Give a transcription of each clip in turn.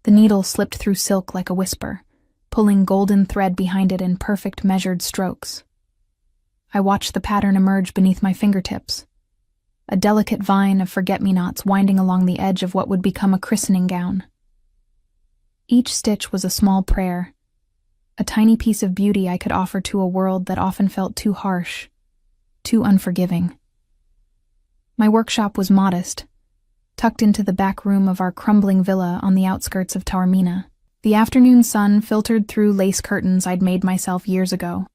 The needle slipped through silk like a whisper, pulling golden thread behind it in perfect measured strokes. I watched the pattern emerge beneath my fingertips, a delicate vine of forget-me-nots winding along the edge of what would become a christening gown. Each stitch was a small prayer, a tiny piece of beauty I could offer to a world that often felt too harsh, too unforgiving. My workshop was modest, tucked into the back room of our crumbling villa on the outskirts of Taormina. The afternoon sun filtered through lace curtains I'd made myself years ago,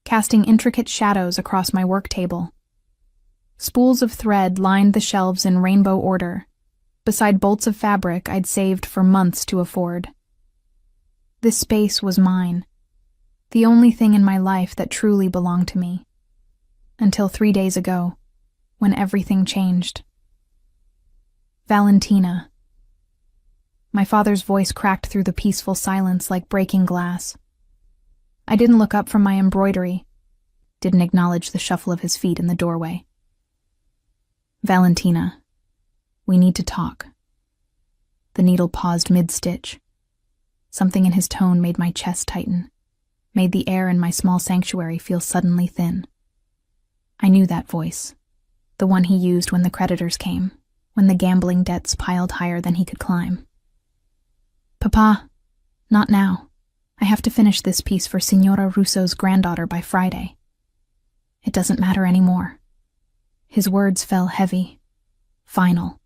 casting intricate shadows across my work table. Spools of thread lined the shelves in rainbow order, beside bolts of fabric I'd saved for months to afford. This space was mine, the only thing in my life that truly belonged to me. Until 3 days ago, when everything changed. Valentina. My father's voice cracked through the peaceful silence like breaking glass. I didn't look up from my embroidery, didn't acknowledge the shuffle of his feet in the doorway. Valentina, we need to talk. The needle paused mid-stitch. Something in his tone made my chest tighten, made the air in my small sanctuary feel suddenly thin. I knew that voice, the one he used when the creditors came, when the gambling debts piled higher than he could climb. Papa, not now. I have to finish this piece for Signora Russo's granddaughter by Friday. It doesn't matter anymore. His words fell heavy, final.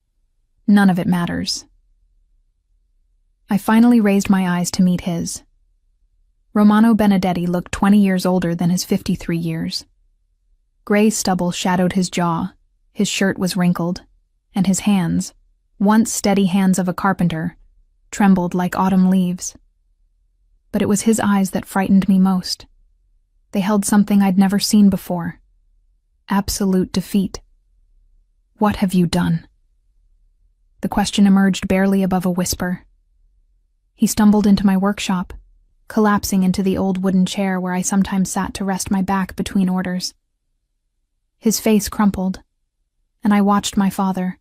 None of it matters. I finally raised my eyes to meet his. Romano Benedetti looked 20 years older than his 53 years. Gray stubble shadowed his jaw, his shirt was wrinkled, and his hands, once steady hands of a carpenter, trembled like autumn leaves. But it was his eyes that frightened me most. They held something I'd never seen before. Absolute defeat. What have you done? The question emerged barely above a whisper. He stumbled into my workshop, collapsing into the old wooden chair where I sometimes sat to rest my back between orders. His face crumpled, and I watched my father,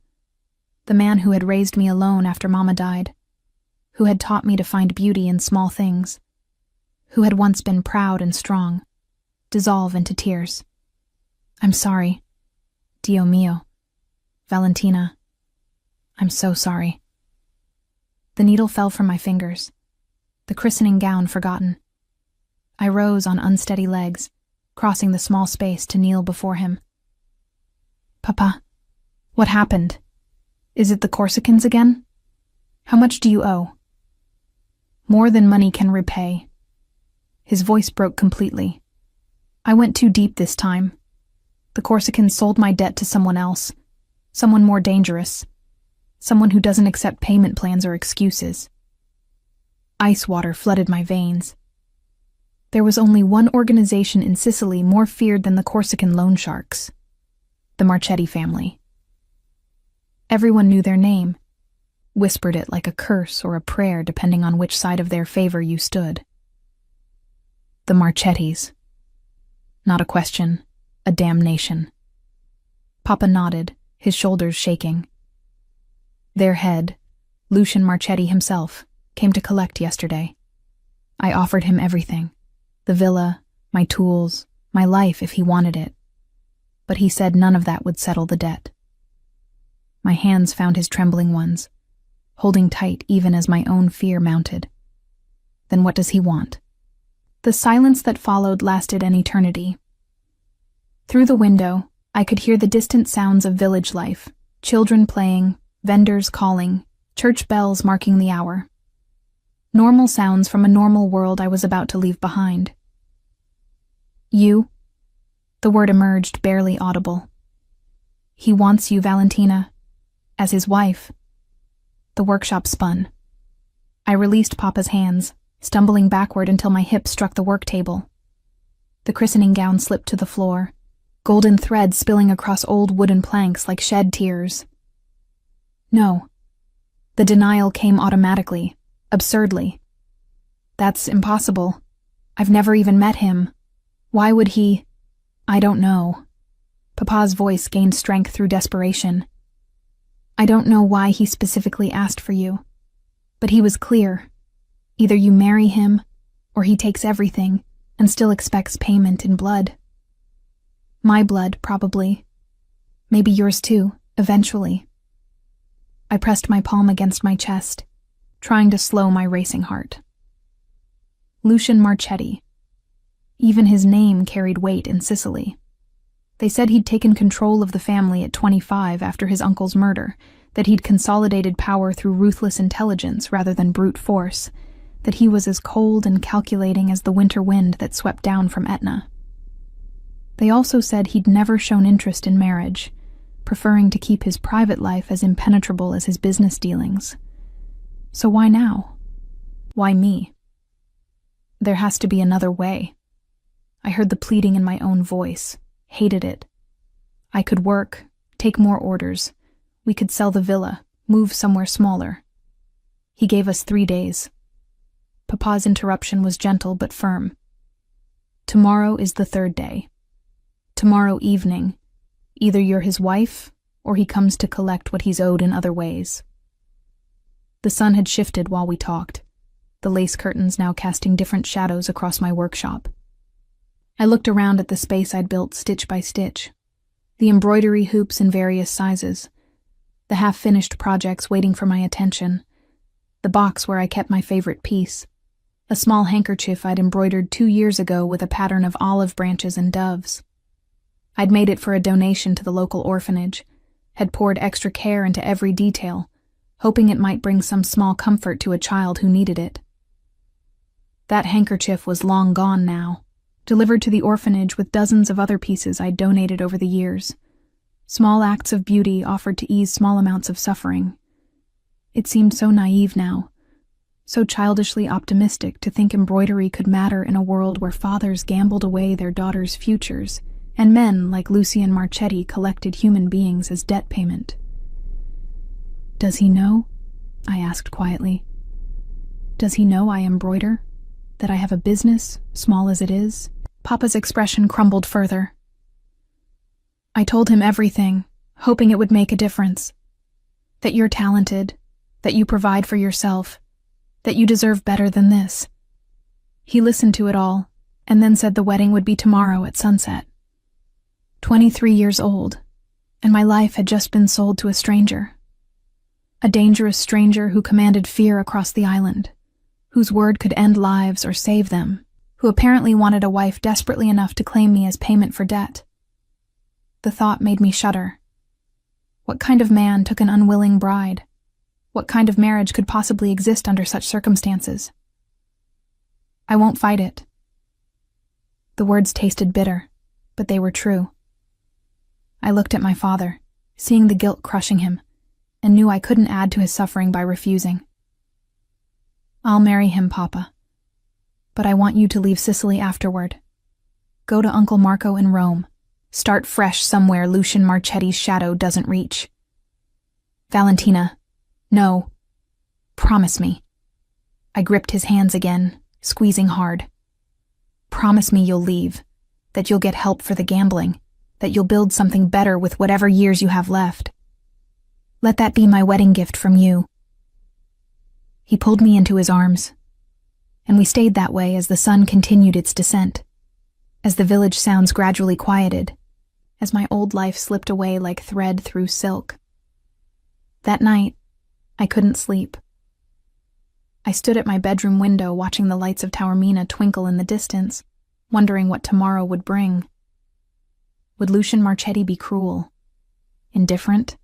the man who had raised me alone after Mama died, who had taught me to find beauty in small things, who had once been proud and strong, dissolve into tears. I'm sorry. Dio mio. Valentina. I'm so sorry. The needle fell from my fingers, the christening gown forgotten. I rose on unsteady legs, crossing the small space to kneel before him. Papa, what happened? Is it the Corsicans again? How much do you owe? More than money can repay. His voice broke completely. I went too deep this time. The Corsicans sold my debt to someone else, someone more dangerous, someone who doesn't accept payment plans or excuses. Ice water flooded my veins. There was only one organization in Sicily more feared than the Corsican loan sharks, the Marchetti family. Everyone knew their name, whispered it like a curse or a prayer depending on which side of their favor you stood. The Marchettis. Not a question, a damnation. Papa nodded, his shoulders shaking. Their head, Lucian Marchetti himself, came to collect yesterday. I offered him everything, the villa, my tools, my life if he wanted it. But he said none of that would settle the debt. My hands found his trembling ones, holding tight even as my own fear mounted. Then what does he want? The silence that followed lasted an eternity. Through the window, I could hear the distant sounds of village life, children playing, vendors calling, church bells marking the hour. Normal sounds from a normal world I was about to leave behind. You? The word emerged barely audible. He wants you, Valentina, as his wife. The workshop spun. I released Papa's hands, stumbling backward until my hips struck the work table. The christening gown slipped to the floor, golden thread spilling across old wooden planks like shed tears. No. The denial came automatically, absurdly. That's impossible. I've never even met him. Why would he? I don't know. Papa's voice gained strength through desperation. I don't know why he specifically asked for you, But he was clear. Either you marry him, or he takes everything and still expects payment in blood. My blood, probably. Maybe yours too, eventually. I pressed my palm against my chest, trying to slow my racing heart. Lucian Marchetti. Even his name carried weight in Sicily. They said he'd taken control of the family at 25 after his uncle's murder, that he'd consolidated power through ruthless intelligence rather than brute force, that he was as cold and calculating as the winter wind that swept down from Etna. They also said he'd never shown interest in marriage, preferring to keep his private life as impenetrable as his business dealings. So why now? Why me? There has to be another way. I heard the pleading in my own voice, hated it. I could work, take more orders. We could sell the villa, move somewhere smaller. He gave us 3 days. Papa's interruption was gentle but firm. Tomorrow is the 3rd day. Tomorrow evening, either you're his wife, or he comes to collect what he's owed in other ways. The sun had shifted while we talked, the lace curtains now casting different shadows across my workshop. I looked around at the space I'd built stitch by stitch, the embroidery hoops in various sizes, the half-finished projects waiting for my attention, the box where I kept my favorite piece, a small handkerchief I'd embroidered 2 years ago with a pattern of olive branches and doves. I'd made it for a donation to the local orphanage, had poured extra care into every detail, hoping it might bring some small comfort to a child who needed it. That handkerchief was long gone now, delivered to the orphanage with dozens of other pieces I'd donated over the years. Small acts of beauty offered to ease small amounts of suffering. It seemed so naive now, so childishly optimistic to think embroidery could matter in a world where fathers gambled away their daughters' futures, and men like Lucian Marchetti collected human beings as debt payment. "Does he know?" I asked quietly. "Does he know I embroider? That I have a business, small as it is?" Papa's expression crumbled further. I told him everything, hoping it would make a difference. That you're talented, that you provide for yourself, that you deserve better than this. He listened to it all, and then said the wedding would be tomorrow at sunset. 23 years old, and my life had just been sold to a stranger. A dangerous stranger who commanded fear across the island, whose word could end lives or save them, who apparently wanted a wife desperately enough to claim me as payment for debt. The thought made me shudder. What kind of man took an unwilling bride? What kind of marriage could possibly exist under such circumstances? "I won't fight it." The words tasted bitter, but they were true. I looked at my father, seeing the guilt crushing him, and knew I couldn't add to his suffering by refusing. "I'll marry him, Papa. But I want you to leave Sicily afterward. Go to Uncle Marco in Rome. Start fresh somewhere Lucian Marchetti's shadow doesn't reach." "Valentina, no. Promise me." I gripped his hands again, squeezing hard. "Promise me you'll leave, that you'll get help for the gambling, that you'll build something better with whatever years you have left. Let that be my wedding gift from you." He pulled me into his arms, and we stayed that way as the sun continued its descent, as the village sounds gradually quieted, as my old life slipped away like thread through silk. That night, I couldn't sleep. I stood at my bedroom window watching the lights of Taormina twinkle in the distance, wondering what tomorrow would bring. Would Lucian Marchetti be cruel? Indifferent?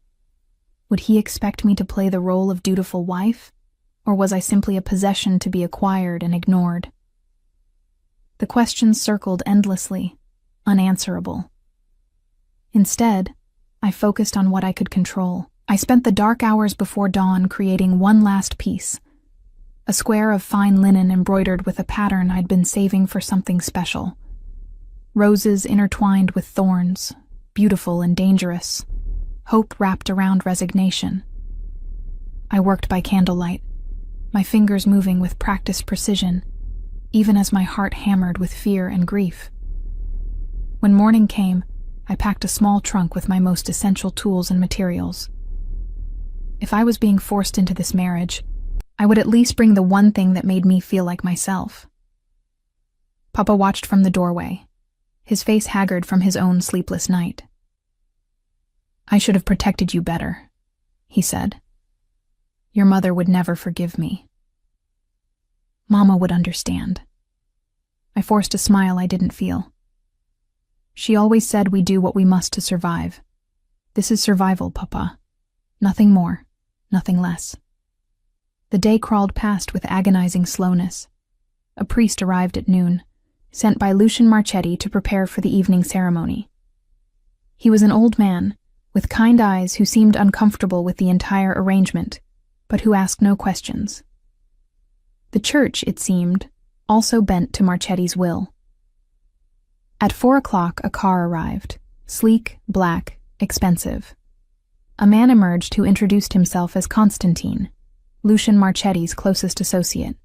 Would he expect me to play the role of dutiful wife? Or was I simply a possession to be acquired and ignored? The questions circled endlessly, unanswerable. Instead, I focused on what I could control. I spent the dark hours before dawn creating one last piece, a square of fine linen embroidered with a pattern I'd been saving for something special. Roses intertwined with thorns, beautiful and dangerous, hope wrapped around resignation. I worked by candlelight, my fingers moving with practiced precision, even as my heart hammered with fear and grief. When morning came, I packed a small trunk with my most essential tools and materials. If I was being forced into this marriage, I would at least bring the one thing that made me feel like myself. Papa watched from the doorway, his face haggard from his own sleepless night. "I should have protected you better," he said. "Your mother would never forgive me." Mama would understand. I forced a smile I didn't feel. She always said we do what we must to survive. This is survival, Papa. Nothing more, nothing less. The day crawled past with agonizing slowness. A priest arrived at noon, sent by Lucian Marchetti to prepare for the evening ceremony. He was an old man, with kind eyes, who seemed uncomfortable with the entire arrangement, but who asked no questions. The church, it seemed, also bent to Marchetti's will. At 4 o'clock, a car arrived, sleek, black, expensive. A man emerged who introduced himself as Constantine, Lucian Marchetti's closest associate.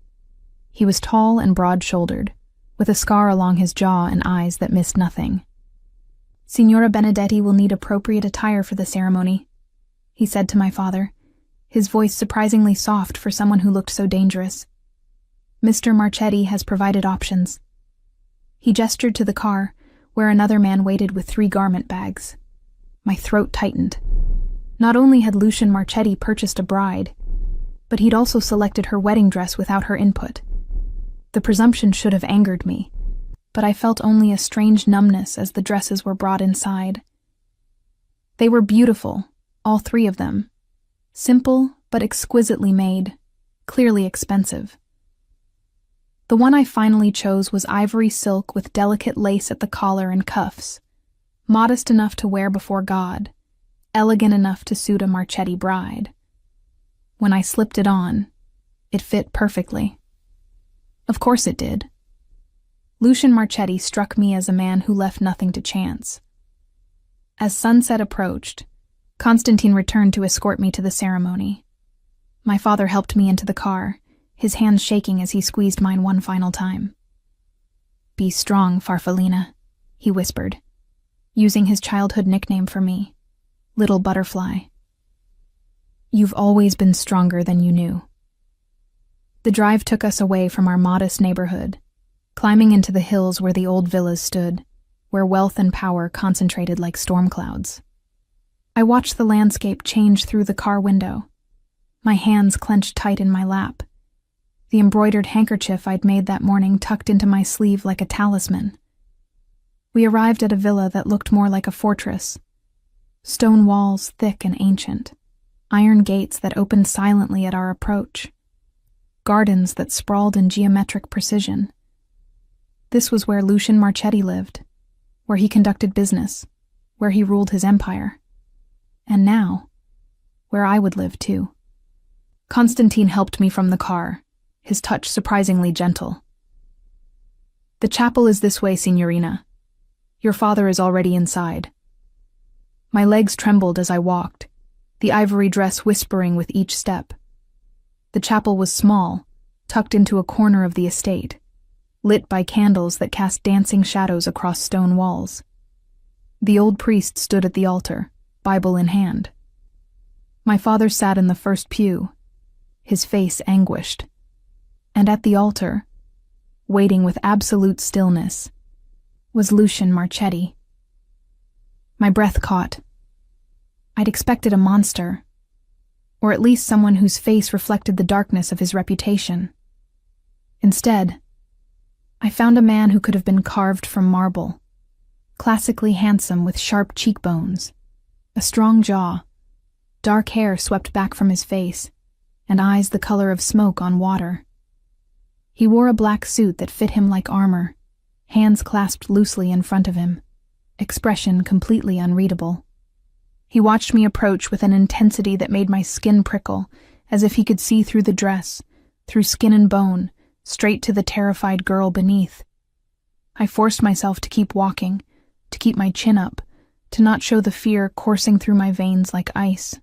He was tall and broad-shouldered, with a scar along his jaw and eyes that missed nothing. "Signora Benedetti will need appropriate attire for the ceremony," he said to my father, his voice surprisingly soft for someone who looked so dangerous. "Mr. Marchetti has provided options." He gestured to the car, where another man waited with 3 garment bags. My throat tightened. Not only had Lucian Marchetti purchased a bride, but he'd also selected her wedding dress without her input. The presumption should have angered me, but I felt only a strange numbness as the dresses were brought inside. They were beautiful, all 3 of them. Simple, but exquisitely made, clearly expensive. The one I finally chose was ivory silk with delicate lace at the collar and cuffs, modest enough to wear before God, elegant enough to suit a Marchetti bride. When I slipped it on, it fit perfectly. Of course it did. Lucian Marchetti struck me as a man who left nothing to chance. As sunset approached, Constantine returned to escort me to the ceremony. My father helped me into the car, his hands shaking as he squeezed mine one final time. "Be strong, Farfallina," he whispered, using his childhood nickname for me, Little Butterfly. "You've always been stronger than you knew." The drive took us away from our modest neighborhood, climbing into the hills where the old villas stood, where wealth and power concentrated like storm clouds. I watched the landscape change through the car window, my hands clenched tight in my lap, the embroidered handkerchief I'd made that morning tucked into my sleeve like a talisman. We arrived at a villa that looked more like a fortress, stone walls thick and ancient, iron gates that opened silently at our approach, gardens that sprawled in geometric precision. This was where Lucian Marchetti lived, where he conducted business, where he ruled his empire. And now, where I would live too. Constantine helped me from the car, his touch surprisingly gentle. "The chapel is this way, Signorina. Your father is already inside." My legs trembled as I walked, the ivory dress whispering with each step. The chapel was small, tucked into a corner of the estate, lit by candles that cast dancing shadows across stone walls. The old priest stood at the altar, Bible in hand. My father sat in the first pew, his face anguished. And at the altar, waiting with absolute stillness, was Lucian Marchetti. My breath caught. I'd expected a monster, or at least someone whose face reflected the darkness of his reputation. Instead, I found a man who could have been carved from marble, classically handsome with sharp cheekbones, a strong jaw, dark hair swept back from his face, and eyes the color of smoke on water. He wore a black suit that fit him like armor, hands clasped loosely in front of him, expression completely unreadable. He watched me approach with an intensity that made my skin prickle, as if he could see through the dress, through skin and bone, straight to the terrified girl beneath. I forced myself to keep walking, to keep my chin up, to not show the fear coursing through my veins like ice.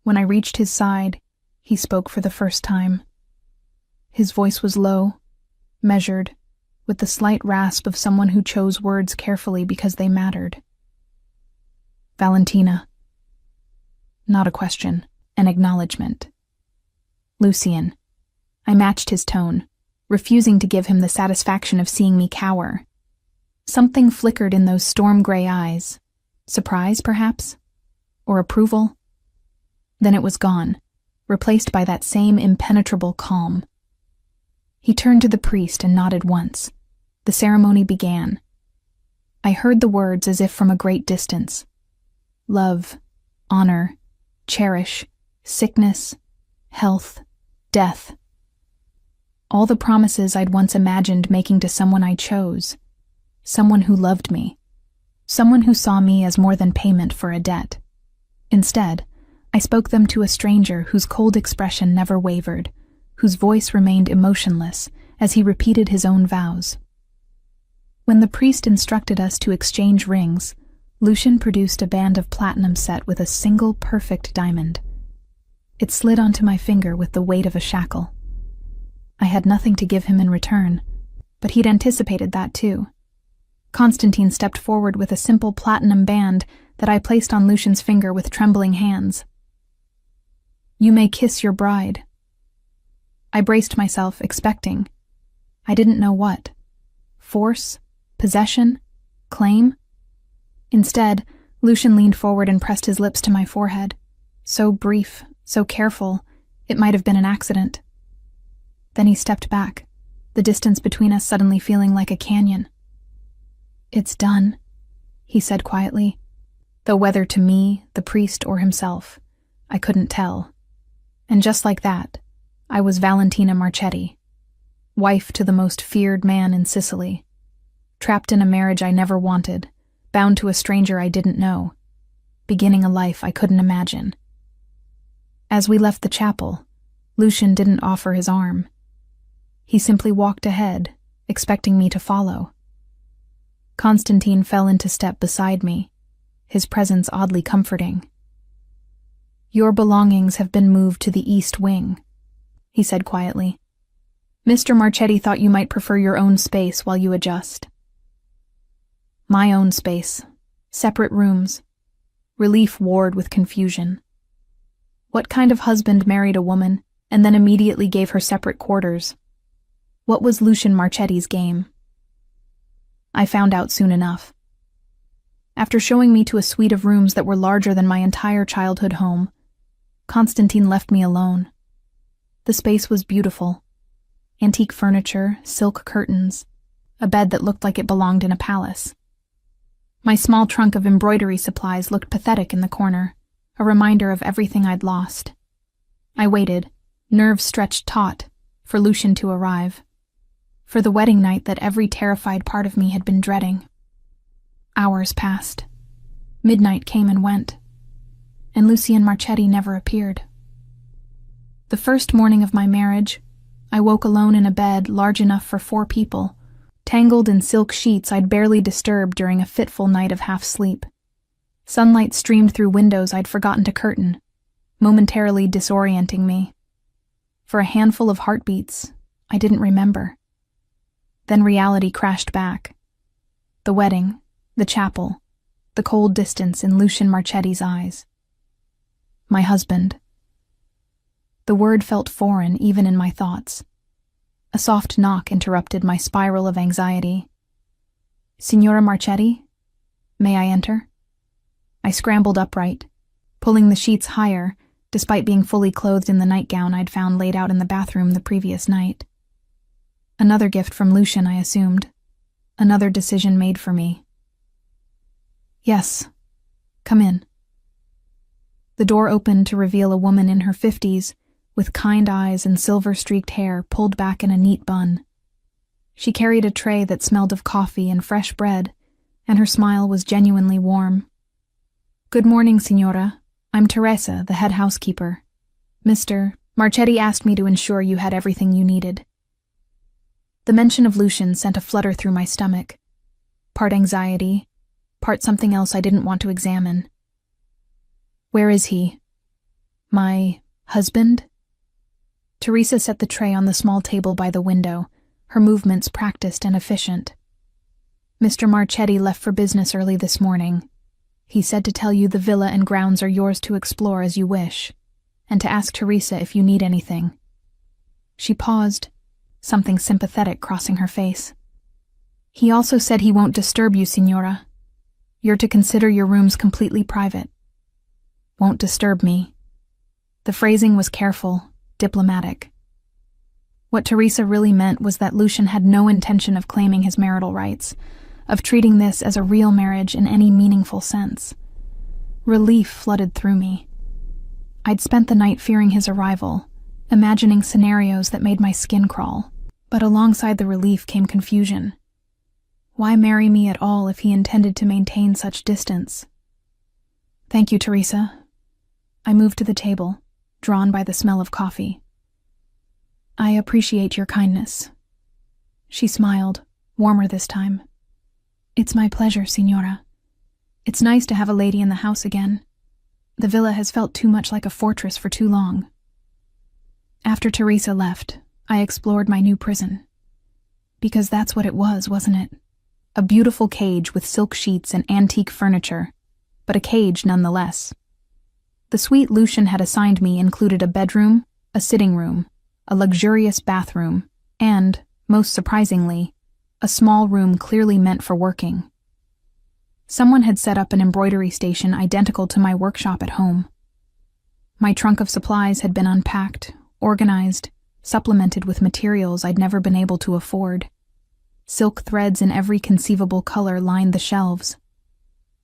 When I reached his side, he spoke for the first time. His voice was low, measured, with the slight rasp of someone who chose words carefully because they mattered. "Valentina." Not a question, an acknowledgement. Lucian. I matched his tone, refusing to give him the satisfaction of seeing me cower. Something flickered in those storm-gray eyes. Surprise, perhaps? Or approval? Then it was gone, replaced by that same impenetrable calm. He turned to the priest and nodded once. The ceremony began. I heard the words as if from a great distance. Love, honor, cherish, sickness, health, death. All the promises I'd once imagined making to someone I chose. Someone who loved me. Someone who saw me as more than payment for a debt. Instead, I spoke them to a stranger whose cold expression never wavered, whose voice remained emotionless as he repeated his own vows. When the priest instructed us to exchange rings, Lucian produced a band of platinum set with a single perfect diamond. It slid onto my finger with the weight of a shackle. I had nothing to give him in return, but he'd anticipated that too. Constantine stepped forward with a simple platinum band that I placed on Lucian's finger with trembling hands. You may kiss your bride. I braced myself, expecting. I didn't know what. Force? Possession? Claim? Instead, Lucian leaned forward and pressed his lips to my forehead. So brief, so careful, it might have been an accident. Then he stepped back, the distance between us suddenly feeling like a canyon. It's done, he said quietly, though whether to me, the priest, or himself, I couldn't tell. And just like that, I was Valentina Marchetti, wife to the most feared man in Sicily, trapped in a marriage I never wanted, bound to a stranger I didn't know, beginning a life I couldn't imagine. As we left the chapel, Lucian didn't offer his arm. He simply walked ahead, expecting me to follow. Constantine fell into step beside me, his presence oddly comforting. Your belongings have been moved to the east wing, he said quietly. Mr. Marchetti thought you might prefer your own space while you adjust. My own space. Separate rooms. Relief warred with confusion. What kind of husband married a woman and then immediately gave her separate quarters? What was Lucian Marchetti's game? I found out soon enough. After showing me to a suite of rooms that were larger than my entire childhood home, Constantine left me alone. The space was beautiful. Antique furniture, silk curtains, a bed that looked like it belonged in a palace. My small trunk of embroidery supplies looked pathetic in the corner, a reminder of everything I'd lost. I waited, nerves stretched taut, for Lucian to arrive. For the wedding night that every terrified part of me had been dreading. Hours passed. Midnight came and went, and Lucian Marchetti never appeared. The first morning of my marriage, I woke alone in a bed large enough for 4 people, tangled in silk sheets I'd barely disturbed during a fitful night of half-sleep. Sunlight streamed through windows I'd forgotten to curtain, momentarily disorienting me. For a handful of heartbeats, I didn't remember. Then reality crashed back. The wedding, the chapel, the cold distance in Lucian Marchetti's eyes. My husband. The word felt foreign even in my thoughts. A soft knock interrupted my spiral of anxiety. Signora Marchetti? May I enter? I scrambled upright, pulling the sheets higher, despite being fully clothed in the nightgown I'd found laid out in the bathroom the previous night. Another gift from Lucian, I assumed. Another decision made for me. Yes. Come in. The door opened to reveal a woman in her 50s, with kind eyes and silver-streaked hair pulled back in a neat bun. She carried a tray that smelled of coffee and fresh bread, and her smile was genuinely warm. Good morning, Signora. I'm Teresa, the head housekeeper. Mr. Marchetti asked me to ensure you had everything you needed. The mention of Lucian sent a flutter through my stomach. Part anxiety, part something else I didn't want to examine. Where is he? My husband? Teresa set the tray on the small table by the window, her movements practiced and efficient. Mr. Marchetti left for business early this morning. He said to tell you the villa and grounds are yours to explore as you wish, and to ask Teresa if you need anything. She paused, something sympathetic crossing her face. He also said he won't disturb you, Signora. You're to consider your rooms completely private. Won't disturb me. The phrasing was careful, diplomatic. What Teresa really meant was that Lucian had no intention of claiming his marital rights, of treating this as a real marriage in any meaningful sense. Relief flooded through me. I'd spent the night fearing his arrival, imagining scenarios that made my skin crawl, but alongside the relief came confusion. Why marry me at all if he intended to maintain such distance? Thank you, Teresa. I moved to the table, drawn by the smell of coffee. I appreciate your kindness. She smiled, warmer this time. It's my pleasure, Signora. It's nice to have a lady in the house again. The villa has felt too much like a fortress for too long. After Teresa left, I explored my new prison. Because that's what it was, wasn't it? A beautiful cage with silk sheets and antique furniture, but a cage nonetheless. The suite Lucian had assigned me included a bedroom, a sitting room, a luxurious bathroom, and, most surprisingly, a small room clearly meant for working. Someone had set up an embroidery station identical to my workshop at home. My trunk of supplies had been unpacked, organized, supplemented with materials I'd never been able to afford. Silk threads in every conceivable color lined the shelves.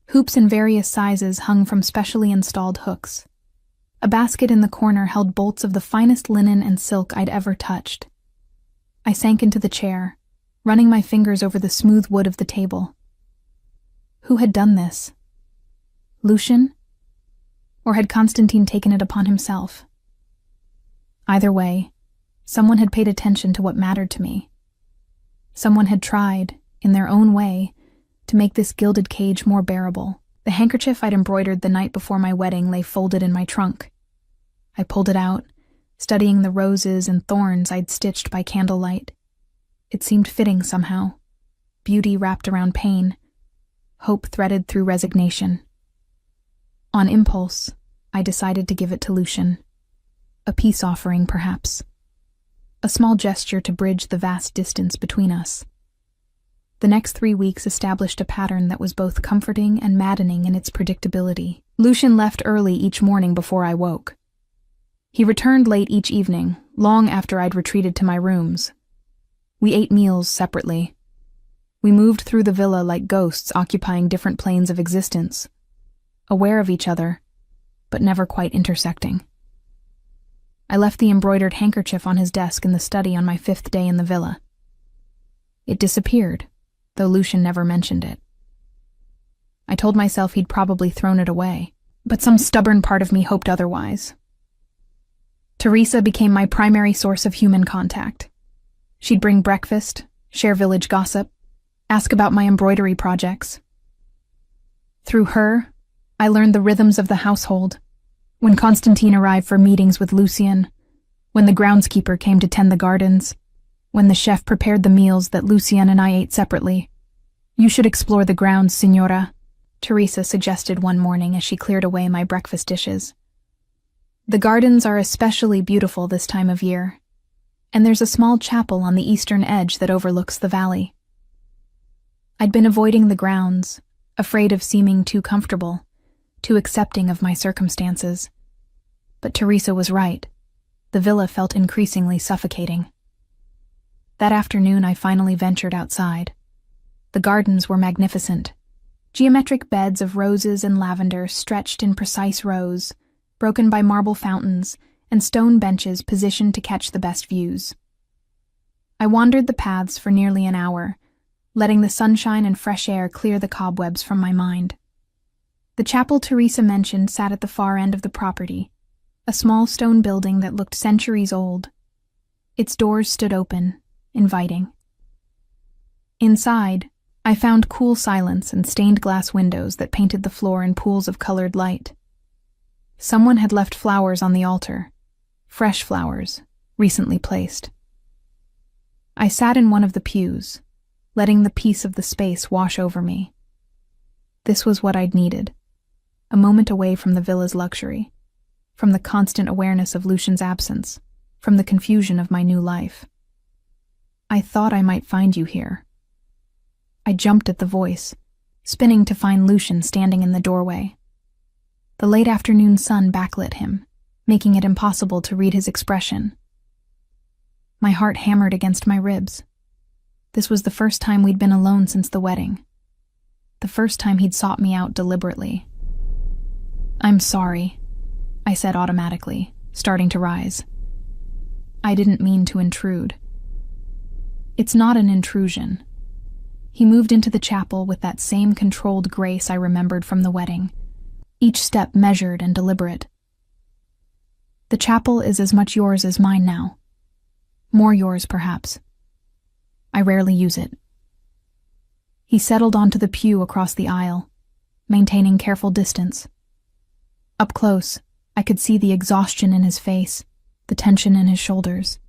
Hoops in various sizes hung from specially installed hooks. A basket in the corner held bolts of the finest linen and silk I'd ever touched. I sank into the chair, running my fingers over the smooth wood of the table. Who had done this? Lucian? Or had Constantine taken it upon himself? Either way, someone had paid attention to what mattered to me. Someone had tried, in their own way, to make this gilded cage more bearable. The handkerchief I'd embroidered the night before my wedding lay folded in my trunk. I pulled it out, studying the roses and thorns I'd stitched by candlelight. It seemed fitting somehow. Beauty wrapped around pain, hope threaded through resignation. On impulse, I decided to give it to Lucian. A peace offering, perhaps. A small gesture to bridge the vast distance between us. The next 3 weeks established a pattern that was both comforting and maddening in its predictability. Lucian left early each morning before I woke. He returned late each evening, long after I'd retreated to my rooms. We ate meals separately. We moved through the villa like ghosts occupying different planes of existence, aware of each other, but never quite intersecting. I left the embroidered handkerchief on his desk in the study on my 5th day in the villa. It disappeared, though Lucian never mentioned it. I told myself he'd probably thrown it away, but some stubborn part of me hoped otherwise. Teresa became my primary source of human contact. She'd bring breakfast, share village gossip, ask about my embroidery projects. Through her, I learned the rhythms of the household. When Constantine arrived for meetings with Lucien, when the groundskeeper came to tend the gardens, when the chef prepared the meals that Lucien and I ate separately. You should explore the grounds, Signora, Teresa suggested one morning as she cleared away my breakfast dishes. The gardens are especially beautiful this time of year, and there's a small chapel on the eastern edge that overlooks the valley. I'd been avoiding the grounds, afraid of seeming too comfortable, too accepting of my circumstances. But Teresa was right. The villa felt increasingly suffocating. That afternoon I finally ventured outside. The gardens were magnificent. Geometric beds of roses and lavender stretched in precise rows, broken by marble fountains and stone benches positioned to catch the best views. I wandered the paths for nearly an hour, letting the sunshine and fresh air clear the cobwebs from my mind. The chapel Teresa mentioned sat at the far end of the property, a small stone building that looked centuries old. Its doors stood open, inviting. Inside, I found cool silence and stained glass windows that painted the floor in pools of colored light. Someone had left flowers on the altar, fresh flowers, recently placed. I sat in one of the pews, letting the peace of the space wash over me. This was what I'd needed, a moment away from the villa's luxury, from the constant awareness of Lucian's absence. from the confusion of my new life. "I thought I might find you here." I jumped at the voice, spinning to find Lucian standing in the doorway. The late afternoon sun backlit him, making it impossible to read his expression. My heart hammered against my ribs. This was the first time we'd been alone since the wedding. The first time he'd sought me out deliberately. "I'm sorry," I said automatically, starting to rise. "I didn't mean to intrude." "It's not an intrusion." He moved into the chapel with that same controlled grace I remembered from the wedding, each step measured and deliberate. "The chapel is as much yours as mine now. More yours, perhaps. I rarely use it." He settled onto the pew across the aisle, maintaining careful distance. Up close, I could see the exhaustion in his face, the tension in his shoulders.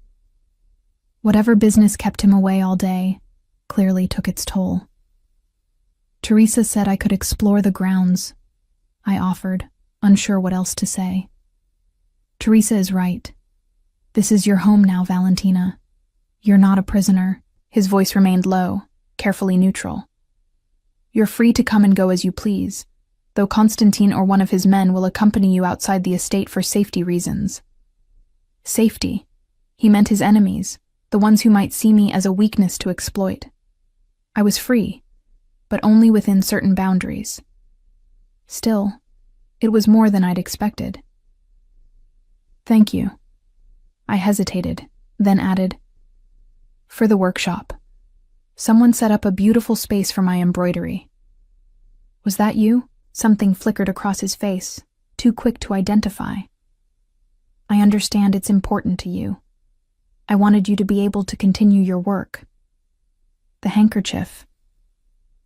Whatever business kept him away all day clearly took its toll. "Teresa said I could explore the grounds," I offered, unsure what else to say. "Teresa is right. This is your home now, Valentina. You're not a prisoner." His voice remained low, carefully neutral. "You're free to come and go as you please, though Constantine or one of his men will accompany you outside the estate for safety reasons." Safety. He meant his enemies, the ones who might see me as a weakness to exploit. I was free, but only within certain boundaries. Still, it was more than I'd expected. "Thank you." I hesitated, then added, "For the workshop. Someone set up a beautiful space for my embroidery." "Was that you?" Something flickered across his face, too quick to identify. "I understand it's important to you. I wanted you to be able to continue your work." The handkerchief.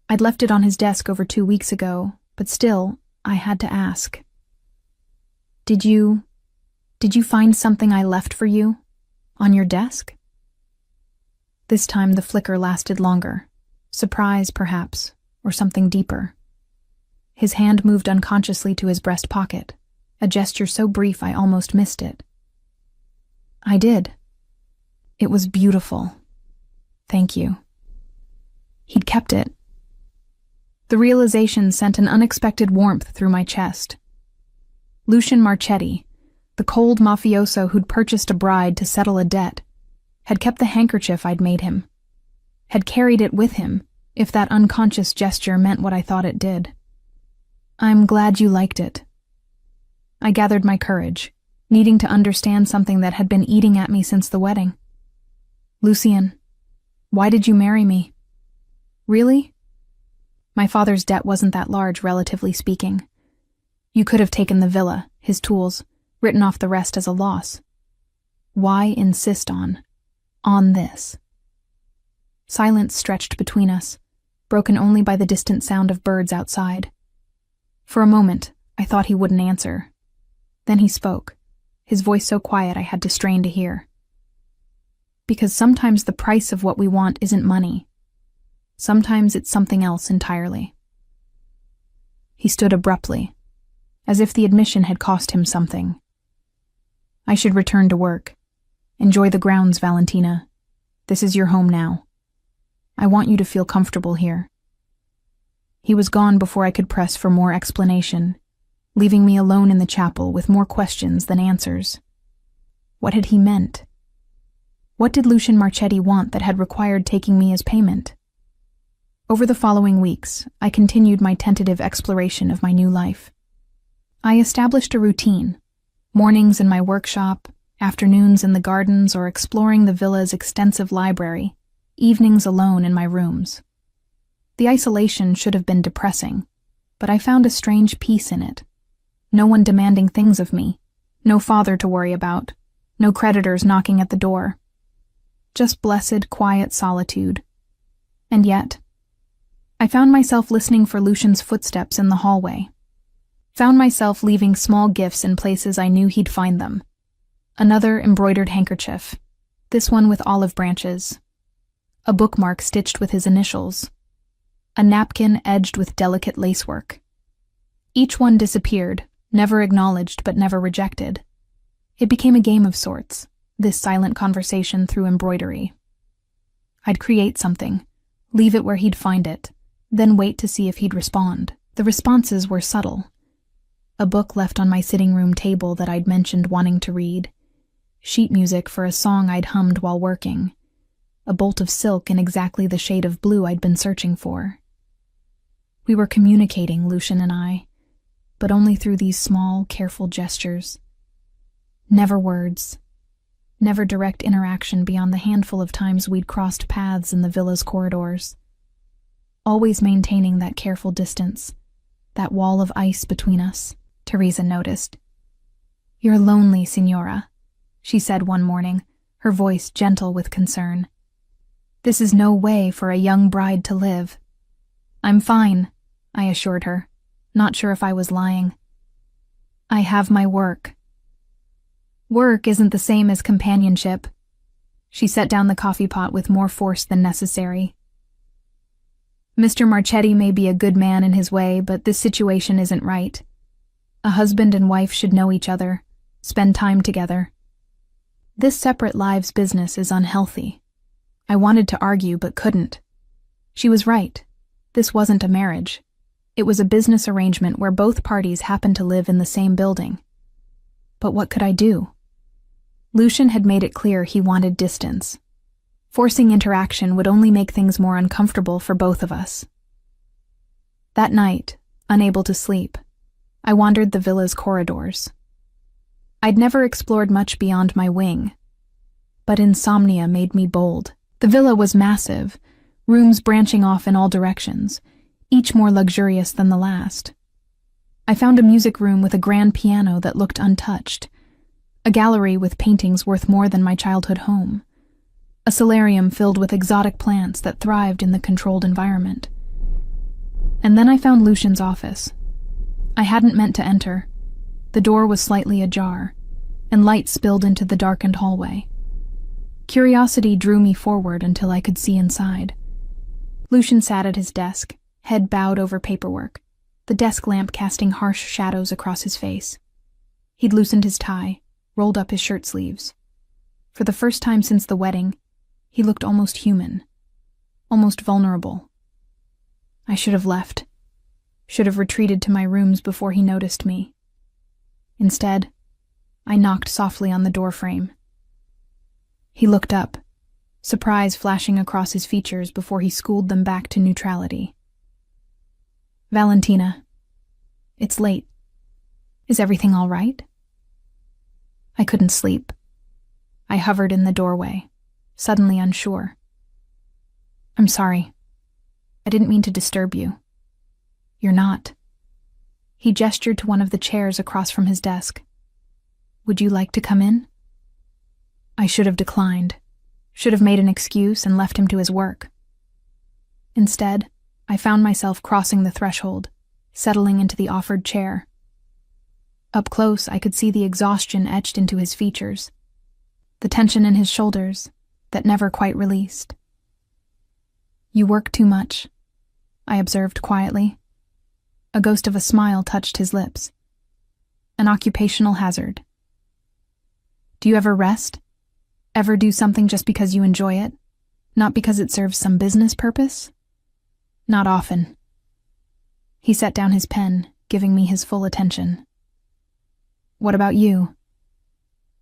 I'd left it on his desk over 2 weeks ago, but still, I had to ask. Did you find something I left for you? On your desk?" This time the flicker lasted longer. Surprise, perhaps, or something deeper. His hand moved unconsciously to his breast pocket, a gesture so brief I almost missed it. "I did. It was beautiful. Thank you." He'd kept it. The realization sent an unexpected warmth through my chest. Lucian Marchetti, the cold mafioso who'd purchased a bride to settle a debt, had kept the handkerchief I'd made him, had carried it with him, if that unconscious gesture meant what I thought it did. "I'm glad you liked it." I gathered my courage, needing to understand something that had been eating at me since the wedding. "Lucien, why did you marry me?" "Really?" My father's debt wasn't that large, relatively speaking. You could have taken the villa, his tools, written off the rest as a loss. Why insist on this? Silence stretched between us, broken only by the distant sound of birds outside. For a moment, I thought he wouldn't answer. Then he spoke, his voice so quiet I had to strain to hear. "Because sometimes the price of what we want isn't money. Sometimes it's something else entirely." He stood abruptly, as if the admission had cost him something. "I should return to work. Enjoy the grounds, Valentina. This is your home now. I want you to feel comfortable here." He was gone before I could press for more explanation, leaving me alone in the chapel with more questions than answers. What had he meant? What did Lucian Marchetti want that had required taking me as payment? Over the following weeks, I continued my tentative exploration of my new life. I established a routine, mornings in my workshop, afternoons in the gardens or exploring the villa's extensive library, evenings alone in my rooms. The isolation should have been depressing, but I found a strange peace in it. No one demanding things of me, no father to worry about, no creditors knocking at the door. Just blessed, quiet solitude. And yet, I found myself listening for Lucian's footsteps in the hallway. Found myself leaving small gifts in places I knew he'd find them. Another embroidered handkerchief, this one with olive branches. A bookmark stitched with his initials. A napkin edged with delicate lacework. Each one disappeared, never acknowledged but never rejected. It became a game of sorts, this silent conversation through embroidery. I'd create something, leave it where he'd find it, then wait to see if he'd respond. The responses were subtle. A book left on my sitting room table that I'd mentioned wanting to read, sheet music for a song I'd hummed while working, a bolt of silk in exactly the shade of blue I'd been searching for. We were communicating, Lucian and I, but only through these small, careful gestures. Never words, never direct interaction beyond the handful of times we'd crossed paths in the villa's corridors. Always maintaining that careful distance, that wall of ice between us. Teresa noticed. "You're lonely, Signora," she said one morning, her voice gentle with concern. "This is no way for a young bride to live." "I'm fine," I assured her, not sure if I was lying. "I have my work." "Work isn't the same as companionship." She set down the coffee pot with more force than necessary. "Mr. Marchetti may be a good man in his way, but this situation isn't right. A husband and wife should know each other, spend time together. This separate lives business is unhealthy." I wanted to argue but couldn't. She was right. This wasn't a marriage. It was a business arrangement where both parties happened to live in the same building. But what could I do? Lucian had made it clear he wanted distance. Forcing interaction would only make things more uncomfortable for both of us. That night, unable to sleep, I wandered the villa's corridors. I'd never explored much beyond my wing, but insomnia made me bold. The villa was massive, rooms branching off in all directions, each more luxurious than the last. I found a music room with a grand piano that looked untouched, a gallery with paintings worth more than my childhood home, a solarium filled with exotic plants that thrived in the controlled environment. And then I found Lucian's office. I hadn't meant to enter. The door was slightly ajar, and light spilled into the darkened hallway. Curiosity drew me forward until I could see inside. Lucian sat at his desk, head bowed over paperwork, the desk lamp casting harsh shadows across his face. He'd loosened his tie, rolled up his shirt sleeves. For the first time since the wedding, he looked almost human, almost vulnerable. I should have left. Should have retreated to my rooms before he noticed me. Instead, I knocked softly on the doorframe. He looked up, surprise flashing across his features before he schooled them back to neutrality. "Valentina, it's late. Is everything all right?" I couldn't sleep. I hovered in the doorway, suddenly unsure. "I'm sorry. I didn't mean to disturb you." "You're not." He gestured to one of the chairs across from his desk. "Would you like to come in?" I should have declined, should have made an excuse and left him to his work. Instead, I found myself crossing the threshold, settling into the offered chair. Up close, I could see the exhaustion etched into his features, the tension in his shoulders that never quite released. "You work too much," I observed quietly. A ghost of a smile touched his lips. "An occupational hazard." "Do you ever rest? Ever do something just because you enjoy it, not because it serves some business purpose?" "Not often." He set down his pen, giving me his full attention. "What about you?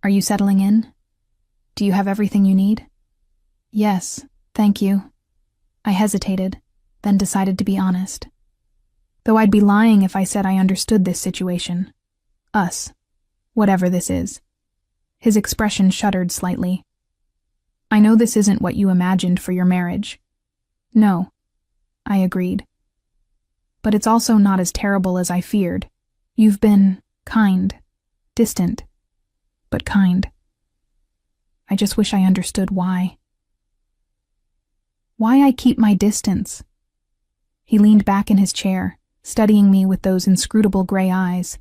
Are you settling in? Do you have everything you need?" "Yes, thank you." I hesitated, then decided to be honest. Though I'd be lying if I said I understood this situation. Us. Whatever this is. His expression shuddered slightly. "I know this isn't what you imagined for your marriage." "No," I agreed. "But it's also not as terrible as I feared. You've been kind, distant, but kind. I just wish I understood why." "Why I keep my distance?" He leaned back in his chair, studying me with those inscrutable gray eyes.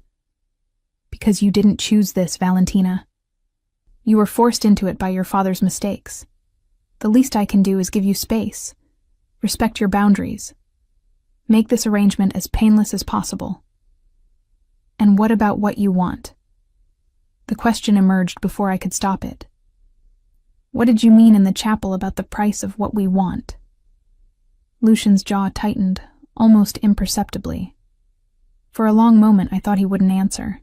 "Because you didn't choose this, Valentina. You were forced into it by your father's mistakes. The least I can do is give you space, respect your boundaries, make this arrangement as painless as possible." "And what about what you want?" The question emerged before I could stop it. What did you mean in the chapel about the price of what we want? Lucian's jaw tightened, almost imperceptibly. For a long moment I thought he wouldn't answer.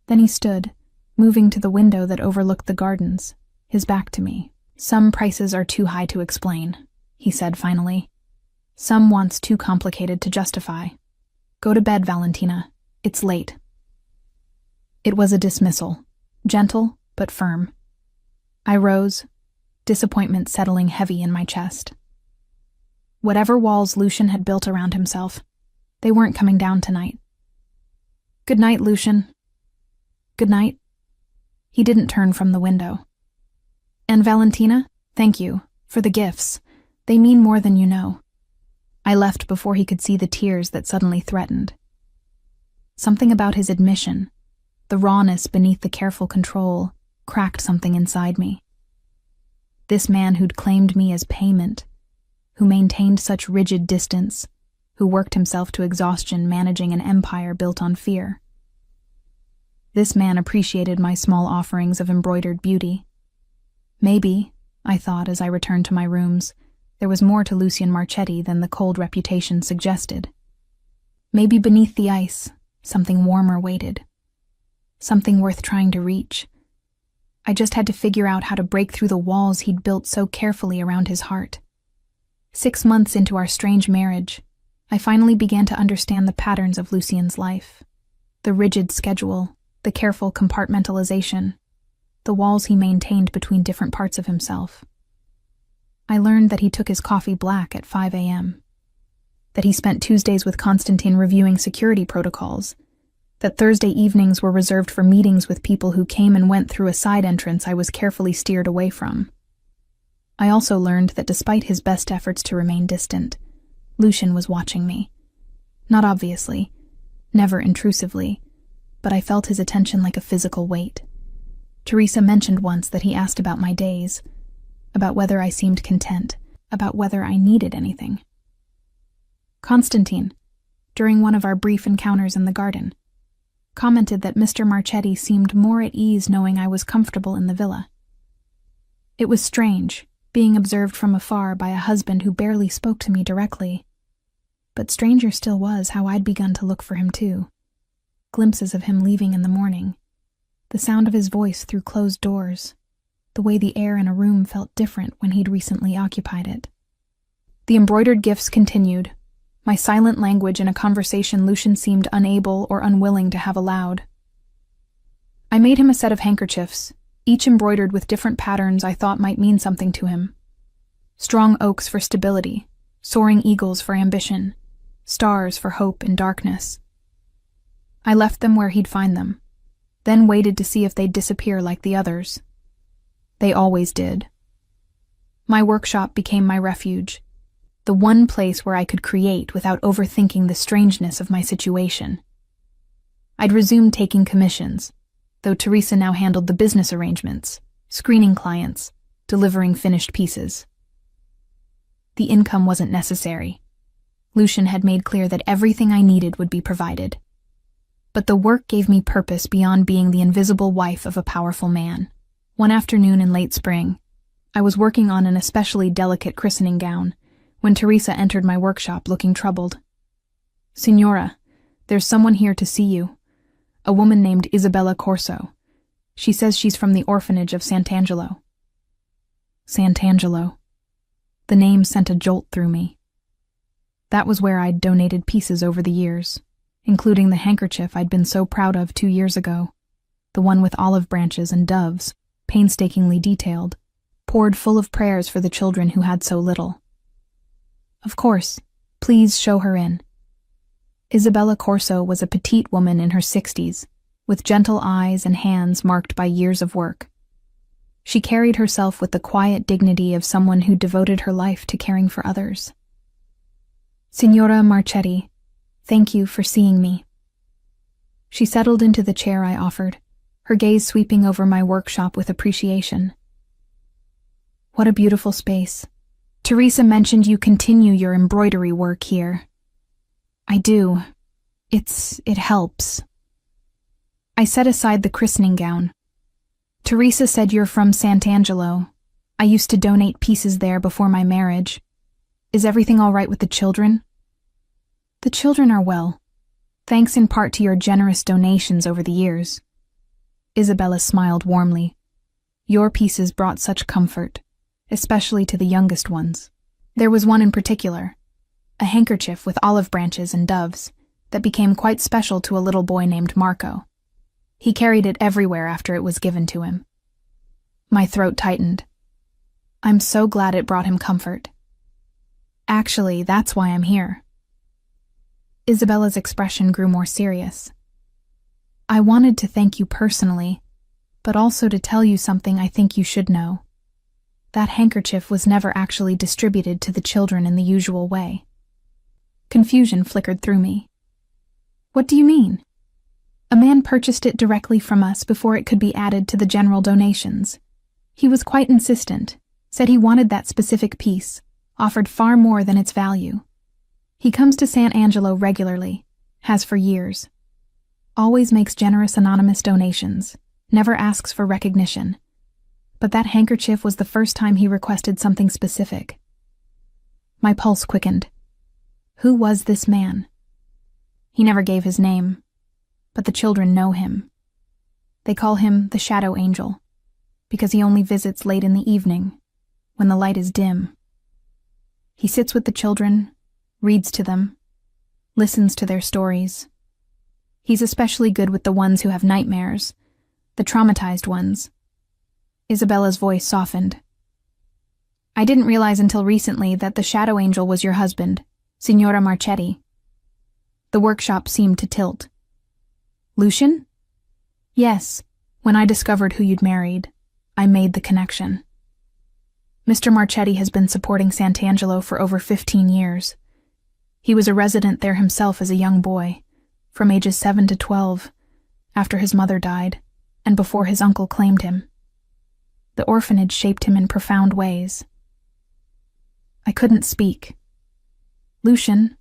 Then he stood, moving to the window that overlooked the gardens, his back to me. Some prices are too high to explain, he said finally. Some wants too complicated to justify. Go to bed, Valentina. It's late. It was a dismissal, gentle but firm. I rose, disappointment settling heavy in my chest. Whatever walls Lucian had built around himself, they weren't coming down tonight. Good night, Lucian. Good night. He didn't turn from the window. And Valentina, thank you for the gifts. They mean more than you know. I left before he could see the tears that suddenly threatened. Something about his admission, the rawness beneath the careful control, cracked something inside me. This man who'd claimed me as payment, who maintained such rigid distance, who worked himself to exhaustion managing an empire built on fear. This man appreciated my small offerings of embroidered beauty. Maybe, I thought as I returned to my rooms, there was more to Lucian Marchetti than the cold reputation suggested. Maybe beneath the ice, something warmer waited. Something worth trying to reach. I just had to figure out how to break through the walls he'd built so carefully around his heart. 6 months into our strange marriage, I finally began to understand the patterns of Lucian's life. The rigid schedule, the careful compartmentalization, the walls he maintained between different parts of himself. I learned that he took his coffee black at 5 a.m., that he spent Tuesdays with Constantine reviewing security protocols, that Thursday evenings were reserved for meetings with people who came and went through a side entrance I was carefully steered away from. I also learned that despite his best efforts to remain distant, Lucian was watching me. Not obviously, never intrusively, but I felt his attention like a physical weight. Teresa mentioned once that he asked about my days, about whether I seemed content, about whether I needed anything. Constantine, during one of our brief encounters in the garden, commented that Mr. Marchetti seemed more at ease knowing I was comfortable in the villa. It was strange, being observed from afar by a husband who barely spoke to me directly. But stranger still was how I'd begun to look for him too. Glimpses of him leaving in the morning, the sound of his voice through closed doors, the way the air in a room felt different when he'd recently occupied it. The embroidered gifts continued, my silent language in a conversation Lucian seemed unable or unwilling to have aloud. I made him a set of handkerchiefs, each embroidered with different patterns I thought might mean something to him. Strong oaks for stability, soaring eagles for ambition, stars for hope in darkness. I left them where he'd find them, then waited to see if they'd disappear like the others. They always did. My workshop became my refuge, the one place where I could create without overthinking the strangeness of my situation. I'd resumed taking commissions, though Teresa now handled the business arrangements, screening clients, delivering finished pieces. The income wasn't necessary. Lucian had made clear that everything I needed would be provided. But the work gave me purpose beyond being the invisible wife of a powerful man. One afternoon in late spring, I was working on an especially delicate christening gown when Teresa entered my workshop looking troubled. "Signora, there's someone here to see you. A woman named Isabella Corso. She says she's from the orphanage of Sant'Angelo." Sant'Angelo. The name sent a jolt through me. That was where I'd donated pieces over the years, including the handkerchief I'd been so proud of 2 years ago, the one with olive branches and doves, painstakingly detailed, poured full of prayers for the children who had so little. "Of course, please show her in." Isabella Corso was a petite woman in her 60s, with gentle eyes and hands marked by years of work. She carried herself with the quiet dignity of someone who devoted her life to caring for others. "Signora Marchetti, thank you for seeing me." She settled into the chair I offered, her gaze sweeping over my workshop with appreciation. "What a beautiful space. Teresa mentioned you continue your embroidery work here." "I do. It helps." I set aside the christening gown. "Teresa said you're from Sant'Angelo. I used to donate pieces there before my marriage. Is everything all right with the children? The children are well, thanks in part to your generous donations over the years. Isabella smiled warmly. Your pieces brought such comfort, especially to the youngest ones. There was one in particular, a handkerchief with olive branches and doves, that became quite special to a little boy named Marco. He carried it everywhere after it was given to him. My throat tightened. I'm so glad it brought him comfort. Actually, that's why I'm here. Isabella's expression grew more serious. I wanted to thank you personally, but also to tell you something I think you should know. That handkerchief was never actually distributed to the children in the usual way. Confusion flickered through me. What do you mean? A man purchased it directly from us before it could be added to the general donations. He was quite insistent, said he wanted that specific piece, offered far more than its value. He comes to San Angelo regularly, has for years. Always makes generous anonymous donations, never asks for recognition. But that handkerchief was the first time he requested something specific. My pulse quickened. Who was this man? He never gave his name, but the children know him. They call him the Shadow Angel, because he only visits late in the evening, when the light is dim. He sits with the children, reads to them, listens to their stories. He's especially good with the ones who have nightmares, the traumatized ones. Isabella's voice softened. I didn't realize until recently that the Shadow Angel was your husband, Signora Marchetti. The workshop seemed to tilt. Lucian? Yes, when I discovered who you'd married, I made the connection. Mr. Marchetti has been supporting Sant'Angelo for over 15 years. He was a resident there himself as a young boy, from ages 7 to 12, after his mother died, and before his uncle claimed him. The orphanage shaped him in profound ways. I couldn't speak. Lucian,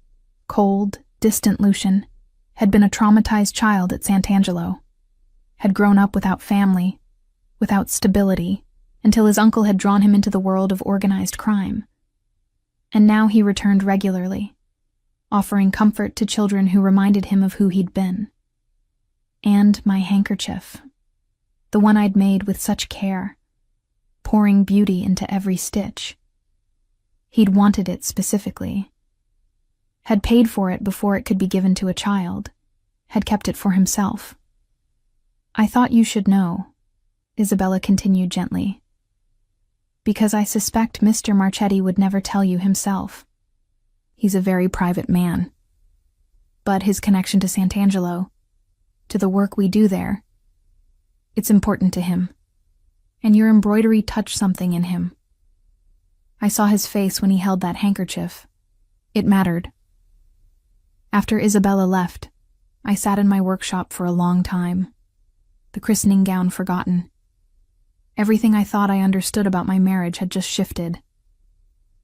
cold, distant Lucian, had been a traumatized child at Sant'Angelo, had grown up without family, without stability, until his uncle had drawn him into the world of organized crime. And now he returned regularly, offering comfort to children who reminded him of who he'd been. And my handkerchief, the one I'd made with such care, pouring beauty into every stitch. He'd wanted it specifically, had paid for it before it could be given to a child, had kept it for himself. I thought you should know, Isabella continued gently, because I suspect Mr. Marchetti would never tell you himself. He's a very private man. But his connection to Sant'Angelo, to the work we do there, it's important to him. And your embroidery touched something in him. I saw his face when he held that handkerchief. It mattered. After Isabella left, I sat in my workshop for a long time, the christening gown forgotten. Everything I thought I understood about my marriage had just shifted.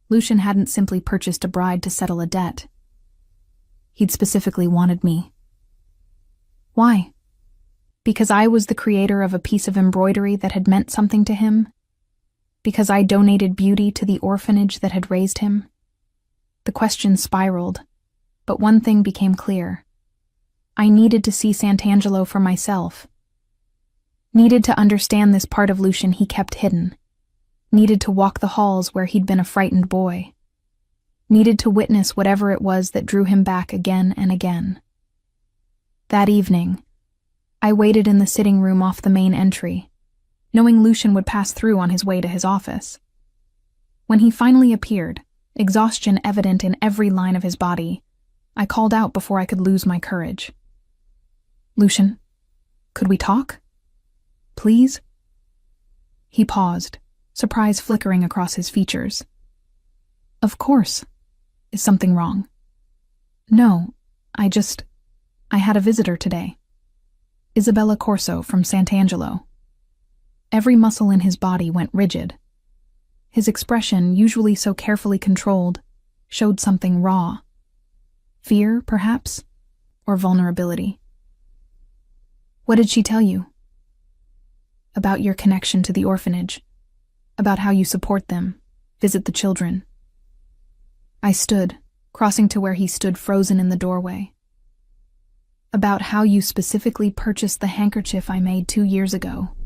Lucian hadn't simply purchased a bride to settle a debt. He'd specifically wanted me. Why? Because I was the creator of a piece of embroidery that had meant something to him? Because I donated beauty to the orphanage that had raised him? The question spiraled, but one thing became clear. I needed to see Sant'Angelo for myself. Needed to understand this part of Lucian he kept hidden. Needed to walk the halls where he'd been a frightened boy. Needed to witness whatever it was that drew him back again and again. That evening, I waited in the sitting room off the main entry, knowing Lucian would pass through on his way to his office. When he finally appeared, exhaustion evident in every line of his body, I called out before I could lose my courage. Lucian, could we talk? Please? He paused, surprise flickering across his features. Of course. Is something wrong? No, I had a visitor today. Isabella Corso from Sant'Angelo. Every muscle in his body went rigid. His expression, usually so carefully controlled, showed something raw. Fear, perhaps? Or vulnerability. What did she tell you? About your connection to the orphanage. about how you support them, visit the children. I stood, crossing to where he stood frozen in the doorway. About how you specifically purchased the handkerchief I made 2 years ago.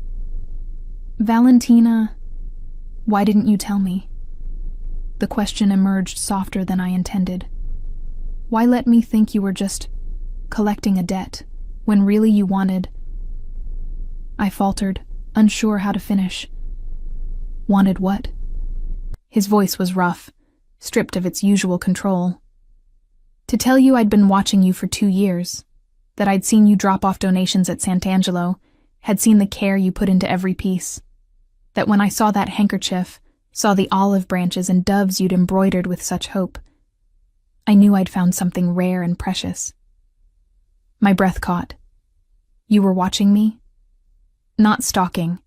Valentina, why didn't you tell me? The question emerged softer than I intended. Why let me think you were just collecting a debt, when really you wanted... I faltered, unsure how to finish. Wanted what? His voice was rough, stripped of its usual control. To tell you I'd been watching you for 2 years, that I'd seen you drop off donations at Sant'Angelo, had seen the care you put into every piece, that when I saw that handkerchief, saw the olive branches and doves you'd embroidered with such hope, I knew I'd found something rare and precious. My breath caught. You were watching me? Not stalking,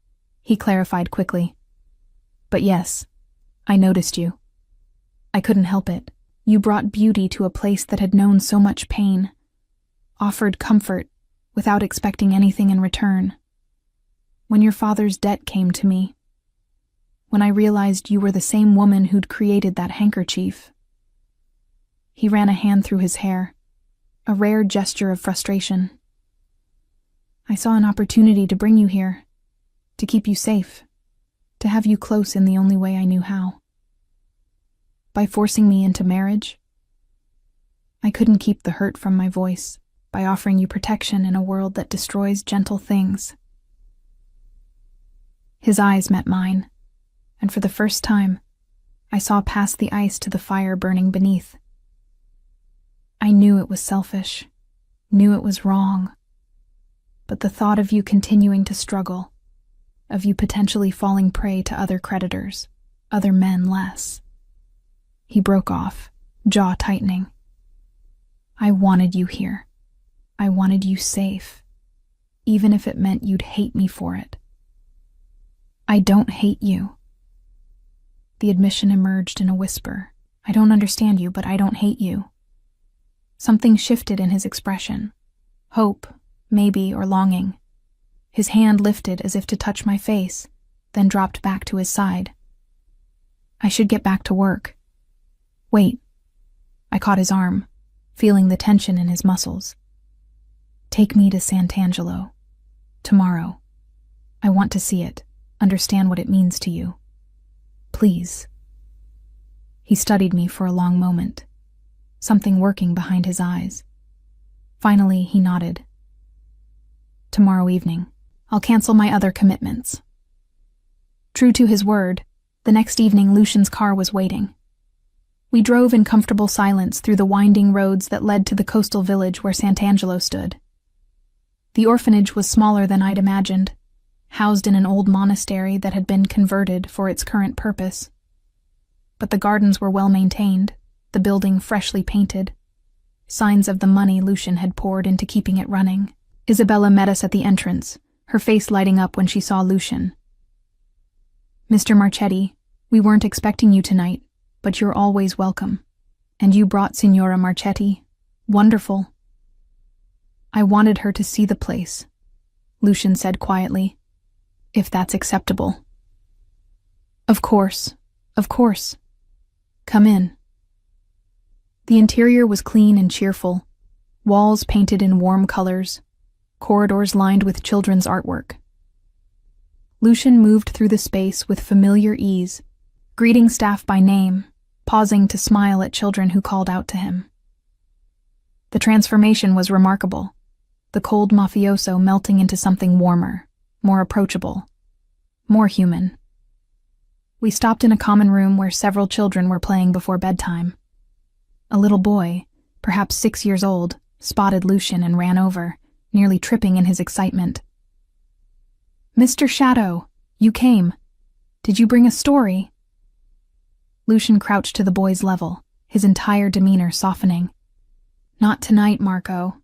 he clarified quickly. But yes, I noticed you. I couldn't help it. You brought beauty to a place that had known so much pain, offered comfort without expecting anything in return. When your father's debt came to me, when I realized you were the same woman who'd created that handkerchief. He ran a hand through his hair, a rare gesture of frustration. I saw an opportunity to bring you here, to keep you safe, to have you close in the only way I knew how. By forcing me into marriage, I couldn't keep the hurt from my voice by offering you protection in a world that destroys gentle things. His eyes met mine, and for the first time, I saw past the ice to the fire burning beneath. I knew it was selfish, knew it was wrong, but the thought of you continuing to struggle, of you potentially falling prey to other creditors, other men less. He broke off, jaw tightening. I wanted you here. I wanted you safe, even if it meant you'd hate me for it. I don't hate you. The admission emerged in a whisper. I don't understand you, but I don't hate you. Something shifted in his expression. Hope, maybe, or longing. His hand lifted as if to touch my face, then dropped back to his side. I should get back to work. Wait. I caught his arm, feeling the tension in his muscles. Take me to Sant'Angelo. Tomorrow. I want to see it, understand what it means to you. Please. He studied me for a long moment, something working behind his eyes. Finally, he nodded. Tomorrow evening. I'll cancel my other commitments. True to his word, the next evening Lucian's car was waiting. We drove in comfortable silence through the winding roads that led to the coastal village where Sant'Angelo stood. The orphanage was smaller than I'd imagined, housed in an old monastery that had been converted for its current purpose. But the gardens were well maintained, the building freshly painted, signs of the money Lucian had poured into keeping it running. Isabella met us at the entrance, her face lighting up when she saw Lucian. Mr. Marchetti, we weren't expecting you tonight, but you're always welcome. And you brought Signora Marchetti. Wonderful. I wanted her to see the place, Lucian said quietly, if that's acceptable. Of course, of course. Come in. The interior was clean and cheerful, walls painted in warm colors, corridors lined with children's artwork. Lucian moved through the space with familiar ease, greeting staff by name, pausing to smile at children who called out to him. The transformation was remarkable, the cold mafioso melting into something warmer, more approachable, more human. We stopped in a common room where several children were playing before bedtime. A little boy, perhaps 6 years old, spotted Lucian and ran over, nearly tripping in his excitement. Mr. Shadow, you came. Did you bring a story? Lucian crouched to the boy's level, his entire demeanor softening. Not tonight, Marco,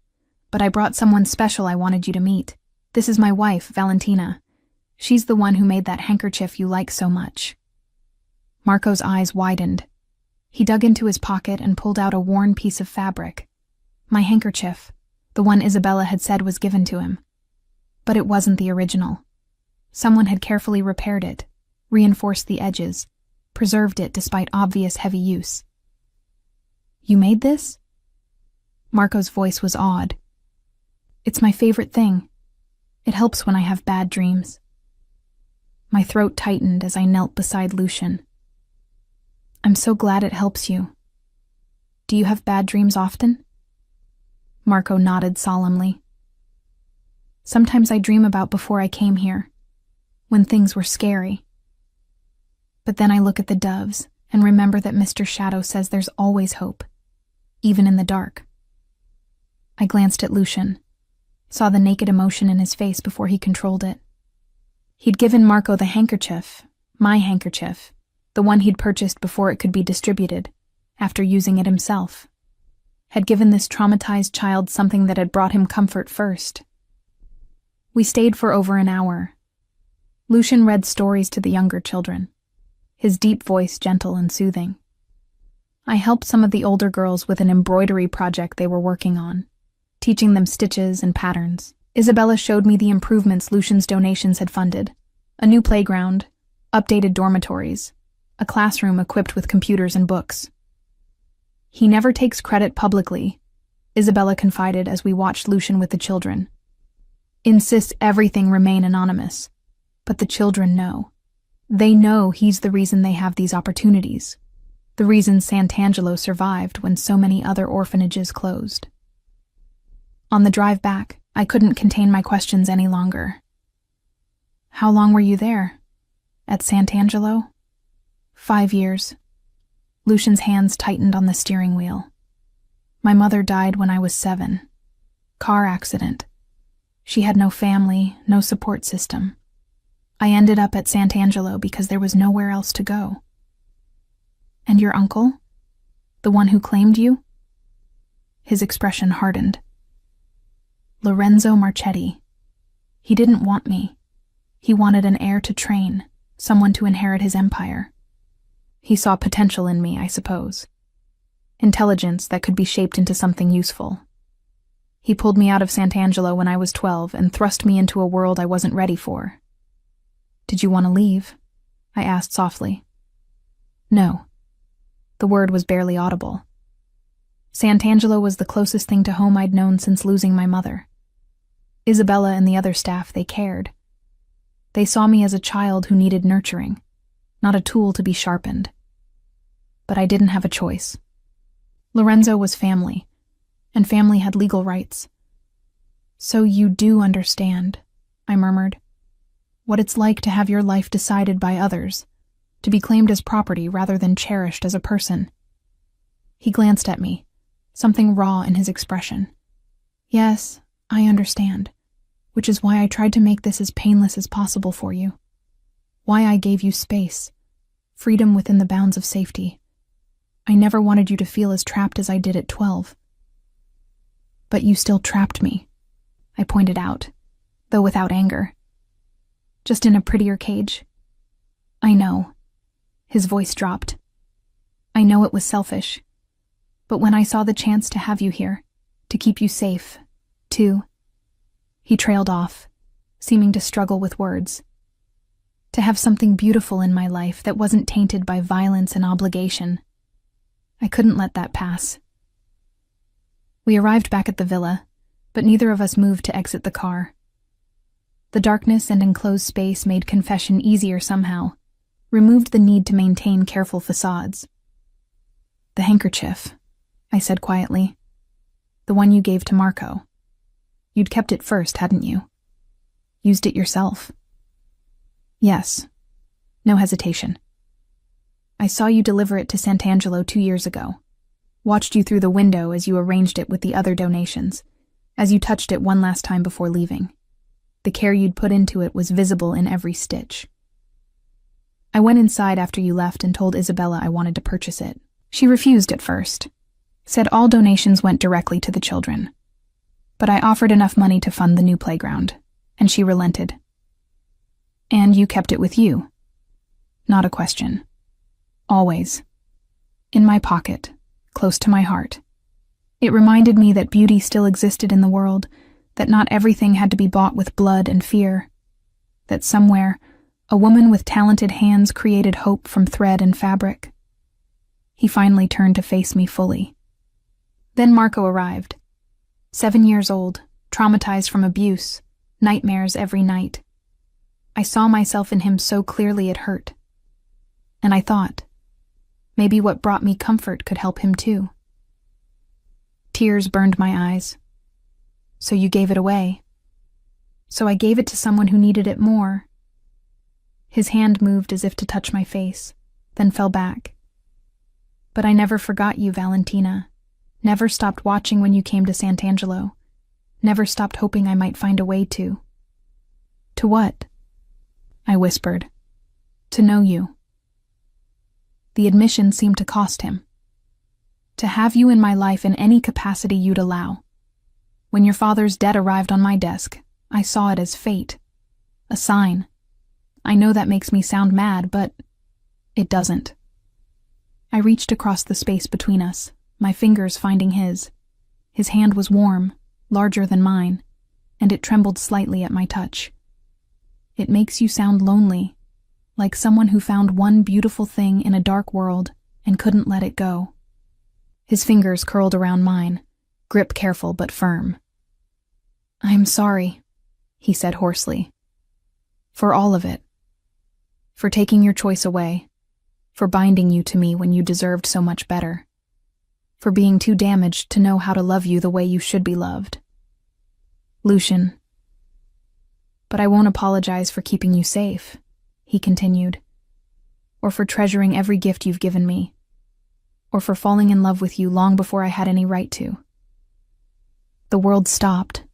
but I brought someone special I wanted you to meet. This is my wife, Valentina. She's the one who made that handkerchief you like so much. Marco's eyes widened. He dug into his pocket and pulled out a worn piece of fabric. My handkerchief, the one Isabella had said was given to him. But it wasn't the original. Someone had carefully repaired it, reinforced the edges, preserved it despite obvious heavy use. "You made this?" Marco's voice was awed. "It's my favorite thing. It helps when I have bad dreams." My throat tightened as I knelt beside Lucian. "I'm so glad it helps you. Do you have bad dreams often?" Marco nodded solemnly. "Sometimes I dream about before I came here, when things were scary. But then I look at the doves and remember that Mr. Shadow says there's always hope, even in the dark." I glanced at Lucian, saw the naked emotion in his face before he controlled it. He'd given Marco the handkerchief, my handkerchief, the one he'd purchased before it could be distributed, after using it himself. Had given this traumatized child something that had brought him comfort first. We stayed for over an hour. Lucian read stories to the younger children, his deep voice gentle and soothing. I helped some of the older girls with an embroidery project they were working on, teaching them stitches and patterns. Isabella showed me the improvements Lucian's donations had funded: a new playground, updated dormitories, a classroom equipped with computers and books. "He never takes credit publicly," Isabella confided as we watched Lucian with the children. "Insists everything remain anonymous. But the children know. They know he's the reason they have these opportunities, the reason Sant'Angelo survived when so many other orphanages closed." On the drive back, I couldn't contain my questions any longer. "How long were you there? At Sant'Angelo?" 5 years. Lucian's hands tightened on the steering wheel. "My mother died when I was 7. Car accident. She had no family, no support system. I ended up at Sant'Angelo because there was nowhere else to go." "And your uncle? The one who claimed you?" His expression hardened. "Lorenzo Marchetti. He didn't want me. He wanted an heir to train, someone to inherit his empire. He saw potential in me, I suppose. Intelligence that could be shaped into something useful. He pulled me out of Sant'Angelo when I was 12 and thrust me into a world I wasn't ready for." "Did you want to leave?" I asked softly. "No." The word was barely audible. Sant'Angelo was the closest thing to home I'd known since losing my mother. Isabella and the other staff, they cared. They saw me as a child who needed nurturing, not a tool to be sharpened. But I didn't have a choice. Lorenzo was family, and family had legal rights. "So you do understand," I murmured, "what it's like to have your life decided by others, to be claimed as property rather than cherished as a person." He glanced at me, something raw in his expression. "Yes, I understand, which is why I tried to make this as painless as possible for you. Why I gave you space, freedom within the bounds of safety. I never wanted you to feel as trapped as I did at 12. But you still trapped me," I pointed out, though without anger. "Just in a prettier cage." "I know." His voice dropped. "I know it was selfish. But when I saw the chance to have you here, to keep you safe, to..." He trailed off, seeming to struggle with words. "To have something beautiful in my life that wasn't tainted by violence and obligation. I couldn't let that pass." We arrived back at the villa, but neither of us moved to exit the car. The darkness and enclosed space made confession easier somehow, removed the need to maintain careful facades. "The handkerchief," I said quietly. "The one you gave to Marco. You'd kept it first, hadn't you? Used it yourself?" "Yes." No hesitation. "I saw you deliver it to Sant'Angelo 2 years ago. Watched you through the window as you arranged it with the other donations, as you touched it one last time before leaving. The care you'd put into it was visible in every stitch. I went inside after you left and told Isabella I wanted to purchase it. She refused at first, said all donations went directly to the children. But I offered enough money to fund the new playground, and she relented. And you kept it with you?" "Not a question. Always. In my pocket, close to my heart. It reminded me that beauty still existed in the world, that not everything had to be bought with blood and fear, that somewhere, A woman with talented hands created hope from thread and fabric. He finally turned to face me fully. Then Marco arrived. 7 years old, traumatized from abuse, nightmares every night. I saw myself in him so clearly it hurt. And I thought, maybe what brought me comfort could help him too. Tears burned my eyes. So you gave it away. So I gave it to someone who needed it more. His hand moved as if to touch my face, then fell back. But I never forgot you, Valentina. Never stopped watching when you came to Sant'Angelo. Never stopped hoping I might find a way to. To what? I whispered. To know you. The admission seemed to cost him. To have you in my life in any capacity you'd allow. When your father's debt arrived on my desk, I saw it as fate. A sign. I know that makes me sound mad, but it doesn't. I reached across the space between us, my fingers finding his. His hand was warm, larger than mine, and it trembled slightly at my touch. It makes you sound lonely, like someone who found one beautiful thing in a dark world and couldn't let it go. His fingers curled around mine, grip careful but firm. I'm sorry, he said hoarsely. For all of it. For taking your choice away. For binding you to me when you deserved so much better. For being too damaged to know how to love you the way you should be loved. Lucian. But I won't apologize for keeping you safe, he continued. Or for treasuring every gift you've given me. Or for falling in love with you long before I had any right to. The world stopped.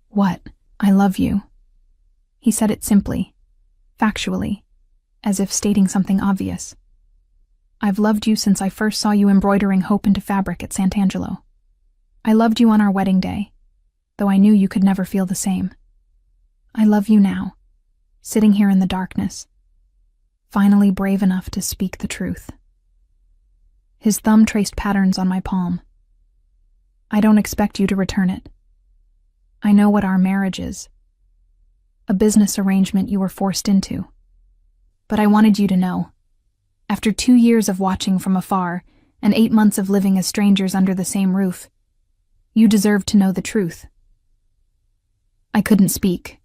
What? I love you. He said it simply, factually, as if stating something obvious. I've loved you since I first saw you embroidering hope into fabric at Sant'Angelo. I loved you on our wedding day, though I knew you could never feel the same. I love you now, sitting here in the darkness, finally brave enough to speak the truth. His thumb traced patterns on my palm. I don't expect you to return it. I know what our marriage is. A business arrangement you were forced into. But I wanted you to know. After 2 years of watching from afar, and 8 months of living as strangers under the same roof, you deserved to know the truth. I couldn't speak.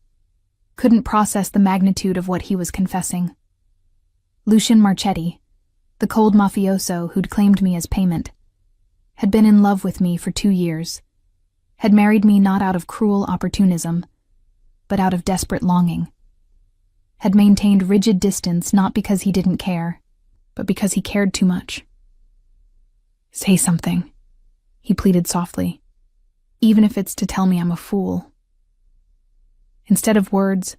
Couldn't process the magnitude of what he was confessing. Lucian Marchetti, the cold mafioso who'd claimed me as payment, had been in love with me for 2 years, had married me not out of cruel opportunism, but out of desperate longing, had maintained rigid distance not because he didn't care, but because he cared too much. Say something, he pleaded softly, even if it's to tell me I'm a fool. Instead of words,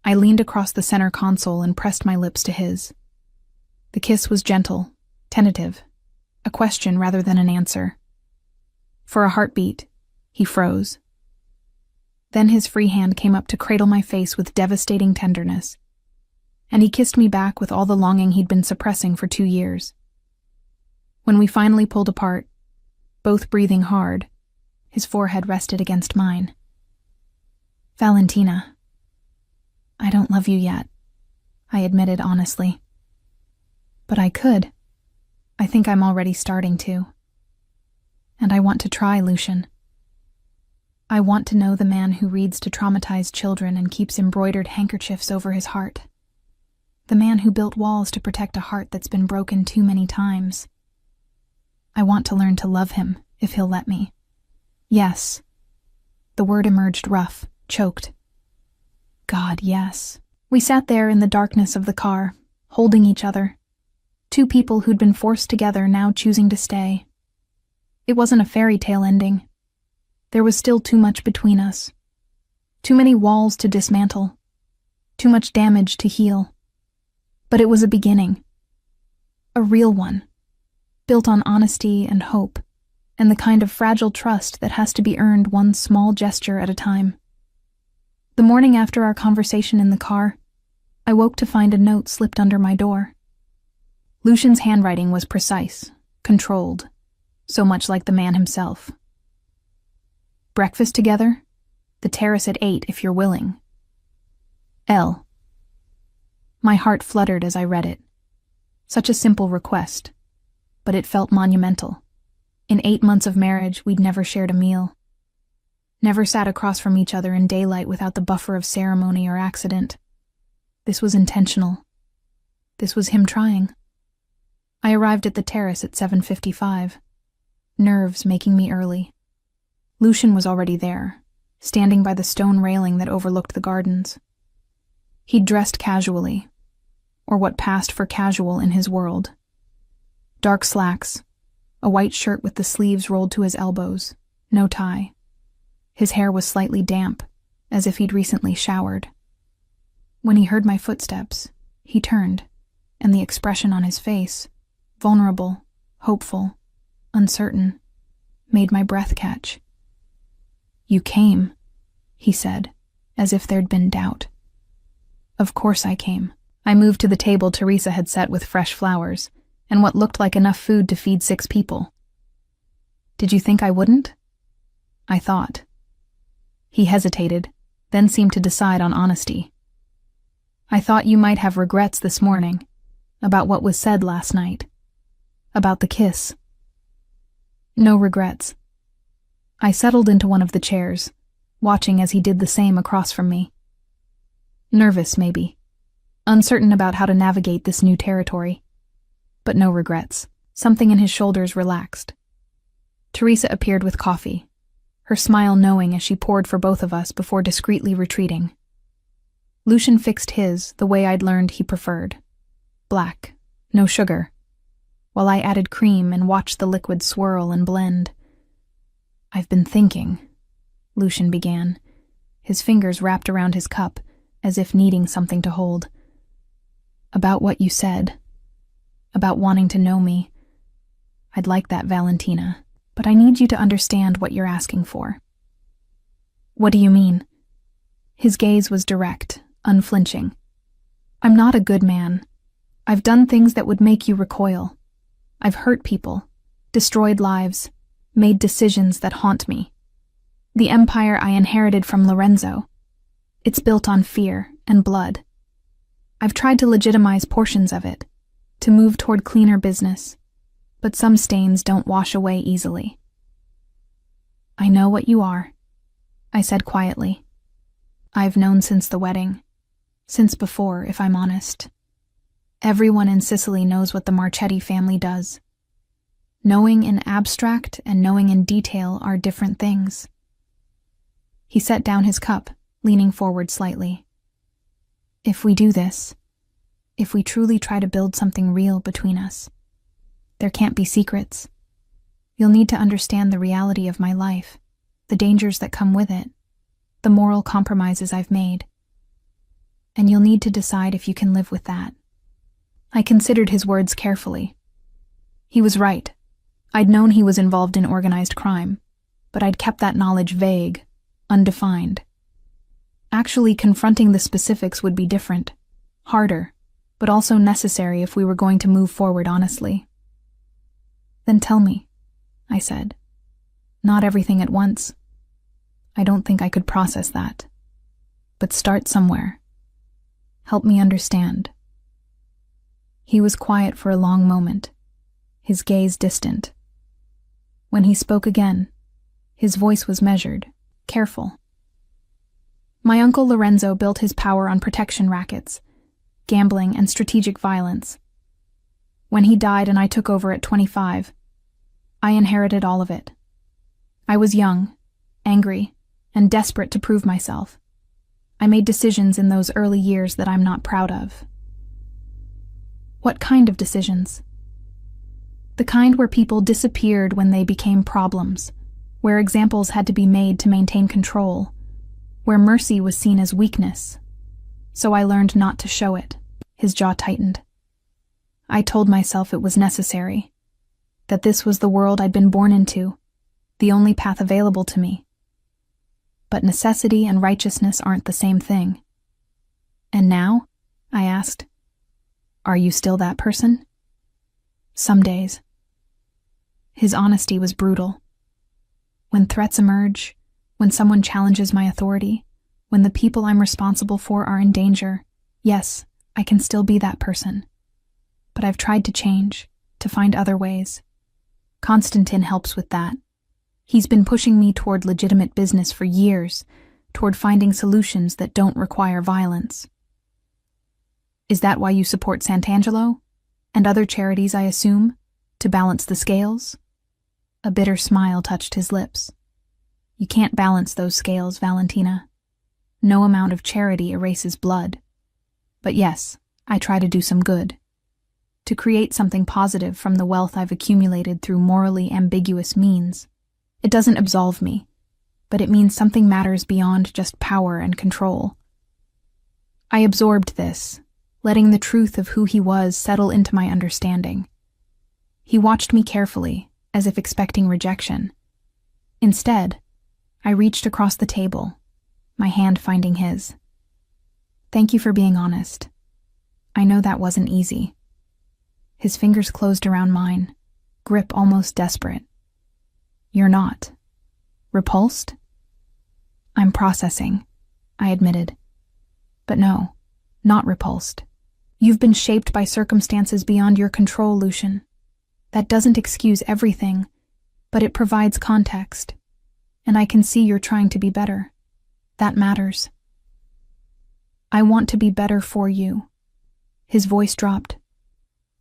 I leaned across the center console and pressed my lips to his. The kiss was gentle, tentative, a question rather than an answer. For a heartbeat, he froze. Then his free hand came up to cradle my face with devastating tenderness, and he kissed me back with all the longing he'd been suppressing for 2 years. When we finally pulled apart, both breathing hard, his forehead rested against mine. Valentina, I don't love you yet, I admitted honestly. But I could. I think I'm already starting to. And I want to try, Lucian. I want to know the man who reads to traumatized children and keeps embroidered handkerchiefs over his heart. The man who built walls to protect a heart that's been broken too many times. I want to learn to love him, if he'll let me. Yes. The word emerged rough, choked. God, yes. We sat there in the darkness of the car, holding each other. 2 people who'd been forced together now choosing to stay. It wasn't a fairy tale ending. There was still too much between us. Too many walls to dismantle. Too much damage to heal. But it was a beginning. A real one. Built on honesty and hope, and the kind of fragile trust that has to be earned one small gesture at a time. The morning after our conversation in the car, I woke to find a note slipped under my door. Lucian's handwriting was precise, controlled, so much like the man himself. Breakfast together? The terrace at 8 if you're willing. L. My heart fluttered as I read it. Such a simple request, but it felt monumental. In 8 months of marriage, we'd never shared a meal. Never sat across from each other in daylight without the buffer of ceremony or accident. This was intentional. This was him trying. I arrived at the terrace at 7:55. Nerves making me early. Lucian was already there, standing by the stone railing that overlooked the gardens. He'd dressed casually, or what passed for casual in his world. Dark slacks, a white shirt with the sleeves rolled to his elbows, no tie. His hair was slightly damp, as if he'd recently showered. When he heard my footsteps, he turned, and the expression on his face, vulnerable, hopeful, uncertain, made my breath catch. "You came," he said, as if there'd been doubt. Of course I came. I moved to the table Teresa had set with fresh flowers, and what looked like enough food to feed 6 people. "Did you think I wouldn't?" I thought. He hesitated, then seemed to decide on honesty. "I thought you might have regrets this morning, about what was said last night. About the kiss." "No regrets." I settled into one of the chairs, watching as he did the same across from me. Nervous, maybe. Uncertain about how to navigate this new territory. But no regrets. Something in his shoulders relaxed. Teresa appeared with coffee, her smile knowing as she poured for both of us before discreetly retreating. Lucian fixed his the way I'd learned he preferred. Black, no sugar, while I added cream and watched the liquid swirl and blend. "I've been thinking," Lucian began, his fingers wrapped around his cup, as if needing something to hold. "About what you said. About wanting to know me. I'd like that, Valentina, but I need you to understand what you're asking for." "What do you mean?" His gaze was direct, unflinching. "I'm not a good man. I've done things that would make you recoil. I've hurt people, destroyed lives, made decisions that haunt me. The empire I inherited from Lorenzo. It's built on fear and blood. I've tried to legitimize portions of it, to move toward cleaner business, but some stains don't wash away easily." "I know what you are," I said quietly. "I've known since the wedding, since before, if I'm honest. Everyone in Sicily knows what the Marchetti family does. Knowing in abstract and knowing in detail are different things." He set down his cup, leaning forward slightly. "If we do this, if we truly try to build something real between us, there can't be secrets. You'll need to understand the reality of my life, the dangers that come with it, the moral compromises I've made. And you'll need to decide if you can live with that." I considered his words carefully. He was right. I'd known he was involved in organized crime, but I'd kept that knowledge vague, undefined. Actually confronting the specifics would be different, harder, but also necessary if we were going to move forward honestly. "Then tell me," I said. "Not everything at once. I don't think I could process that. But start somewhere. Help me understand." He was quiet for a long moment, his gaze distant. When he spoke again, his voice was measured, careful. "My uncle Lorenzo built his power on protection rackets, gambling, and strategic violence. When he died and I took over at 25, I inherited all of it. I was young, angry, and desperate to prove myself. I made decisions in those early years that I'm not proud of." "What kind of decisions?" "The kind where people disappeared when they became problems, where examples had to be made to maintain control, where mercy was seen as weakness. So I learned not to show it." His jaw tightened. "I told myself it was necessary, that this was the world I'd been born into, the only path available to me. But necessity and righteousness aren't the same thing." "And now?" I asked. "Are you still that person?" "Some days." His honesty was brutal. "When threats emerge, when someone challenges my authority, when the people I'm responsible for are in danger, yes, I can still be that person. But I've tried to change, to find other ways. Constantine helps with that. He's been pushing me toward legitimate business for years, toward finding solutions that don't require violence. Is that why you support Sant'Angelo? And other charities, I assume? To balance the scales? A bitter smile touched his lips. You can't balance those scales, Valentina. No amount of charity erases blood. But yes, I try to do some good. To create something positive from the wealth I've accumulated through morally ambiguous means. It doesn't absolve me, but it means something matters beyond just power and control. I absorbed this, letting the truth of who he was settle into my understanding. He watched me carefully, as if expecting rejection. Instead, I reached across the table, my hand finding his. Thank you for being honest. I know that wasn't easy. His fingers closed around mine, grip almost desperate. You're not. Repulsed? I'm processing, I admitted. But no, not repulsed. You've been shaped by circumstances beyond your control, Lucian. That doesn't excuse everything, but it provides context. And I can see you're trying to be better. That matters. I want to be better for you. His voice dropped.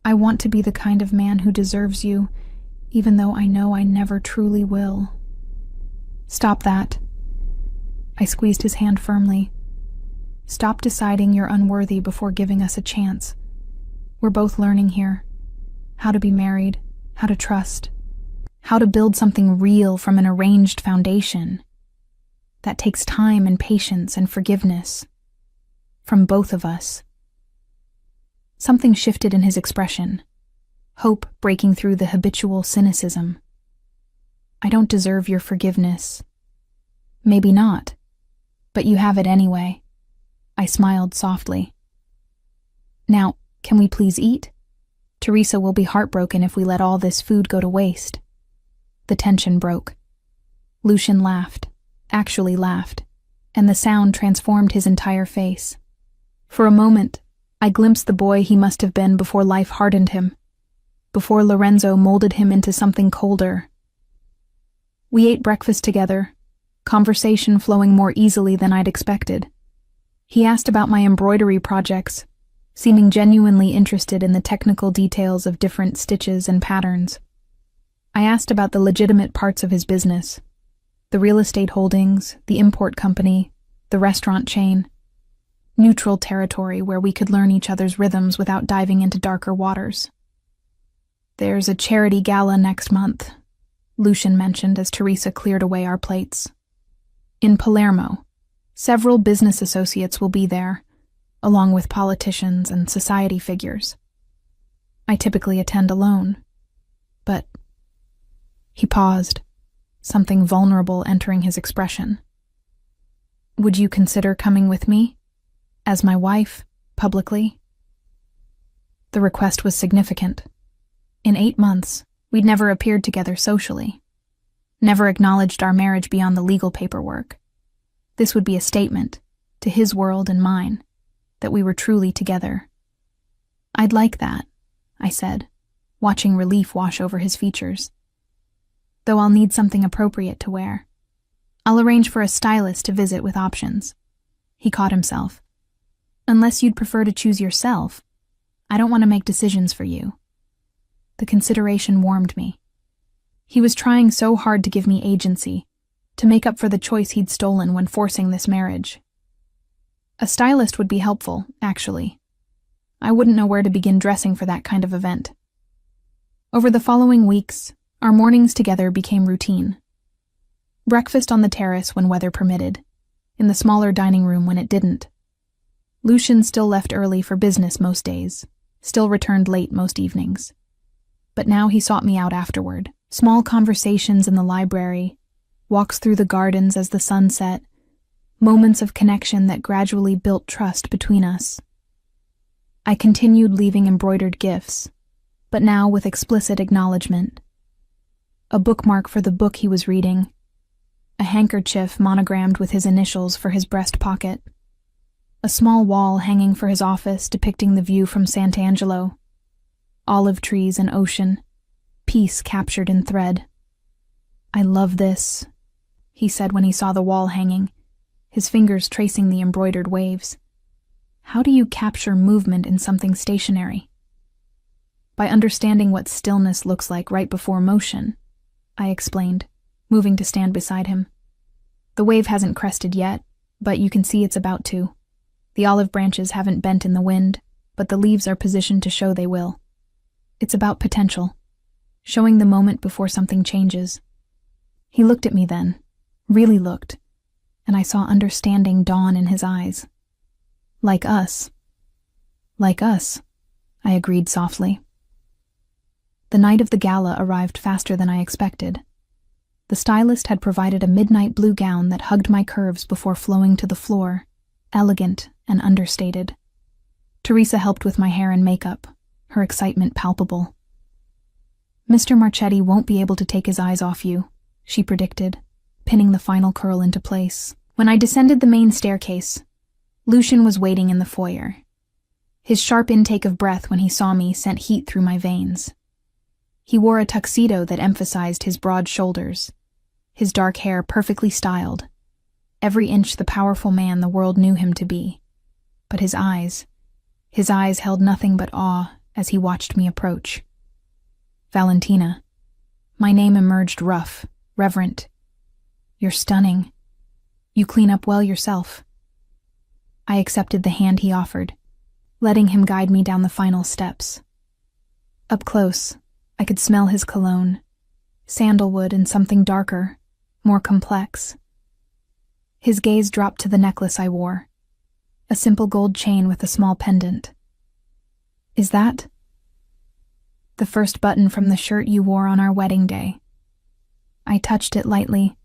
I want to be the kind of man who deserves you, even though I know I never truly will. Stop that. I squeezed his hand firmly. Stop deciding you're unworthy before giving us a chance. We're both learning here. How to be married, how to trust, how to build something real from an arranged foundation. That takes time and patience and forgiveness. From both of us. Something shifted in his expression. Hope breaking through the habitual cynicism. I don't deserve your forgiveness. Maybe not, but you have it anyway. I smiled softly. Now, can we please eat? Teresa will be heartbroken if we let all this food go to waste. The tension broke. Lucian laughed, actually laughed, and the sound transformed his entire face. For a moment, I glimpsed the boy he must have been before life hardened him, before Lorenzo molded him into something colder. We ate breakfast together, conversation flowing more easily than I'd expected. He asked about my embroidery projects, seeming genuinely interested in the technical details of different stitches and patterns. I asked about the legitimate parts of his business, the real estate holdings, the import company, the restaurant chain, neutral territory where we could learn each other's rhythms without diving into darker waters. There's a charity gala next month, Lucian mentioned as Teresa cleared away our plates. In Palermo, several business associates will be there, along with politicians and society figures. I typically attend alone, but... He paused, something vulnerable entering his expression. Would you consider coming with me? As my wife, publicly? The request was significant. In 8 months, we'd never appeared together socially, never acknowledged our marriage beyond the legal paperwork. This would be a statement, to his world and mine, that we were truly together. I'd like that, I said, watching relief wash over his features. Though I'll need something appropriate to wear. I'll arrange for a stylist to visit with options. He caught himself. Unless you'd prefer to choose yourself, I don't want to make decisions for you. The consideration warmed me. He was trying so hard to give me agency, to make up for the choice he'd stolen when forcing this marriage. A stylist would be helpful, actually. I wouldn't know where to begin dressing for that kind of event. Over the following weeks, our mornings together became routine. Breakfast on the terrace when weather permitted, in the smaller dining room when it didn't. Lucian still left early for business most days, still returned late most evenings. But now he sought me out afterward. Small conversations in the library, walks through the gardens as the sun set, moments of connection that gradually built trust between us. I continued leaving embroidered gifts, but now with explicit acknowledgement. A bookmark for the book he was reading, a handkerchief monogrammed with his initials for his breast pocket. A small wall hanging for his office depicting the view from Sant'Angelo. Olive trees and ocean. Peace captured in thread. "I love this," he said when he saw the wall hanging, his fingers tracing the embroidered waves. "How do you capture movement in something stationary?" "By understanding what stillness looks like right before motion," I explained, moving to stand beside him. "The wave hasn't crested yet, but you can see it's about to. The olive branches haven't bent in the wind, but the leaves are positioned to show they will. It's about potential, showing the moment before something changes." He looked at me then, really looked, and I saw understanding dawn in his eyes. "Like us." "Like us," I agreed softly. The night of the gala arrived faster than I expected. The stylist had provided a midnight blue gown that hugged my curves before flowing to the floor, elegant and understated. Teresa helped with my hair and makeup, her excitement palpable. "Mr. Marchetti won't be able to take his eyes off you," she predicted, pinning the final curl into place. When I descended the main staircase, Lucian was waiting in the foyer. His sharp intake of breath when he saw me sent heat through my veins. He wore a tuxedo that emphasized his broad shoulders, his dark hair perfectly styled, every inch the powerful man the world knew him to be. But his eyes held nothing but awe as he watched me approach. "Valentina." My name emerged rough, reverent. "You're stunning. You clean up well yourself." I accepted the hand he offered, letting him guide me down the final steps. Up close, I could smell his cologne, sandalwood and something darker, more complex. His gaze dropped to the necklace I wore, a simple gold chain with a small pendant. "Is that?" "The first button from the shirt you wore on our wedding day." I touched it lightly.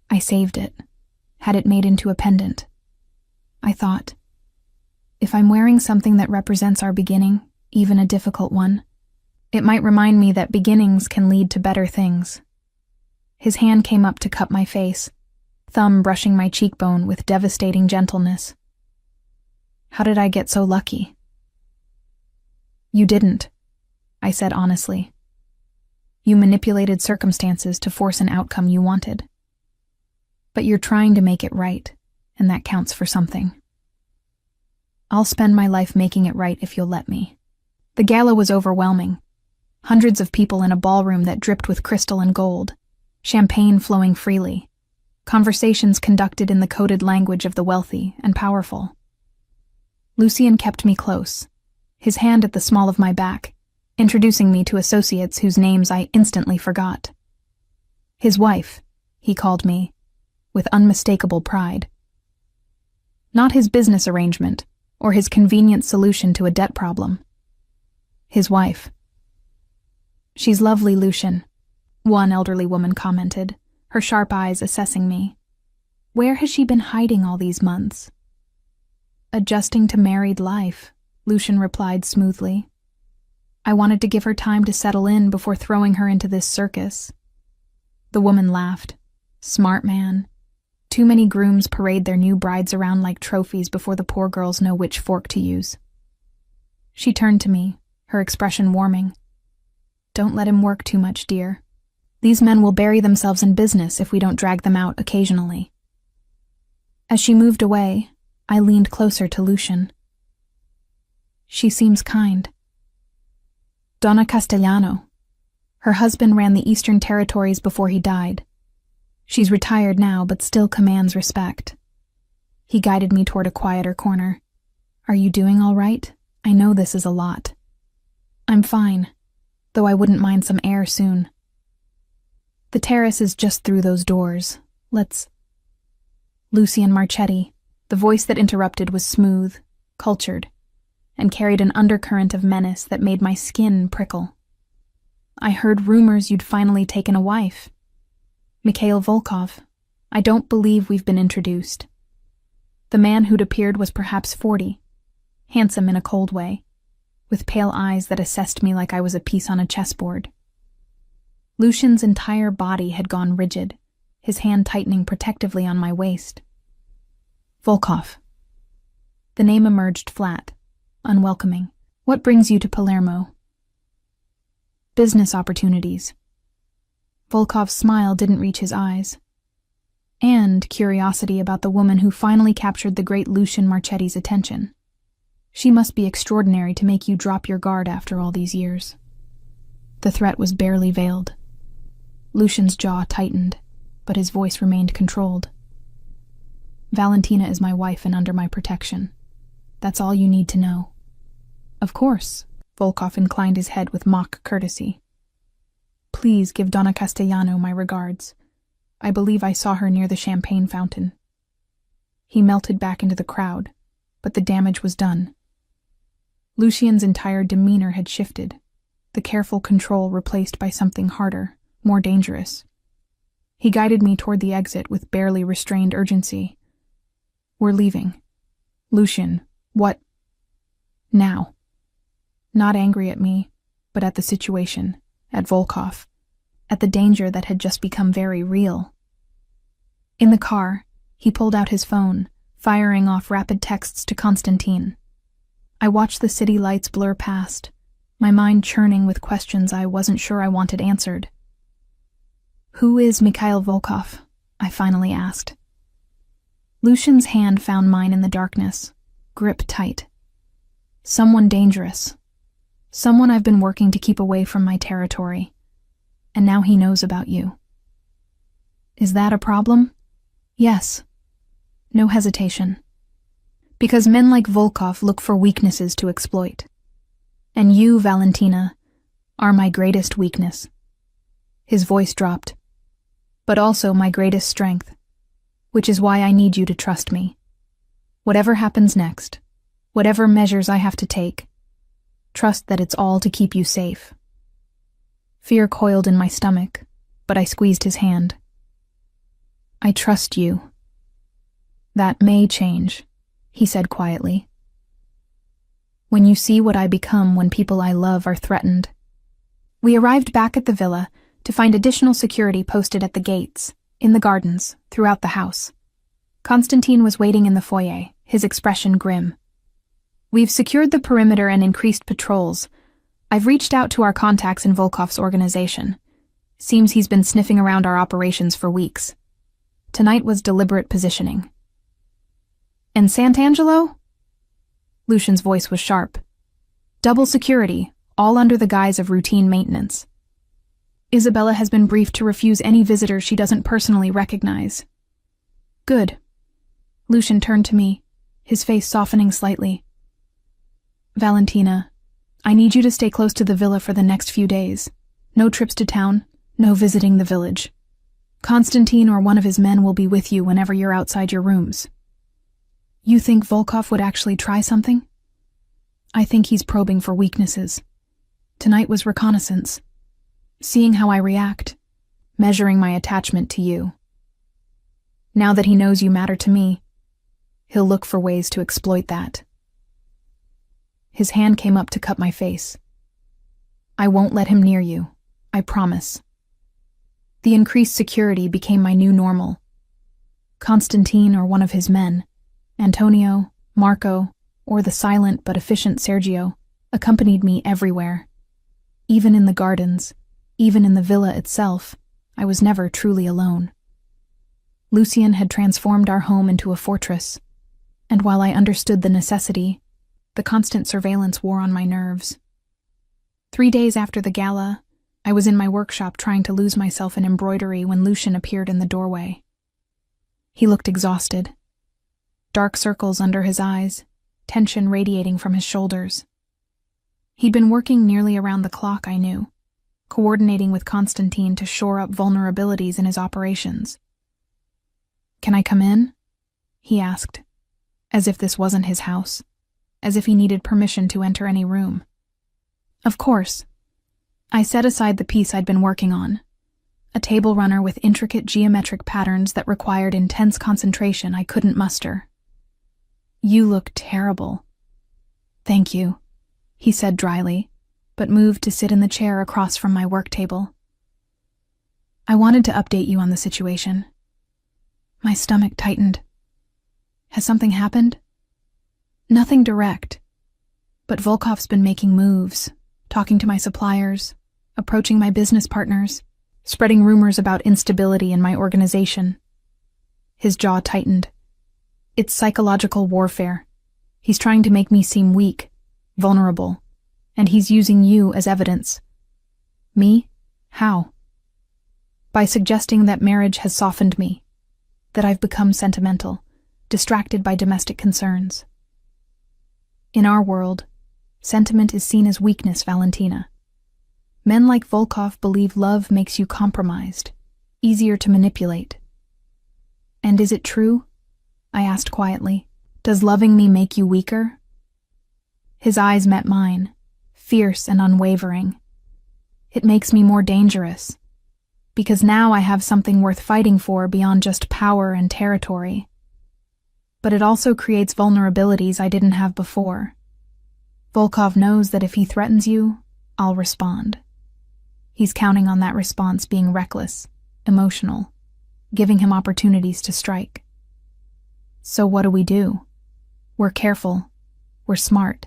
I saved it, had it made into a pendant. I thought, if I'm wearing something that represents our beginning, even a difficult one, it might remind me that beginnings can lead to better things. His hand came up to cup my face, thumb brushing my cheekbone with devastating gentleness. "How did I get so lucky?" "You didn't," I said honestly. "You manipulated circumstances to force an outcome you wanted. But you're trying to make it right, and that counts for something. I'll spend my life making it right if you'll let me." The gala was overwhelming. Hundreds of people in a ballroom that dripped with crystal and gold, champagne flowing freely, conversations conducted in the coded language of the wealthy and powerful. Lucian kept me close, his hand at the small of my back, introducing me to associates whose names I instantly forgot. "His wife," he called me, with unmistakable pride. Not his business arrangement, or his convenient solution to a debt problem. His wife. "She's lovely, Lucian," one elderly woman commented, her sharp eyes assessing me. "Where has she been hiding all these months?" "Adjusting to married life," Lucian replied smoothly. "I wanted to give her time to settle in before throwing her into this circus." The woman laughed. "Smart man. Too many grooms parade their new brides around like trophies before the poor girls know which fork to use." She turned to me, her expression warming. "Don't let him work too much, dear. These men will bury themselves in business if we don't drag them out occasionally." As she moved away, I leaned closer to Lucian. "She seems kind." "Donna Castellano. Her husband ran the Eastern Territories before he died. She's retired now, but still commands respect." He guided me toward a quieter corner. "Are you doing all right? I know this is a lot." "I'm fine, though I wouldn't mind some air soon." "The terrace is just through those doors. Let's—" Lucian Marchetti, the voice that interrupted, was smooth, cultured, and carried an undercurrent of menace that made my skin prickle. "I heard rumors you'd finally taken a wife. Mikhail Volkov. I don't believe we've been introduced." The man who'd appeared was perhaps 40, handsome in a cold way, with pale eyes that assessed me like I was a piece on a chessboard. Lucian's entire body had gone rigid, his hand tightening protectively on my waist. "Volkov." The name emerged flat, unwelcoming. What brings you to Palermo? Business opportunities. Volkov's smile didn't reach his eyes. And curiosity about the woman who finally captured the great Lucian Marchetti's attention. She must be extraordinary to make you drop your guard after all these years. The threat was barely veiled. Lucian's jaw tightened, but his voice remained controlled. Valentina is my wife and under my protection. That's all you need to know. Of course, Volkov inclined his head with mock courtesy. Please give Donna Castellano my regards. I believe I saw her near the champagne fountain. He melted back into the crowd, but the damage was done. Lucian's entire demeanor had shifted, the careful control replaced by something harder, more dangerous. He guided me toward the exit with barely restrained urgency. We're leaving. Lucian, what? Now. Not angry at me, but at the situation, at Volkov, at the danger that had just become very real. In the car, he pulled out his phone, firing off rapid texts to Constantine. I watched the city lights blur past, my mind churning with questions I wasn't sure I wanted answered. Who is Mikhail Volkov? I finally asked. Lucian's hand found mine in the darkness, grip tight. Someone dangerous. Someone I've been working to keep away from my territory. And now he knows about you. Is that a problem? Yes. No hesitation. Because men like Volkov look for weaknesses to exploit. And you, Valentina, are my greatest weakness. His voice dropped. But also my greatest strength, which is why I need you to trust me. Whatever happens next, whatever measures I have to take, trust that it's all to keep you safe. Fear coiled in my stomach, but I squeezed his hand. I trust you. That may change, he said quietly. When you see what I become when people I love are threatened. We arrived back at the villa to find additional security posted at the gates, in the gardens, throughout the house. Constantine was waiting in the foyer, his expression grim. We've secured the perimeter and increased patrols. I've reached out to our contacts in Volkov's organization. Seems he's been sniffing around our operations for weeks. Tonight was deliberate positioning. And Sant'Angelo? Lucian's voice was sharp. Double security, all under the guise of routine maintenance. Isabella has been briefed to refuse any visitors she doesn't personally recognize. Good. Lucian turned to me, his face softening slightly. Valentina, I need you to stay close to the villa for the next few days. No trips to town, no visiting the village. Constantine or one of his men will be with you whenever you're outside your rooms. You think Volkov would actually try something? I think he's probing for weaknesses. Tonight was reconnaissance. Seeing how I react, measuring my attachment to you. Now that he knows you matter to me, he'll look for ways to exploit that. His hand came up to cup my face. I won't let him near you, I promise. The increased security became my new normal. Constantine or one of his men, Antonio, Marco, or the silent but efficient Sergio, accompanied me everywhere. Even in the gardens, even in the villa itself, I was never truly alone. Lucian had transformed our home into a fortress, and while I understood the necessity, the constant surveillance wore on my nerves. 3 days after the gala, I was in my workshop trying to lose myself in embroidery when Lucian appeared in the doorway. He looked exhausted. Dark circles under his eyes, tension radiating from his shoulders. He'd been working nearly around the clock, I knew, coordinating with Constantine to shore up vulnerabilities in his operations. Can I come in? He asked, as if this wasn't his house, as if he needed permission to enter any room. Of course. I set aside the piece I'd been working on, a table runner with intricate geometric patterns that required intense concentration I couldn't muster. You look terrible. Thank you, he said dryly, but moved to sit in the chair across from my work table. I wanted to update you on the situation. My stomach tightened. Has something happened? Nothing direct. But Volkov's been making moves, talking to my suppliers, approaching my business partners, spreading rumors about instability in my organization. His jaw tightened. It's psychological warfare. He's trying to make me seem weak, vulnerable, and he's using you as evidence. Me? How? By suggesting that marriage has softened me, that I've become sentimental, distracted by domestic concerns. In our world, sentiment is seen as weakness, Valentina. Men like Volkov believe love makes you compromised, easier to manipulate. And is it true? I asked quietly. Does loving me make you weaker? His eyes met mine, fierce and unwavering. It makes me more dangerous, because now I have something worth fighting for beyond just power and territory. But it also creates vulnerabilities I didn't have before. Volkov knows that if he threatens you, I'll respond. He's counting on that response being reckless, emotional, giving him opportunities to strike. So what do? We're careful, we're smart,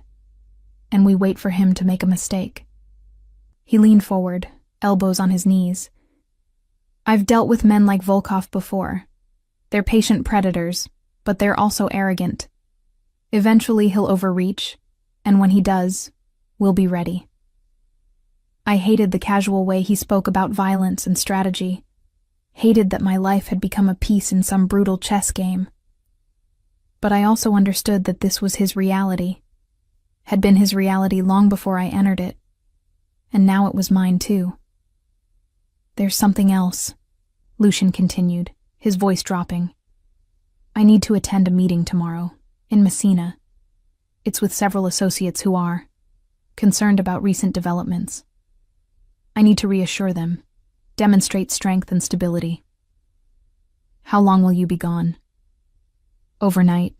and we wait for him to make a mistake. He leaned forward, elbows on his knees. I've dealt with men like Volkov before. They're patient predators, but they're also arrogant. Eventually he'll overreach, and when he does, we'll be ready. I hated the casual way he spoke about violence and strategy, hated that my life had become a piece in some brutal chess game. But I also understood that this was his reality, had been his reality long before I entered it, and now it was mine too. There's something else, Lucian continued, his voice dropping. I need to attend a meeting tomorrow, in Messina. It's with several associates who are concerned about recent developments. I need to reassure them, demonstrate strength and stability. How long will you be gone? Overnight.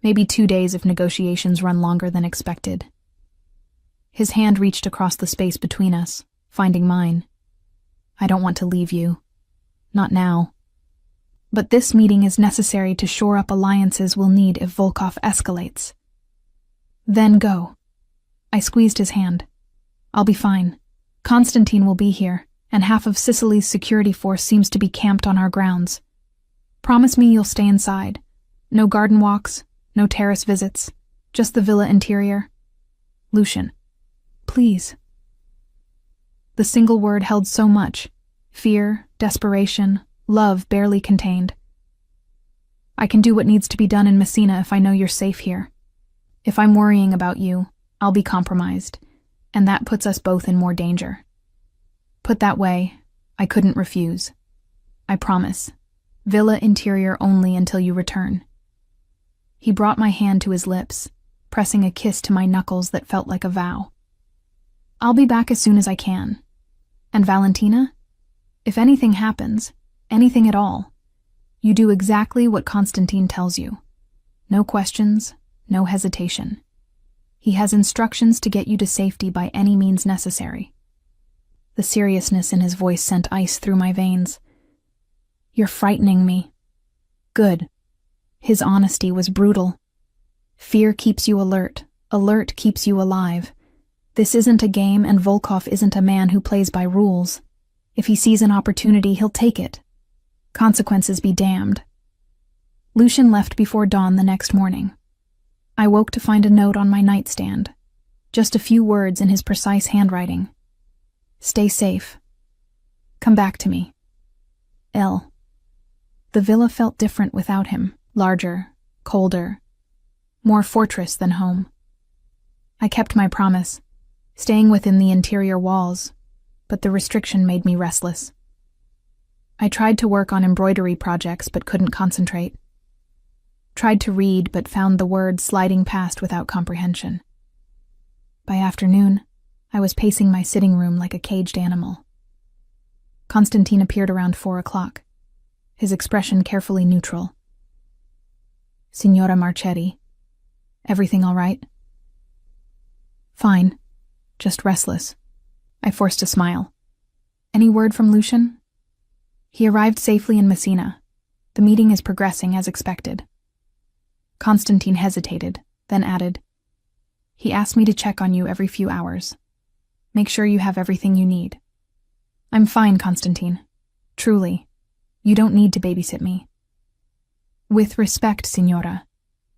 Maybe 2 days if negotiations run longer than expected. His hand reached across the space between us, finding mine. I don't want to leave you. Not now. But this meeting is necessary to shore up alliances we'll need if Volkov escalates. Then go. I squeezed his hand. I'll be fine. Constantine will be here, and half of Sicily's security force seems to be camped on our grounds. Promise me you'll stay inside. No garden walks, no terrace visits, just the villa interior. Lucian, please. The single word held so much. Fear, desperation, love barely contained. I can do what needs to be done in Messina if I know you're safe here. If I'm worrying about you, I'll be compromised, and that puts us both in more danger. Put that way, I couldn't refuse. I promise. Villa interior only until you return. He brought my hand to his lips, pressing a kiss to my knuckles that felt like a vow. I'll be back as soon as I can. And Valentina? If anything happens, anything at all, you do exactly what Constantine tells you. No questions, no hesitation. He has instructions to get you to safety by any means necessary. The seriousness in his voice sent ice through my veins. You're frightening me. Good. His honesty was brutal. Fear keeps you alert. Alert keeps you alive. This isn't a game, and Volkov isn't a man who plays by rules. If he sees an opportunity, he'll take it. Consequences be damned. Lucian left before dawn the next morning. I woke to find a note on my nightstand. Just a few words in his precise handwriting. Stay safe. Come back to me. L. The villa felt different without him. Larger, colder, more fortress than home. I kept my promise, staying within the interior walls, but the restriction made me restless. I tried to work on embroidery projects but couldn't concentrate. Tried to read but found the words sliding past without comprehension. By afternoon, I was pacing my sitting room like a caged animal. Constantine appeared around 4 o'clock, his expression carefully neutral. Signora Marchetti, everything all right? Fine, just restless. I forced a smile. Any word from Lucian? He arrived safely in Messina. The meeting is progressing as expected. Constantine hesitated, then added, "He asked me to check on you every few hours. Make sure you have everything you need." "I'm fine, Constantine. Truly. You don't need to babysit me." "With respect, Signora,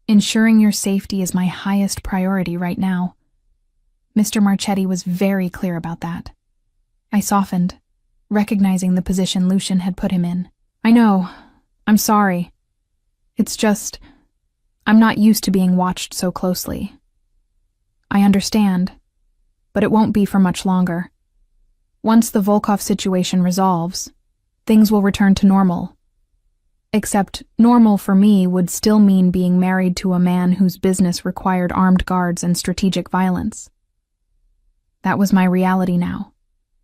ensuring your safety is my highest priority right now." Mr. Marchetti was very clear about that. I softened, recognizing the position Lucian had put him in. "I know. I'm sorry. It's just, I'm not used to being watched so closely. I understand, but it won't be for much longer. Once the Volkov situation resolves, things will return to normal. Except normal for me would still mean being married to a man whose business required armed guards and strategic violence. That was my reality now,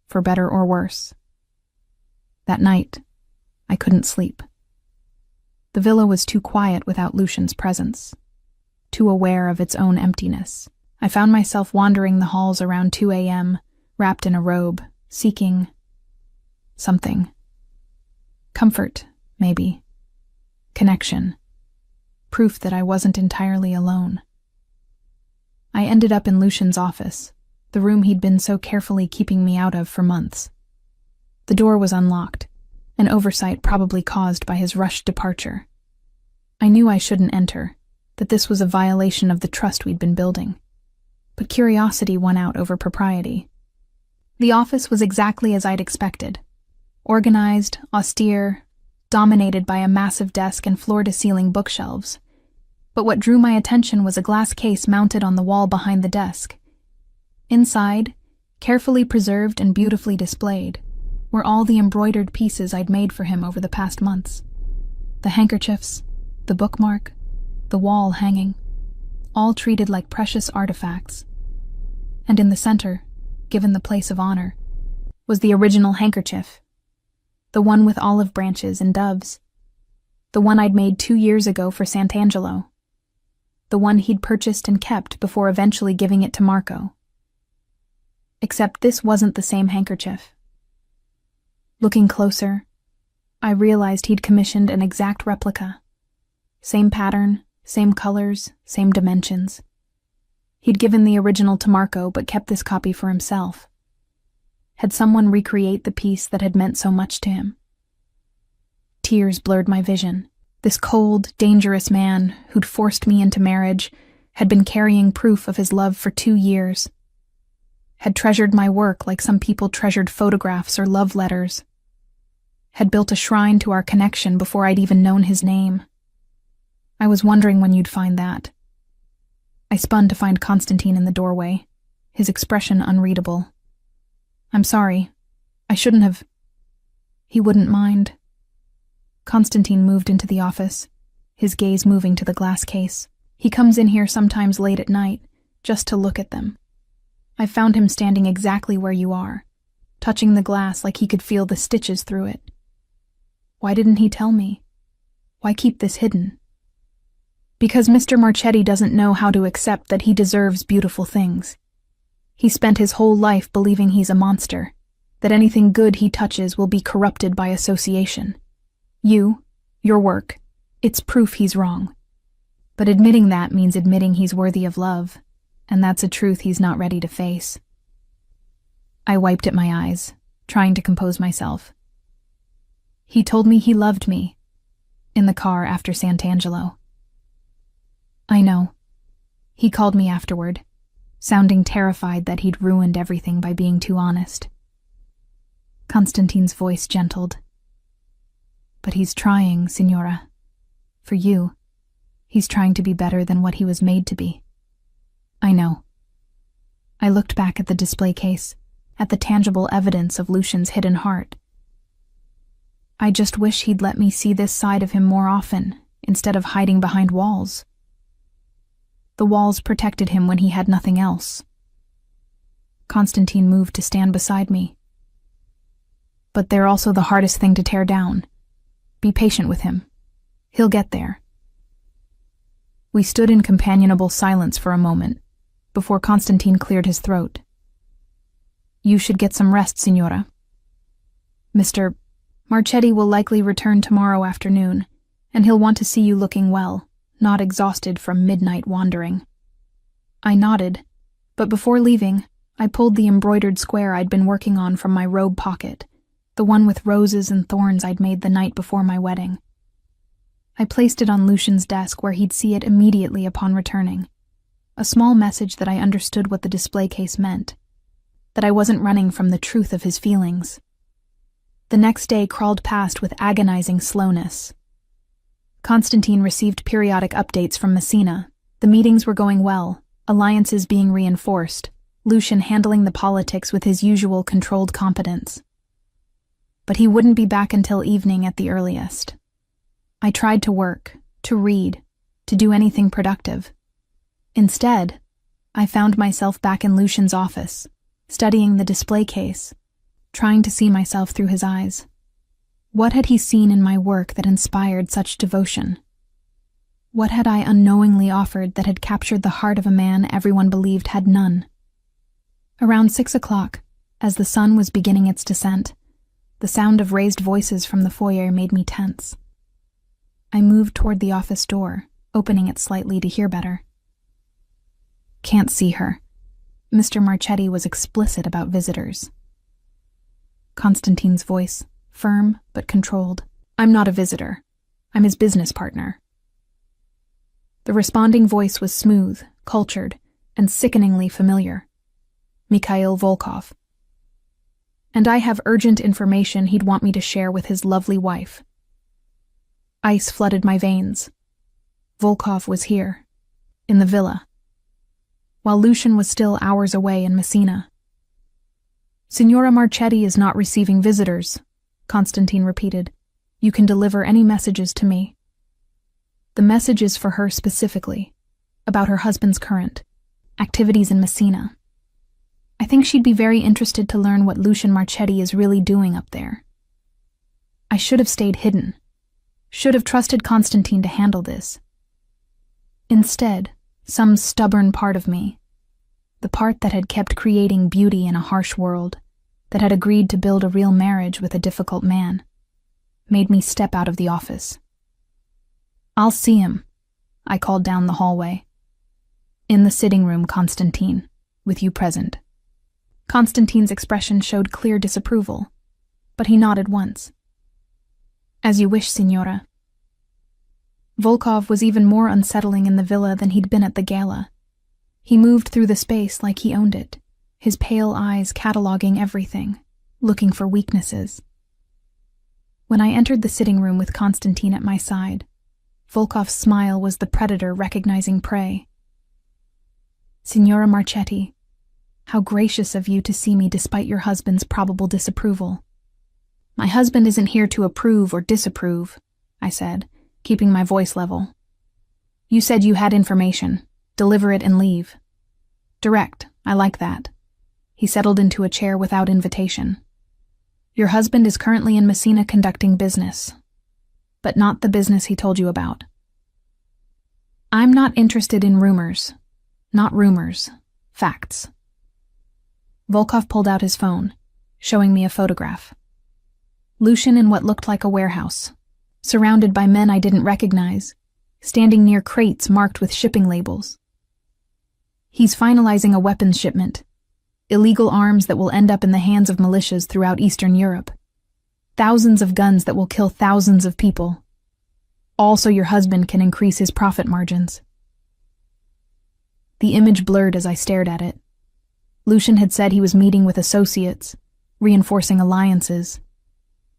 for better or worse. That night, I couldn't sleep. The villa was too quiet without Lucian's presence, too aware of its own emptiness. I found myself wandering the halls around 2 a.m., wrapped in a robe, seeking something. Comfort, maybe. Connection. Proof that I wasn't entirely alone. I ended up in Lucian's office, the room he'd been so carefully keeping me out of for months. The door was unlocked, an oversight probably caused by his rushed departure. I knew I shouldn't enter, that this was a violation of the trust we'd been building. But curiosity won out over propriety. The office was exactly as I'd expected. Organized, austere, dominated by a massive desk and floor-to-ceiling bookshelves. But what drew my attention was a glass case mounted on the wall behind the desk. Inside, carefully preserved and beautifully displayed, were all the embroidered pieces I'd made for him over the past months. The handkerchiefs, the bookmark, the wall hanging, all treated like precious artifacts. And in the center, given the place of honor, was the original handkerchief, the one with olive branches and doves, the one I'd made 2 years ago for Sant'Angelo, the one he'd purchased and kept before eventually giving it to Marco. Except this wasn't the same handkerchief. Looking closer, I realized he'd commissioned an exact replica. Same pattern, same colors, same dimensions. He'd given the original to Marco but kept this copy for himself. Had someone recreate the piece that had meant so much to him? Tears blurred my vision. This cold, dangerous man who'd forced me into marriage had been carrying proof of his love for 2 years. Had treasured my work like some people treasured photographs or love letters. Had built a shrine to our connection before I'd even known his name. I was wondering when you'd find that. I spun to find Constantine in the doorway, his expression unreadable. "I'm sorry. I shouldn't have..." "He wouldn't mind." Constantine moved into the office, his gaze moving to the glass case. "He comes in here sometimes late at night, just to look at them. I found him standing exactly where you are, touching the glass like he could feel the stitches through it. Why didn't he tell me? Why keep this hidden?" "Because Mr. Marchetti doesn't know how to accept that he deserves beautiful things. He spent his whole life believing he's a monster, that anything good he touches will be corrupted by association. You, your work, it's proof he's wrong. But admitting that means admitting he's worthy of love, and that's a truth he's not ready to face." I wiped at my eyes, trying to compose myself. "He told me he loved me, in the car after Sant'Angelo." "I know. He called me afterward, sounding terrified that he'd ruined everything by being too honest." Constantine's voice gentled. "But he's trying, Signora. For you, he's trying to be better than what he was made to be." "I know." I looked back at the display case, at the tangible evidence of Lucian's hidden heart. I just wish he'd let me see this side of him more often, instead of hiding behind walls. The walls protected him when he had nothing else. Constantine moved to stand beside me. "But they're also the hardest thing to tear down. Be patient with him. He'll get there." We stood in companionable silence for a moment, before Constantine cleared his throat. "You should get some rest, Signora. Mr. Marchetti will likely return tomorrow afternoon, and he'll want to see you looking well, not exhausted from midnight wandering." I nodded, but before leaving, I pulled the embroidered square I'd been working on from my robe pocket, the one with roses and thorns I'd made the night before my wedding. I placed it on Lucian's desk where he'd see it immediately upon returning. A small message that I understood what the display case meant, that I wasn't running from the truth of his feelings. The next day crawled past with agonizing slowness. Constantine received periodic updates from Messina. The meetings were going well, alliances being reinforced, Lucian handling the politics with his usual controlled competence. But he wouldn't be back until evening at the earliest. I tried to work, to read, to do anything productive. Instead, I found myself back in Lucian's office, studying the display case, trying to see myself through his eyes. What had he seen in my work that inspired such devotion? What had I unknowingly offered that had captured the heart of a man everyone believed had none? Around 6 o'clock, as the sun was beginning its descent, the sound of raised voices from the foyer made me tense. I moved toward the office door, opening it slightly to hear better. Can't see her. Mr. Marchetti was explicit about visitors. Constantine's voice, firm but controlled. I'm not a visitor. I'm his business partner. The responding voice was smooth, cultured, and sickeningly familiar. Mikhail Volkov. And I have urgent information he'd want me to share with his lovely wife. Ice flooded my veins. Volkov was here, in the villa, while Lucian was still hours away in Messina. Signora Marchetti is not receiving visitors, Constantine repeated. You can deliver any messages to me. The message is for her specifically, about her husband's current activities in Messina. I think she'd be very interested to learn what Lucian Marchetti is really doing up there. I should have stayed hidden. Should have trusted Constantine to handle this. Instead, some stubborn part of me, the part that had kept creating beauty in a harsh world, that had agreed to build a real marriage with a difficult man, made me step out of the office. I'll see him, I called down the hallway. In the sitting room, Constantine, with you present. Constantine's expression showed clear disapproval, but he nodded once. As you wish, Signora. Volkov was even more unsettling in the villa than he'd been at the gala. He moved through the space like he owned it, his pale eyes cataloging everything, looking for weaknesses. When I entered the sitting room with Constantine at my side, Volkov's smile was the predator recognizing prey. Signora Marchetti, how gracious of you to see me despite your husband's probable disapproval. My husband isn't here to approve or disapprove, I said, keeping my voice level. You said you had information. Deliver it and leave. Direct, I like that. He settled into a chair without invitation. Your husband is currently in Messina conducting business, but not the business he told you about. I'm not interested in rumors. Not rumors. Facts. Volkov pulled out his phone, showing me a photograph. Lucian in what looked like a warehouse, surrounded by men I didn't recognize, standing near crates marked with shipping labels. He's finalizing a weapons shipment, illegal arms that will end up in the hands of militias throughout Eastern Europe. Thousands of guns that will kill thousands of people. All so your husband can increase his profit margins. The image blurred as I stared at it. Lucian had said he was meeting with associates, reinforcing alliances.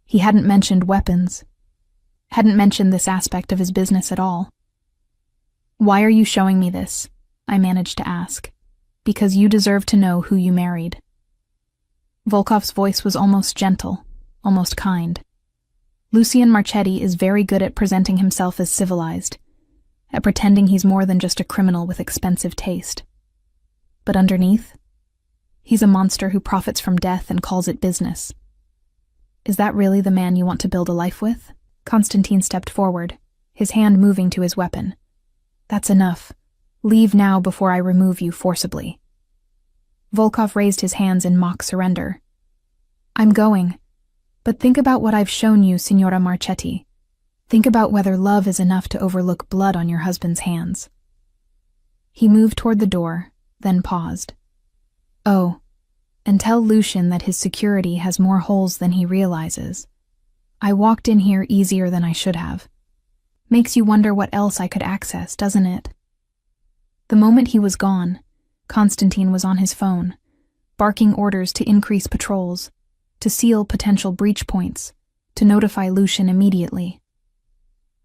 He hadn't mentioned weapons. Hadn't mentioned this aspect of his business at all. Why are you showing me this? I managed to ask. Because you deserve to know who you married. Volkov's voice was almost gentle, almost kind. Lucian Marchetti is very good at presenting himself as civilized, at pretending he's more than just a criminal with expensive taste. But underneath, he's a monster who profits from death and calls it business. Is that really the man you want to build a life with? Constantine stepped forward, his hand moving to his weapon. That's enough. Leave now before I remove you forcibly. Volkov raised his hands in mock surrender. I'm going, but think about what I've shown you, Signora Marchetti. Think about whether love is enough to overlook blood on your husband's hands. He moved toward the door, then paused. "Oh, and tell Lucian that his security has more holes than he realizes. I walked in here easier than I should have. Makes you wonder what else I could access, doesn't it?" The moment he was gone, Constantine was on his phone, barking orders to increase patrols, to seal potential breach points, to notify Lucian immediately.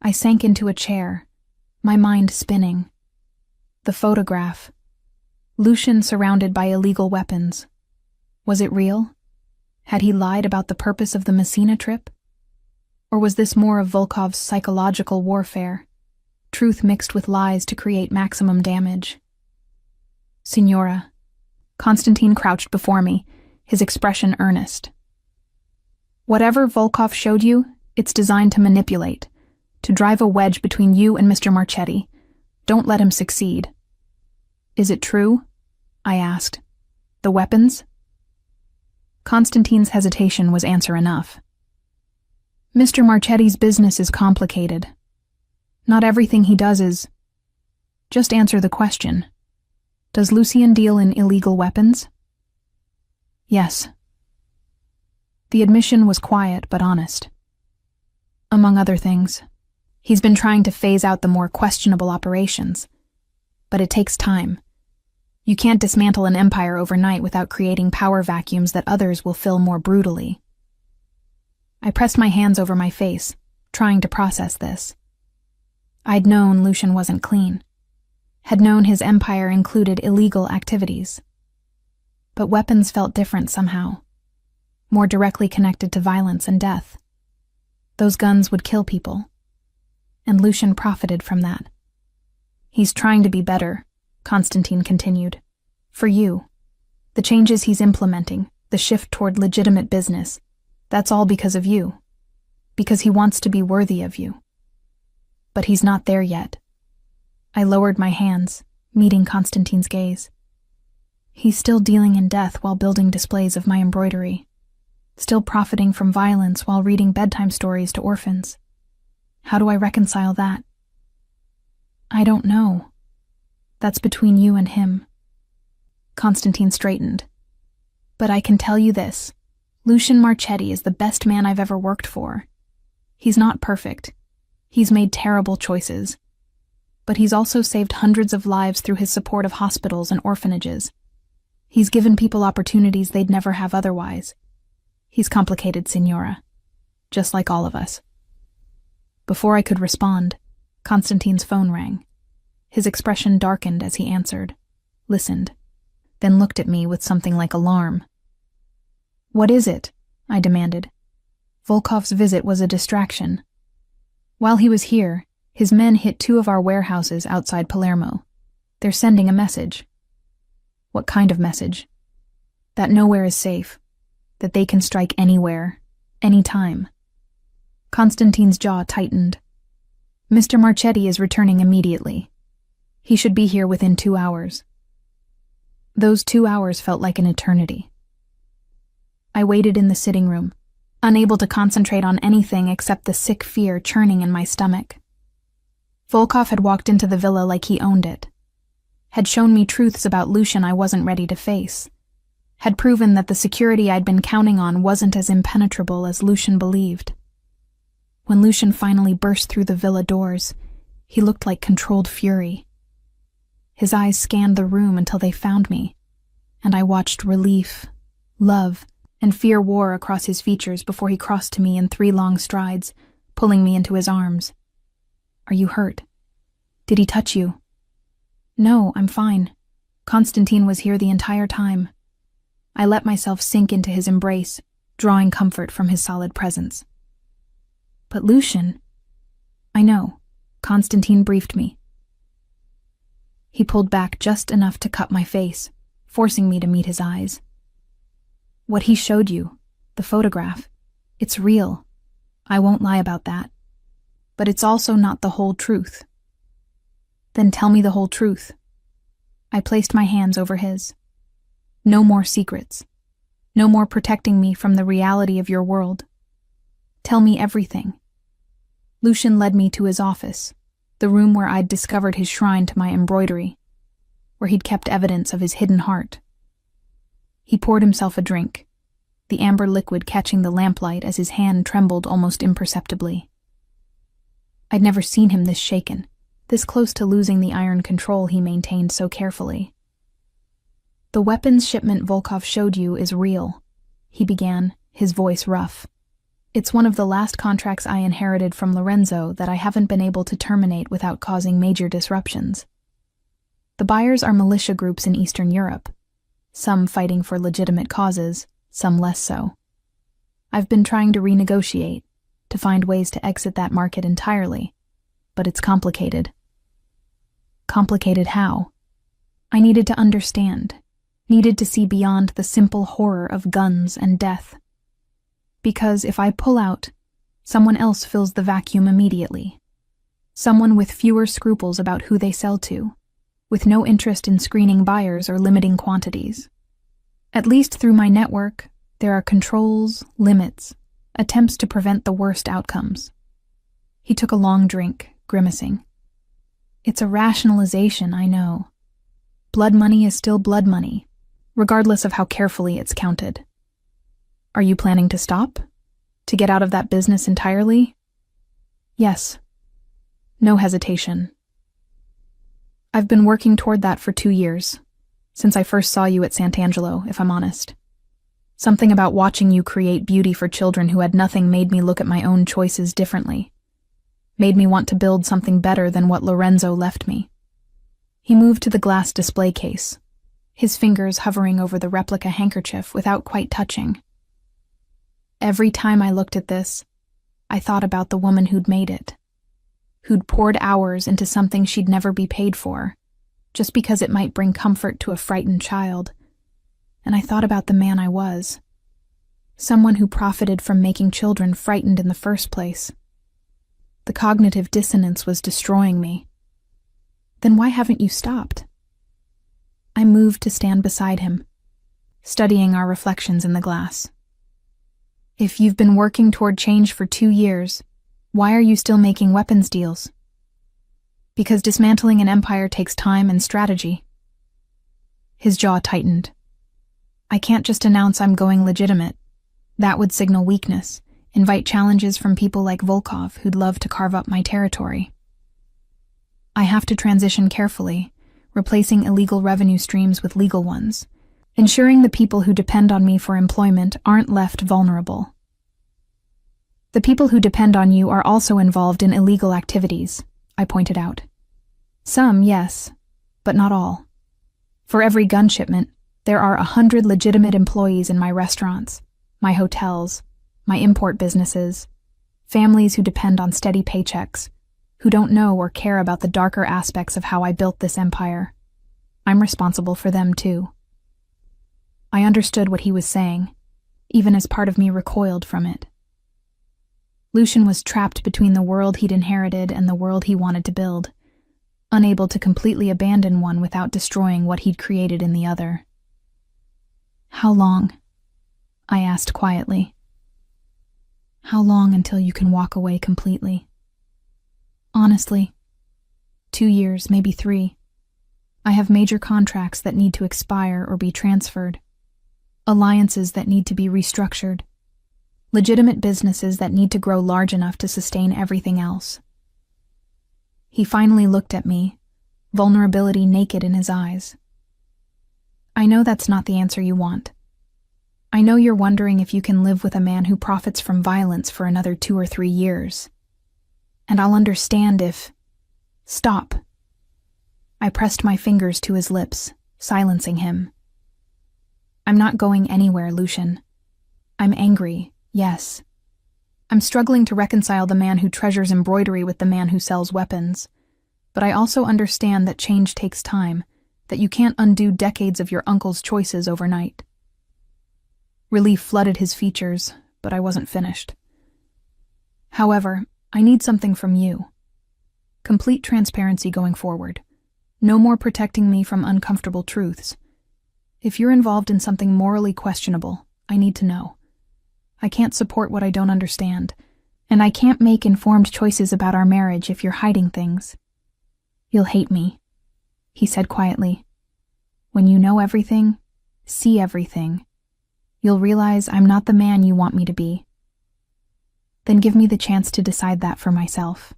I sank into a chair, my mind spinning. The photograph. Lucian surrounded by illegal weapons. Was it real? Had he lied about the purpose of the Messina trip? Or was this more of Volkov's psychological warfare, truth mixed with lies to create maximum damage? "Signora." Constantine crouched before me, his expression earnest. "Whatever Volkov showed you, it's designed to manipulate, to drive a wedge between you and Mr. Marchetti. Don't let him succeed." "Is it true?" I asked. "The weapons?" Constantine's hesitation was answer enough. "Mr. Marchetti's business is complicated. Not everything he does is... Just answer the question. Does Lucien deal in illegal weapons?" "Yes." The admission was quiet but honest. "Among other things. He's been trying to phase out the more questionable operations. But it takes time. You can't dismantle an empire overnight without creating power vacuums that others will fill more brutally." I pressed my hands over my face, trying to process this. I'd known Lucian wasn't clean. Had known his empire included illegal activities. But weapons felt different somehow. More directly connected to violence and death. Those guns would kill people. And Lucian profited from that. "He's trying to be better," Constantine continued. "For you. The changes he's implementing, the shift toward legitimate business, that's all because of you. Because he wants to be worthy of you. But he's not there yet." I lowered my hands, meeting Constantine's gaze. "He's still dealing in death while building displays of my embroidery. Still profiting from violence while reading bedtime stories to orphans. How do I reconcile that?" "I don't know. That's between you and him." Constantine straightened. "But I can tell you this. Lucian Marchetti is the best man I've ever worked for. He's not perfect. He's made terrible choices. But he's also saved hundreds of lives through his support of hospitals and orphanages. He's given people opportunities they'd never have otherwise. He's complicated, Signora. Just like all of us." Before I could respond, Constantine's phone rang. His expression darkened as he answered, listened, then looked at me with something like alarm. "What is it?" I demanded. Volkov's visit was a distraction. "While he was here, his men hit 2 of our warehouses outside Palermo. They're sending a message." "What kind of message?" "That nowhere is safe. That they can strike anywhere, anytime." Constantine's jaw tightened. "Mr. Marchetti is returning immediately. He should be here within 2 hours." Those 2 hours felt like an eternity. I waited in the sitting room, unable to concentrate on anything except the sick fear churning in my stomach. Volkov had walked into the villa like he owned it. Had shown me truths about Lucian I wasn't ready to face. Had proven that the security I'd been counting on wasn't as impenetrable as Lucian believed. When Lucian finally burst through the villa doors, he looked like controlled fury. His eyes scanned the room until they found me, and I watched relief, love, and fear war across his features before he crossed to me in 3 long strides, pulling me into his arms. "Are you hurt? Did he touch you?" "No, I'm fine. Constantine was here the entire time." I let myself sink into his embrace, drawing comfort from his solid presence. "But Lucian..." "I know. Constantine briefed me." He pulled back just enough to cut my face, forcing me to meet his eyes. "What he showed you, the photograph, it's real. I won't lie about that. But it's also not the whole truth." "Then tell me the whole truth." I placed my hands over his. "No more secrets. No more protecting me from the reality of your world. Tell me everything." Lucian led me to his office, the room where I'd discovered his shrine to my embroidery. where he'd kept evidence of his hidden heart. He poured himself a drink, the amber liquid catching the lamplight as his hand trembled almost imperceptibly. I'd never seen him this shaken, this close to losing the iron control he maintained so carefully. "The weapons shipment Volkov showed you is real," he began, his voice rough. "It's one of the last contracts I inherited from Lorenzo that I haven't been able to terminate without causing major disruptions. The buyers are militia groups in Eastern Europe, some fighting for legitimate causes, some less so. I've been trying to renegotiate, to find ways to exit that market entirely, but it's complicated." Complicated how? I needed to understand, needed to see beyond the simple horror of guns and death. Because if I pull out, someone else fills the vacuum immediately. Someone with fewer scruples about who they sell to, with no interest in screening buyers or limiting quantities. At least through my network, there are controls, limits, attempts to prevent the worst outcomes. He took a long drink, grimacing. It's a rationalization, I know. Blood money is still blood money, regardless of how carefully it's counted. Are you planning to stop? To get out of that business entirely? Yes. No hesitation. I've been working toward that for 2 years, since I first saw you at Sant'Angelo, if I'm honest. Something about watching you create beauty for children who had nothing made me look at my own choices differently. Made me want to build something better than what Lorenzo left me. He moved to the glass display case, his fingers hovering over the replica handkerchief without quite touching. Every time I looked at this, I thought about the woman who'd made it, who'd poured hours into something she'd never be paid for, just because it might bring comfort to a frightened child. And I thought about the man I was, someone who profited from making children frightened in the first place. The cognitive dissonance was destroying me. Then why haven't you stopped? I moved to stand beside him, studying our reflections in the glass. If you've been working toward change for 2 years, why are you still making weapons deals? Because dismantling an empire takes time and strategy. His jaw tightened. I can't just announce I'm going legitimate. That would signal weakness, invite challenges from people like Volkov who'd love to carve up my territory. I have to transition carefully, replacing illegal revenue streams with legal ones, ensuring the people who depend on me for employment aren't left vulnerable. The people who depend on you are also involved in illegal activities, I pointed out. Some, yes, but not all. For every gun shipment, there are 100 legitimate employees in my restaurants, my hotels, my import businesses, families who depend on steady paychecks, who don't know or care about the darker aspects of how I built this empire. I'm responsible for them too. I understood what he was saying, even as part of me recoiled from it. Lucian was trapped between the world he'd inherited and the world he wanted to build, unable to completely abandon one without destroying what he'd created in the other. How long? I asked quietly. How long until you can walk away completely? Honestly, 2 years, maybe 3. I have major contracts that need to expire or be transferred, alliances that need to be restructured, legitimate businesses that need to grow large enough to sustain everything else. He finally looked at me, vulnerability naked in his eyes. I know that's not the answer you want. I know you're wondering if you can live with a man who profits from violence for another 2 or 3 years. And I'll understand if... Stop. I pressed my fingers to his lips, silencing him. I'm not going anywhere, Lucian. I'm angry, yes. I'm struggling to reconcile the man who treasures embroidery with the man who sells weapons. But I also understand that change takes time, that you can't undo decades of your uncle's choices overnight. Relief flooded his features, but I wasn't finished. However, I need something from you. Complete transparency going forward. No more protecting me from uncomfortable truths. If you're involved in something morally questionable, I need to know. I can't support what I don't understand, and I can't make informed choices about our marriage if you're hiding things. You'll hate me, he said quietly, When you know everything, see everything, you'll realize I'm not the man you want me to be. Then give me the chance to decide that for myself.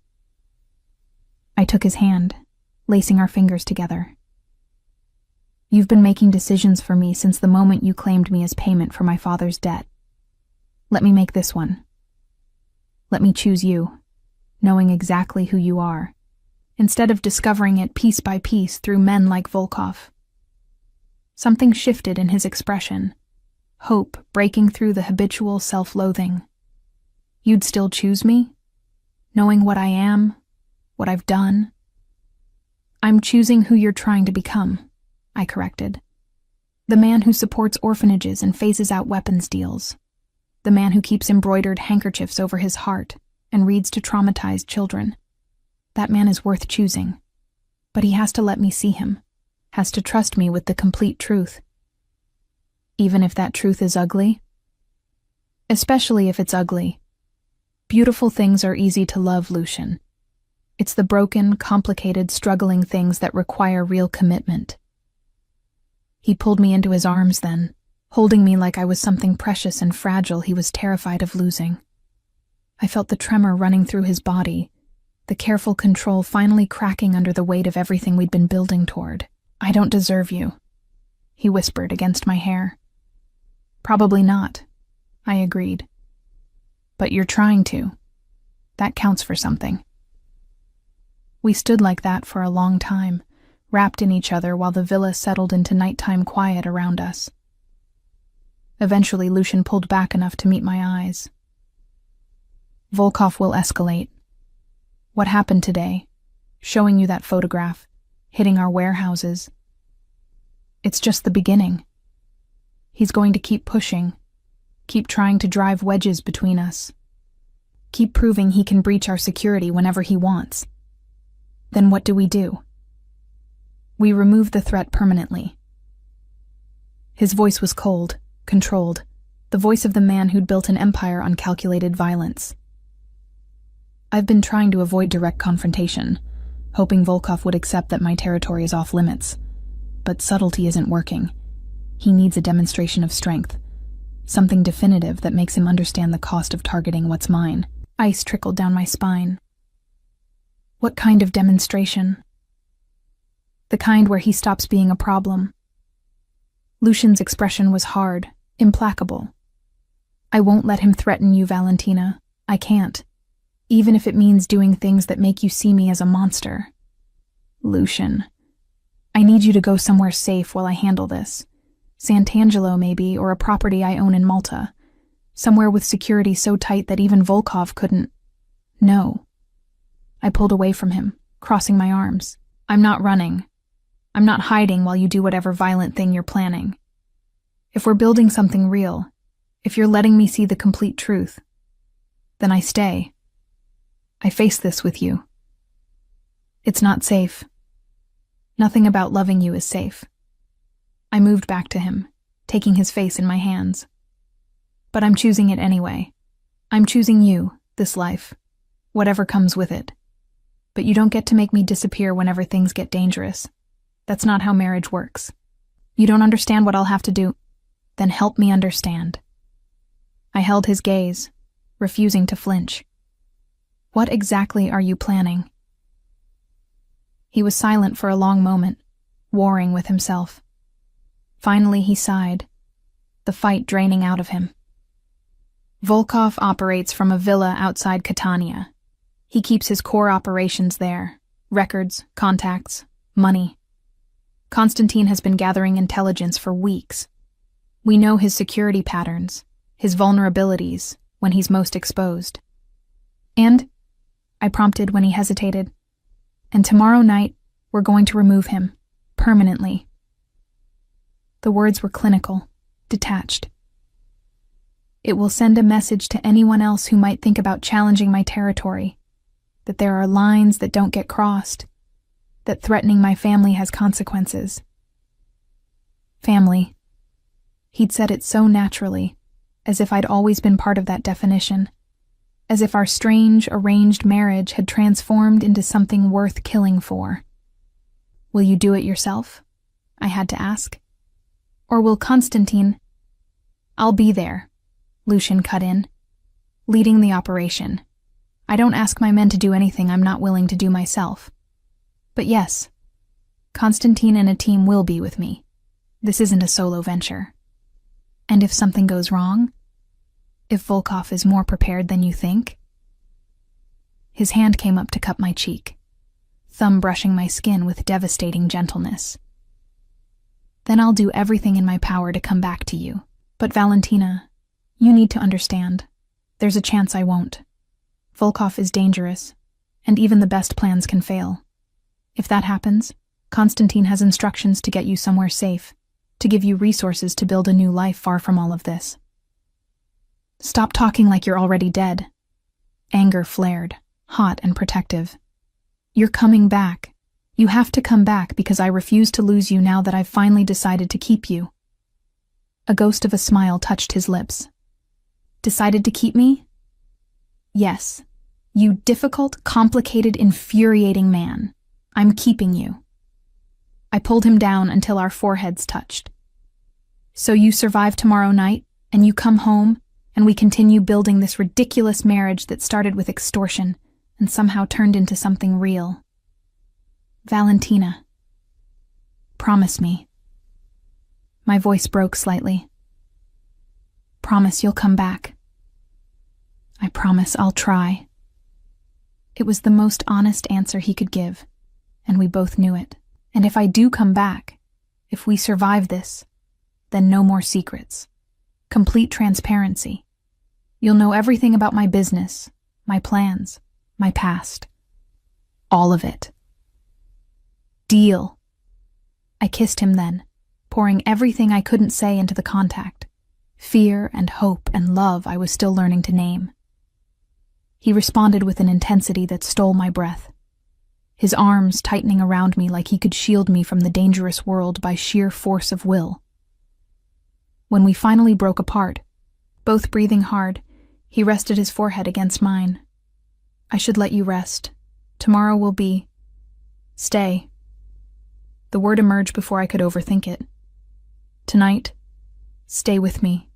I took his hand, lacing our fingers together. You've been making decisions for me since the moment you claimed me as payment for my father's debt. Let me make this one. Let me choose you, knowing exactly who you are, instead of discovering it piece by piece through men like Volkov. Something shifted in his expression, hope breaking through the habitual self-loathing. You'd still choose me? Knowing what I am, what I've done? I'm choosing who you're trying to become, I corrected. The man who supports orphanages and phases out weapons deals. The man who keeps embroidered handkerchiefs over his heart and reads to traumatized children. That man is worth choosing. But he has to let me see him, has to trust me with the complete truth. Even if that truth is ugly? Especially if it's ugly. Beautiful things are easy to love, Lucian. It's the broken, complicated, struggling things that require real commitment. He pulled me into his arms then, holding me like I was something precious and fragile he was terrified of losing. I felt the tremor running through his body, the careful control finally cracking under the weight of everything we'd been building toward. I don't deserve you, he whispered against my hair. Probably not, I agreed. But you're trying to. That counts for something. We stood like that for a long time, wrapped in each other while the villa settled into nighttime quiet around us. Eventually, Lucian pulled back enough to meet my eyes. Volkov will escalate. What happened today? Showing you that photograph, hitting our warehouses. It's just the beginning. He's going to keep pushing, keep trying to drive wedges between us, keep proving he can breach our security whenever he wants. Then what do? We remove the threat permanently. His voice was cold, controlled, the voice of the man who'd built an empire on calculated violence. I've been trying to avoid direct confrontation, hoping Volkov would accept that my territory is off limits. But subtlety isn't working. He needs a demonstration of strength, something definitive that makes him understand the cost of targeting what's mine. Ice trickled down my spine. What kind of demonstration? The kind where he stops being a problem. Lucian's expression was hard, implacable. I won't let him threaten you, Valentina. I can't. Even if it means doing things that make you see me as a monster. Lucian, I need you to go somewhere safe while I handle this. Sant'Angelo, maybe, or a property I own in Malta. Somewhere with security so tight that even Volkov couldn't. No. I pulled away from him, crossing my arms. I'm not running. I'm not hiding while you do whatever violent thing you're planning. If we're building something real, if you're letting me see the complete truth, then I stay. I face this with you. It's not safe. Nothing about loving you is safe. I moved back to him, taking his face in my hands. But I'm choosing it anyway. I'm choosing you, this life, whatever comes with it. But you don't get to make me disappear whenever things get dangerous. That's not how marriage works. You don't understand what I'll have to do? Then help me understand. I held his gaze, refusing to flinch. What exactly are you planning? He was silent for a long moment, warring with himself. Finally he sighed, the fight draining out of him. Volkov operates from a villa outside Catania. He keeps his core operations there, records, contacts, money. Constantine has been gathering intelligence for weeks. We know his security patterns, his vulnerabilities, when he's most exposed. And, I prompted when he hesitated, and tomorrow night we're going to remove him, permanently. The words were clinical, detached. It will send a message to anyone else who might think about challenging my territory, that there are lines that don't get crossed, that threatening my family has consequences. Family. He'd said it so naturally, as if I'd always been part of that definition, as if our strange, arranged marriage had transformed into something worth killing for. Will you do it yourself? I had to ask. Or will Constantine— I'll be there, Lucian cut in, leading the operation. I don't ask my men to do anything I'm not willing to do myself. But yes, Constantine and a team will be with me. This isn't a solo venture. And if something goes wrong? If Volkov is more prepared than you think? His hand came up to cup my cheek, thumb brushing my skin with devastating gentleness. Then I'll do everything in my power to come back to you. But Valentina, you need to understand. There's a chance I won't. Volkov is dangerous, and even the best plans can fail. If that happens, Constantine has instructions to get you somewhere safe, to give you resources to build a new life far from all of this. Stop talking like you're already dead. Anger flared, hot and protective. You're coming back. You have to come back because I refuse to lose you now that I've finally decided to keep you. A ghost of a smile touched his lips. Decided to keep me? Yes. You difficult, complicated, infuriating man. I'm keeping you. I pulled him down until our foreheads touched. So you survive tomorrow night, and you come home, and we continue building this ridiculous marriage that started with extortion and somehow turned into something real. Valentina. Promise me. My voice broke slightly. Promise you'll come back. I promise I'll try. It was the most honest answer he could give, and we both knew it. And if I do come back, if we survive this, then no more secrets. Complete transparency. You'll know everything about my business, my plans, my past. All of it. Deal. I kissed him then, pouring everything I couldn't say into the contact. Fear and hope and love I was still learning to name. He responded with an intensity that stole my breath, his arms tightening around me like he could shield me from the dangerous world by sheer force of will. When we finally broke apart, both breathing hard, he rested his forehead against mine. I should let you rest. Tomorrow will be— Stay. The word emerged before I could overthink it. Tonight, stay with me.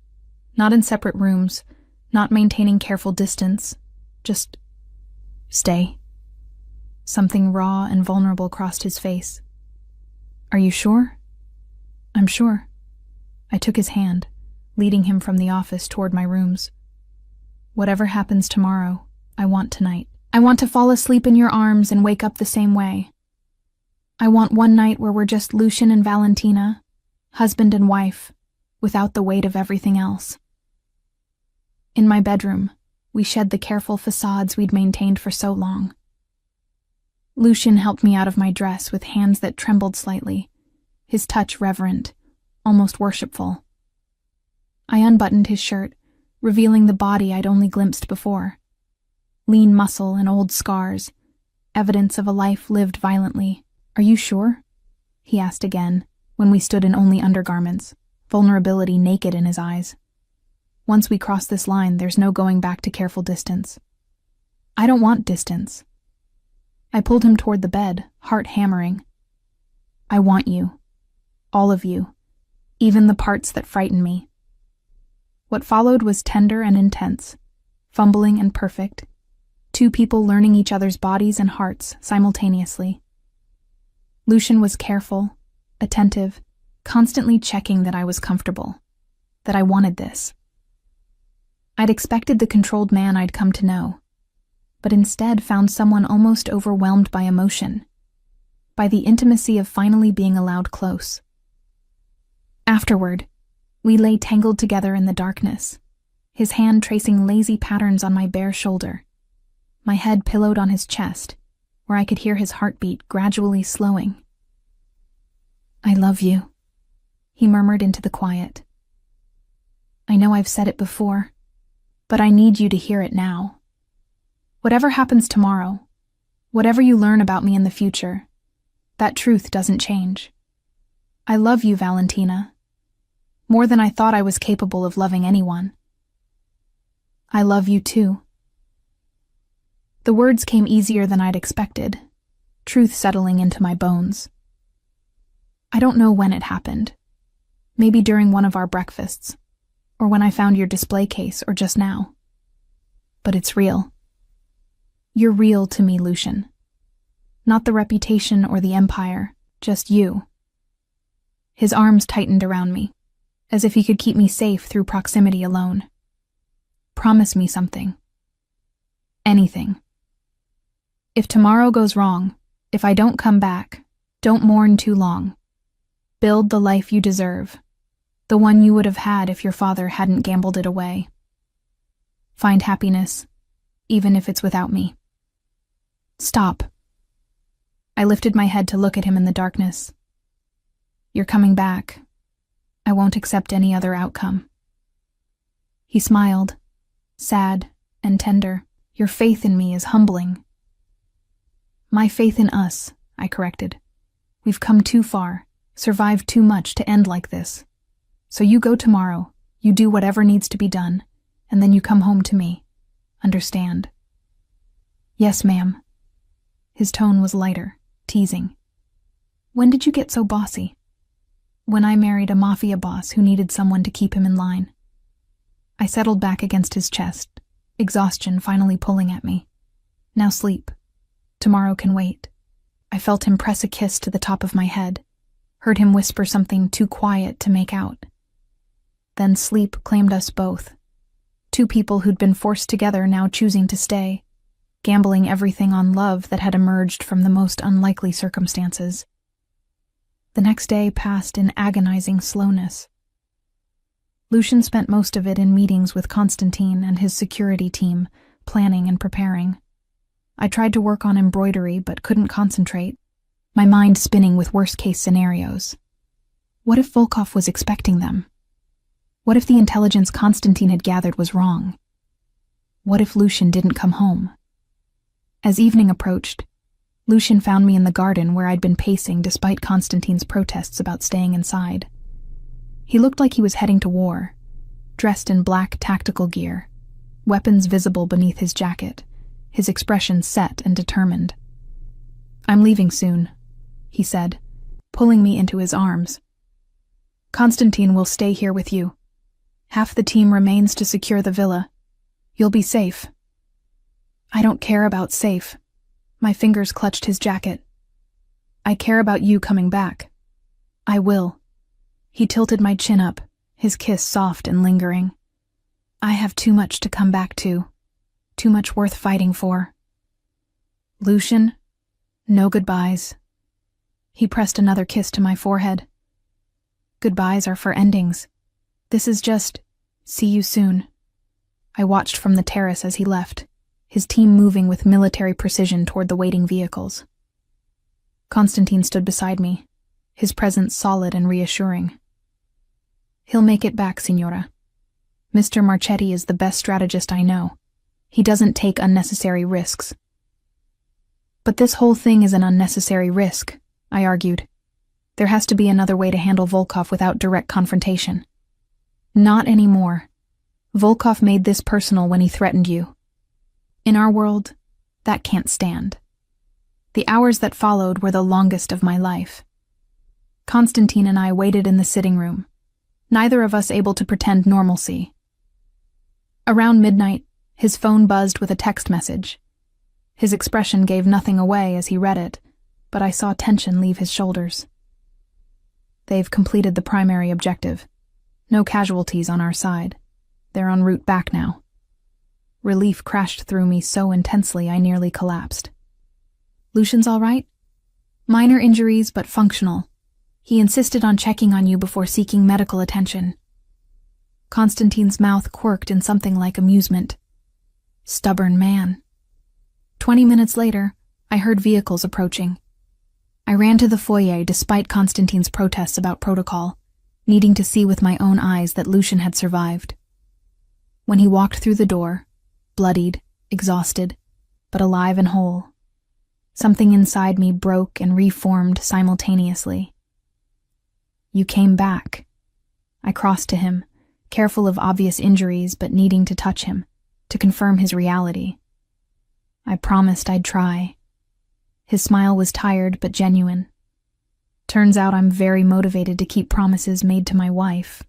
Not in separate rooms, not maintaining careful distance. Just stay. Something raw and vulnerable crossed his face. Are you sure? I'm sure. I took his hand, leading him from the office toward my rooms. Whatever happens tomorrow, I want tonight. I want to fall asleep in your arms and wake up the same way. I want one night where we're just Lucian and Valentina, husband and wife, without the weight of everything else. In my bedroom, we shed the careful facades we'd maintained for so long. Lucian helped me out of my dress with hands that trembled slightly, his touch reverent, almost worshipful. I unbuttoned his shirt, revealing the body I'd only glimpsed before. Lean muscle and old scars, evidence of a life lived violently. Are you sure? He asked again, when we stood in only undergarments, vulnerability naked in his eyes. Once we cross this line, there's no going back to careful distance. I don't want distance. I pulled him toward the bed, heart hammering. I want you. All of you. Even the parts that frighten me. What followed was tender and intense, fumbling and perfect, two people learning each other's bodies and hearts simultaneously. Lucian was careful, attentive, constantly checking that I was comfortable, that I wanted this. I'd expected the controlled man I'd come to know, but instead found someone almost overwhelmed by emotion, by the intimacy of finally being allowed close. Afterward, we lay tangled together in the darkness, his hand tracing lazy patterns on my bare shoulder, my head pillowed on his chest, where I could hear his heartbeat gradually slowing. I love you, he murmured into the quiet. I know I've said it before, but I need you to hear it now. Whatever happens tomorrow, whatever you learn about me in the future, that truth doesn't change. I love you, Valentina, more than I thought I was capable of loving anyone. I love you too. The words came easier than I'd expected, truth settling into my bones. I don't know when it happened. Maybe during one of our breakfasts, or when I found your display case, or just now. But it's real. You're real to me, Lucian. Not the reputation or the empire, just you. His arms tightened around me, as if he could keep me safe through proximity alone. Promise me something. Anything. If tomorrow goes wrong, if I don't come back, don't mourn too long. Build the life you deserve, the one you would have had if your father hadn't gambled it away. Find happiness, even if it's without me. Stop. I lifted my head to look at him in the darkness. You're coming back. I won't accept any other outcome. He smiled, sad and tender. Your faith in me is humbling. My faith in us, I corrected. We've come too far, survived too much to end like this. So you go tomorrow, you do whatever needs to be done, and then you come home to me. Understand? Yes, ma'am. His tone was lighter, teasing. When did you get so bossy? When I married a Mafia boss who needed someone to keep him in line. I settled back against his chest, exhaustion finally pulling at me. Now sleep. Tomorrow can wait. I felt him press a kiss to the top of my head, heard him whisper something too quiet to make out. Then sleep claimed us both. Two people who'd been forced together now choosing to stay, gambling everything on love that had emerged from the most unlikely circumstances. The next day passed in agonizing slowness. Lucian spent most of it in meetings with Constantine and his security team, planning and preparing. I tried to work on embroidery but couldn't concentrate, my mind spinning with worst-case scenarios. What if Volkov was expecting them? What if the intelligence Constantine had gathered was wrong? What if Lucian didn't come home? As evening approached, Lucian found me in the garden where I'd been pacing despite Constantine's protests about staying inside. He looked like he was heading to war, dressed in black tactical gear, weapons visible beneath his jacket, his expression set and determined. I'm leaving soon, he said, pulling me into his arms. Constantine will stay here with you. Half the team remains to secure the villa. You'll be safe. I don't care about safe. My fingers clutched his jacket. I care about you coming back. I will. He tilted my chin up, his kiss soft and lingering. I have too much to come back to, too much worth fighting for. Lucian, no goodbyes. He pressed another kiss to my forehead. Goodbyes are for endings. This is just, see you soon. I watched from the terrace as he left, his team moving with military precision toward the waiting vehicles. Constantine stood beside me, his presence solid and reassuring. He'll make it back, Signora. Mr. Marchetti is the best strategist I know. He doesn't take unnecessary risks. But this whole thing is an unnecessary risk, I argued. There has to be another way to handle Volkov without direct confrontation. Not anymore. Volkov made this personal when he threatened you. In our world, that can't stand. The hours that followed were the longest of my life. Constantine and I waited in the sitting room, neither of us able to pretend normalcy. Around midnight, his phone buzzed with a text message. His expression gave nothing away as he read it, but I saw tension leave his shoulders. They've completed the primary objective. No casualties on our side. They're en route back now. Relief crashed through me so intensely I nearly collapsed. Lucian's all right? Minor injuries, but functional. He insisted on checking on you before seeking medical attention. Constantine's mouth quirked in something like amusement. Stubborn man. 20 minutes later, I heard vehicles approaching. I ran to the foyer despite Constantine's protests about protocol, needing to see with my own eyes that Lucian had survived. When he walked through the door, bloodied, exhausted, but alive and whole, something inside me broke and reformed simultaneously. You came back. I crossed to him, careful of obvious injuries but needing to touch him, to confirm his reality. I promised I'd try. His smile was tired but genuine. Turns out I'm very motivated to keep promises made to my wife.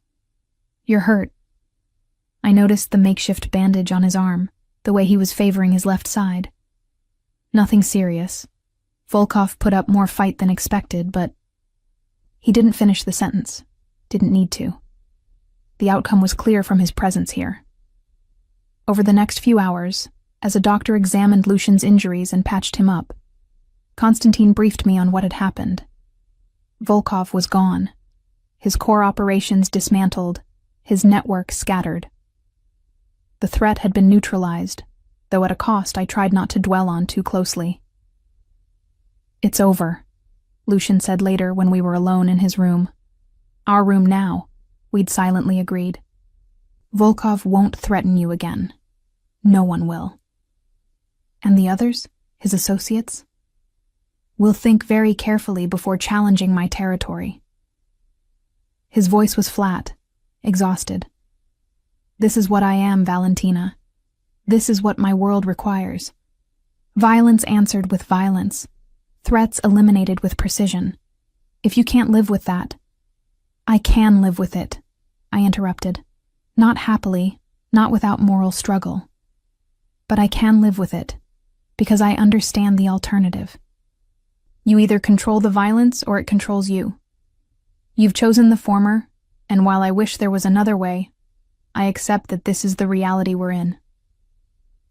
You're hurt. I noticed the makeshift bandage on his arm, the way he was favoring his left side. Nothing serious. Volkov put up more fight than expected, but he didn't finish the sentence. Didn't need to. The outcome was clear from his presence here. Over the next few hours, as a doctor examined Lucian's injuries and patched him up, Konstantin briefed me on what had happened. Volkov was gone. His core operations dismantled, his network scattered. The threat had been neutralized, though at a cost I tried not to dwell on too closely. "It's over," Lucian said later when we were alone in his room. "Our room now," we'd silently agreed. "Volkov won't threaten you again. No one will. And the others, his associates? We'll think very carefully before challenging my territory." His voice was flat, exhausted. "This is what I am, Valentina. This is what my world requires. Violence answered with violence. Threats eliminated with precision. If you can't live with that—" "I can live with it," I interrupted. "Not happily, not without moral struggle. But I can live with it, because I understand the alternative. You either control the violence or it controls you. You've chosen the former, and while I wish there was another way, I accept that this is the reality we're in.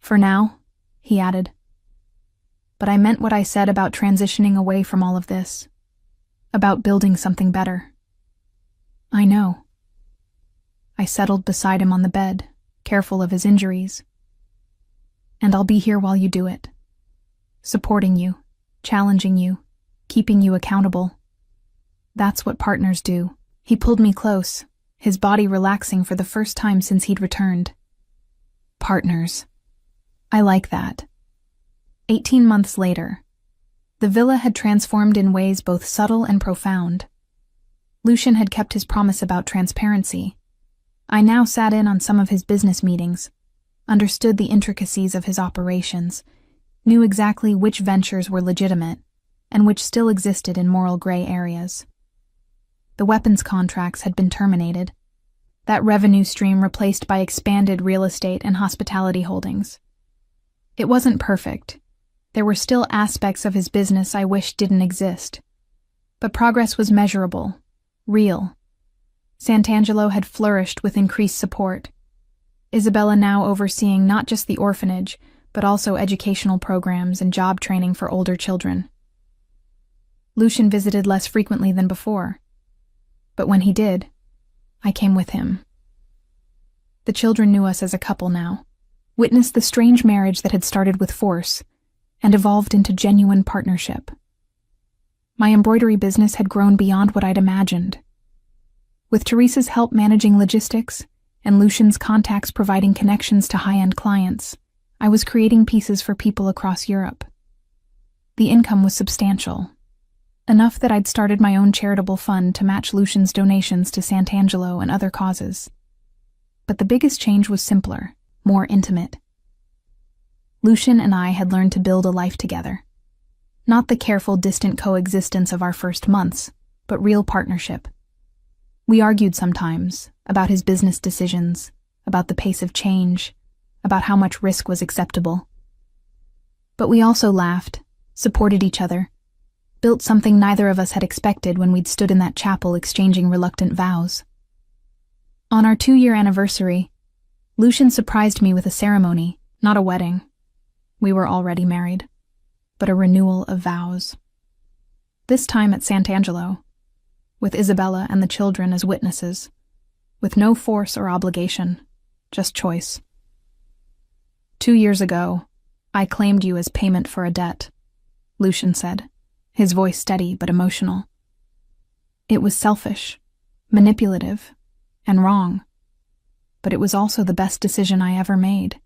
For now," he added. "But I meant what I said about transitioning away from all of this, about building something better." "I know." I settled beside him on the bed, careful of his injuries. "And I'll be here while you do it. Supporting you, challenging you, keeping you accountable. That's what partners do." He pulled me close, his body relaxing for the first time since he'd returned. Partners. I like that. 18 months later, the villa had transformed in ways both subtle and profound. Lucian had kept his promise about transparency. I now sat in on some of his business meetings, understood the intricacies of his operations, knew exactly which ventures were legitimate and which still existed in moral gray areas. The weapons contracts had been terminated, that revenue stream replaced by expanded real estate and hospitality holdings. It wasn't perfect. There were still aspects of his business I wished didn't exist. But progress was measurable, real. Sant'Angelo had flourished with increased support. Isabella now overseeing not just the orphanage, but also educational programs and job training for older children. Lucian visited less frequently than before. But when he did, I came with him. The children knew us as a couple now, witnessed the strange marriage that had started with force and evolved into genuine partnership. My embroidery business had grown beyond what I'd imagined. With Teresa's help managing logistics and Lucian's contacts providing connections to high-end clients, I was creating pieces for people across Europe. The income was substantial, enough that I'd started my own charitable fund to match Lucian's donations to Sant'Angelo and other causes. But the biggest change was simpler, more intimate. Lucian and I had learned to build a life together. Not the careful, distant coexistence of our first months, but real partnership. We argued sometimes about his business decisions, about the pace of change, about how much risk was acceptable. But we also laughed, supported each other, built something neither of us had expected when we'd stood in that chapel exchanging reluctant vows. On our 2-year anniversary, Lucian surprised me with a ceremony, not a wedding. We were already married, but a renewal of vows. This time at Sant'Angelo, with Isabella and the children as witnesses, with no force or obligation, just choice. 2 years ago, I claimed you as payment for a debt, Lucian said, his voice steady but emotional. It was selfish, manipulative, and wrong, but it was also the best decision I ever made,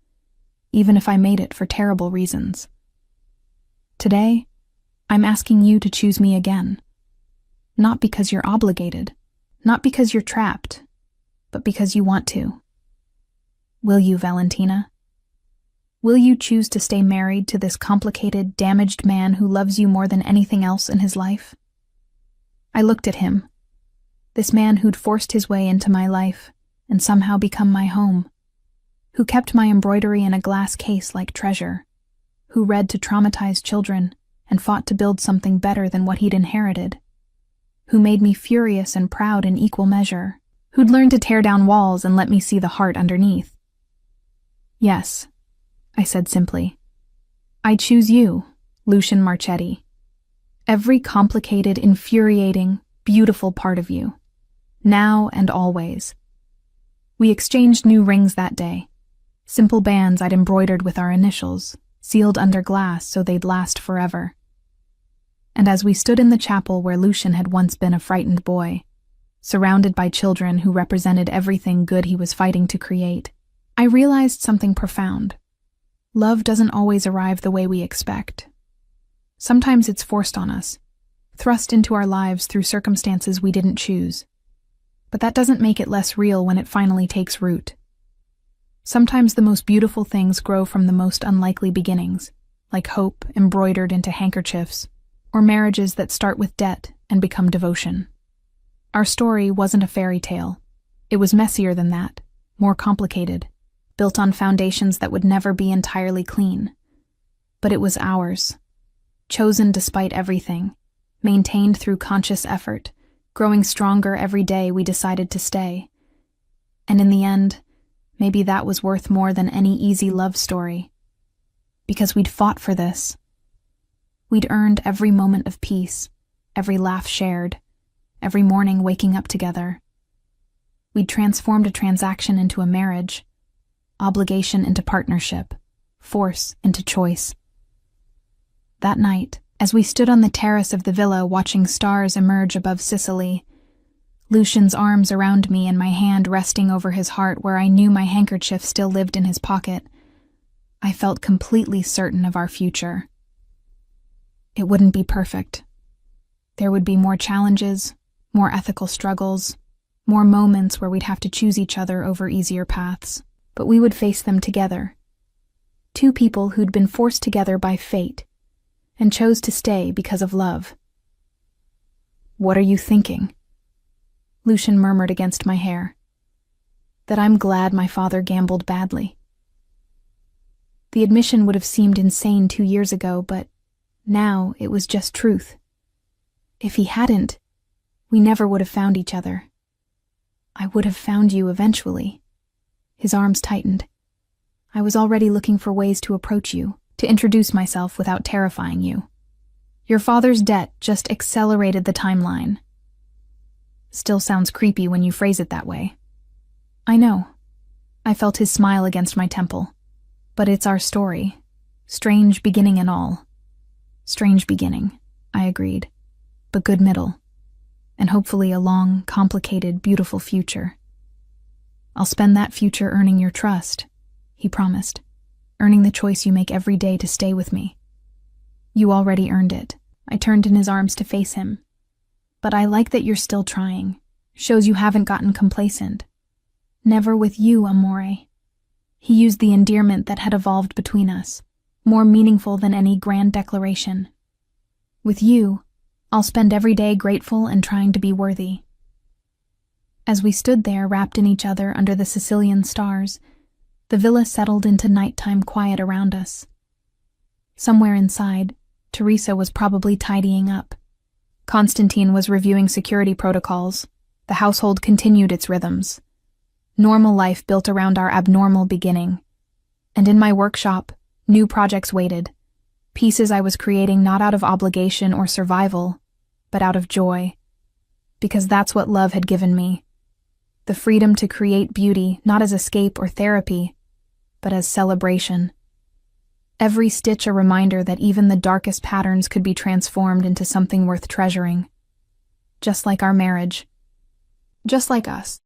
even if I made it for terrible reasons. Today, I'm asking you to choose me again. Not because you're obligated, not because you're trapped, but because you want to. Will you, Valentina? Will you choose to stay married to this complicated, damaged man who loves you more than anything else in his life? I looked at him, this man who'd forced his way into my life and somehow become my home, who kept my embroidery in a glass case like treasure, who read to traumatized children and fought to build something better than what he'd inherited, who made me furious and proud in equal measure, who'd learned to tear down walls and let me see the heart underneath. Yes, I said simply. I choose you, Lucian Marchetti. Every complicated, infuriating, beautiful part of you, now and always. We exchanged new rings that day, simple bands I'd embroidered with our initials, sealed under glass so they'd last forever. And as we stood in the chapel where Lucian had once been a frightened boy, surrounded by children who represented everything good he was fighting to create, I realized something profound. Love doesn't always arrive the way we expect. Sometimes it's forced on us, thrust into our lives through circumstances we didn't choose. But that doesn't make it less real when it finally takes root. Sometimes the most beautiful things grow from the most unlikely beginnings, like hope embroidered into handkerchiefs, or marriages that start with debt and become devotion. Our story wasn't a fairy tale. It was messier than that, more complicated, built on foundations that would never be entirely clean. But it was ours, chosen despite everything, maintained through conscious effort, growing stronger every day we decided to stay. And in the end, maybe that was worth more than any easy love story. Because we'd fought for this. We'd earned every moment of peace, every laugh shared, every morning waking up together. We'd transformed a transaction into a marriage, obligation into partnership, force into choice. That night, as we stood on the terrace of the villa watching stars emerge above Sicily, Lucian's arms around me and my hand resting over his heart where I knew my handkerchief still lived in his pocket, I felt completely certain of our future. It wouldn't be perfect. There would be more challenges, more ethical struggles, more moments where we'd have to choose each other over easier paths, but we would face them together. Two people who'd been forced together by fate and chose to stay because of love. "What are you thinking?" Lucian murmured against my hair. "That I'm glad my father gambled badly." The admission would have seemed insane 2 years ago, but now it was just truth. If he hadn't, we never would have found each other. I would have found you eventually. His arms tightened. I was already looking for ways to approach you, to introduce myself without terrifying you. Your father's debt just accelerated the timeline. Still sounds creepy when you phrase it that way. I know. I felt his smile against my temple. But it's our story. Strange beginning and all. Strange beginning, I agreed. But good middle. And hopefully a long, complicated, beautiful future. I'll spend that future earning your trust, he promised. Earning the choice you make every day to stay with me. You already earned it. I turned in his arms to face him. But I like that you're still trying. Shows you haven't gotten complacent. Never with you, amore. He used the endearment that had evolved between us, more meaningful than any grand declaration. With you, I'll spend every day grateful and trying to be worthy. As we stood there wrapped in each other under the Sicilian stars, the villa settled into nighttime quiet around us. Somewhere inside, Teresa was probably tidying up. Constantine was reviewing security protocols. The household continued its rhythms. Normal life built around our abnormal beginning. And in my workshop, new projects waited. Pieces I was creating not out of obligation or survival, but out of joy. Because that's what love had given me. The freedom to create beauty not as escape or therapy, but as celebration. Every stitch a reminder that even the darkest patterns could be transformed into something worth treasuring. Just like our marriage. Just like us.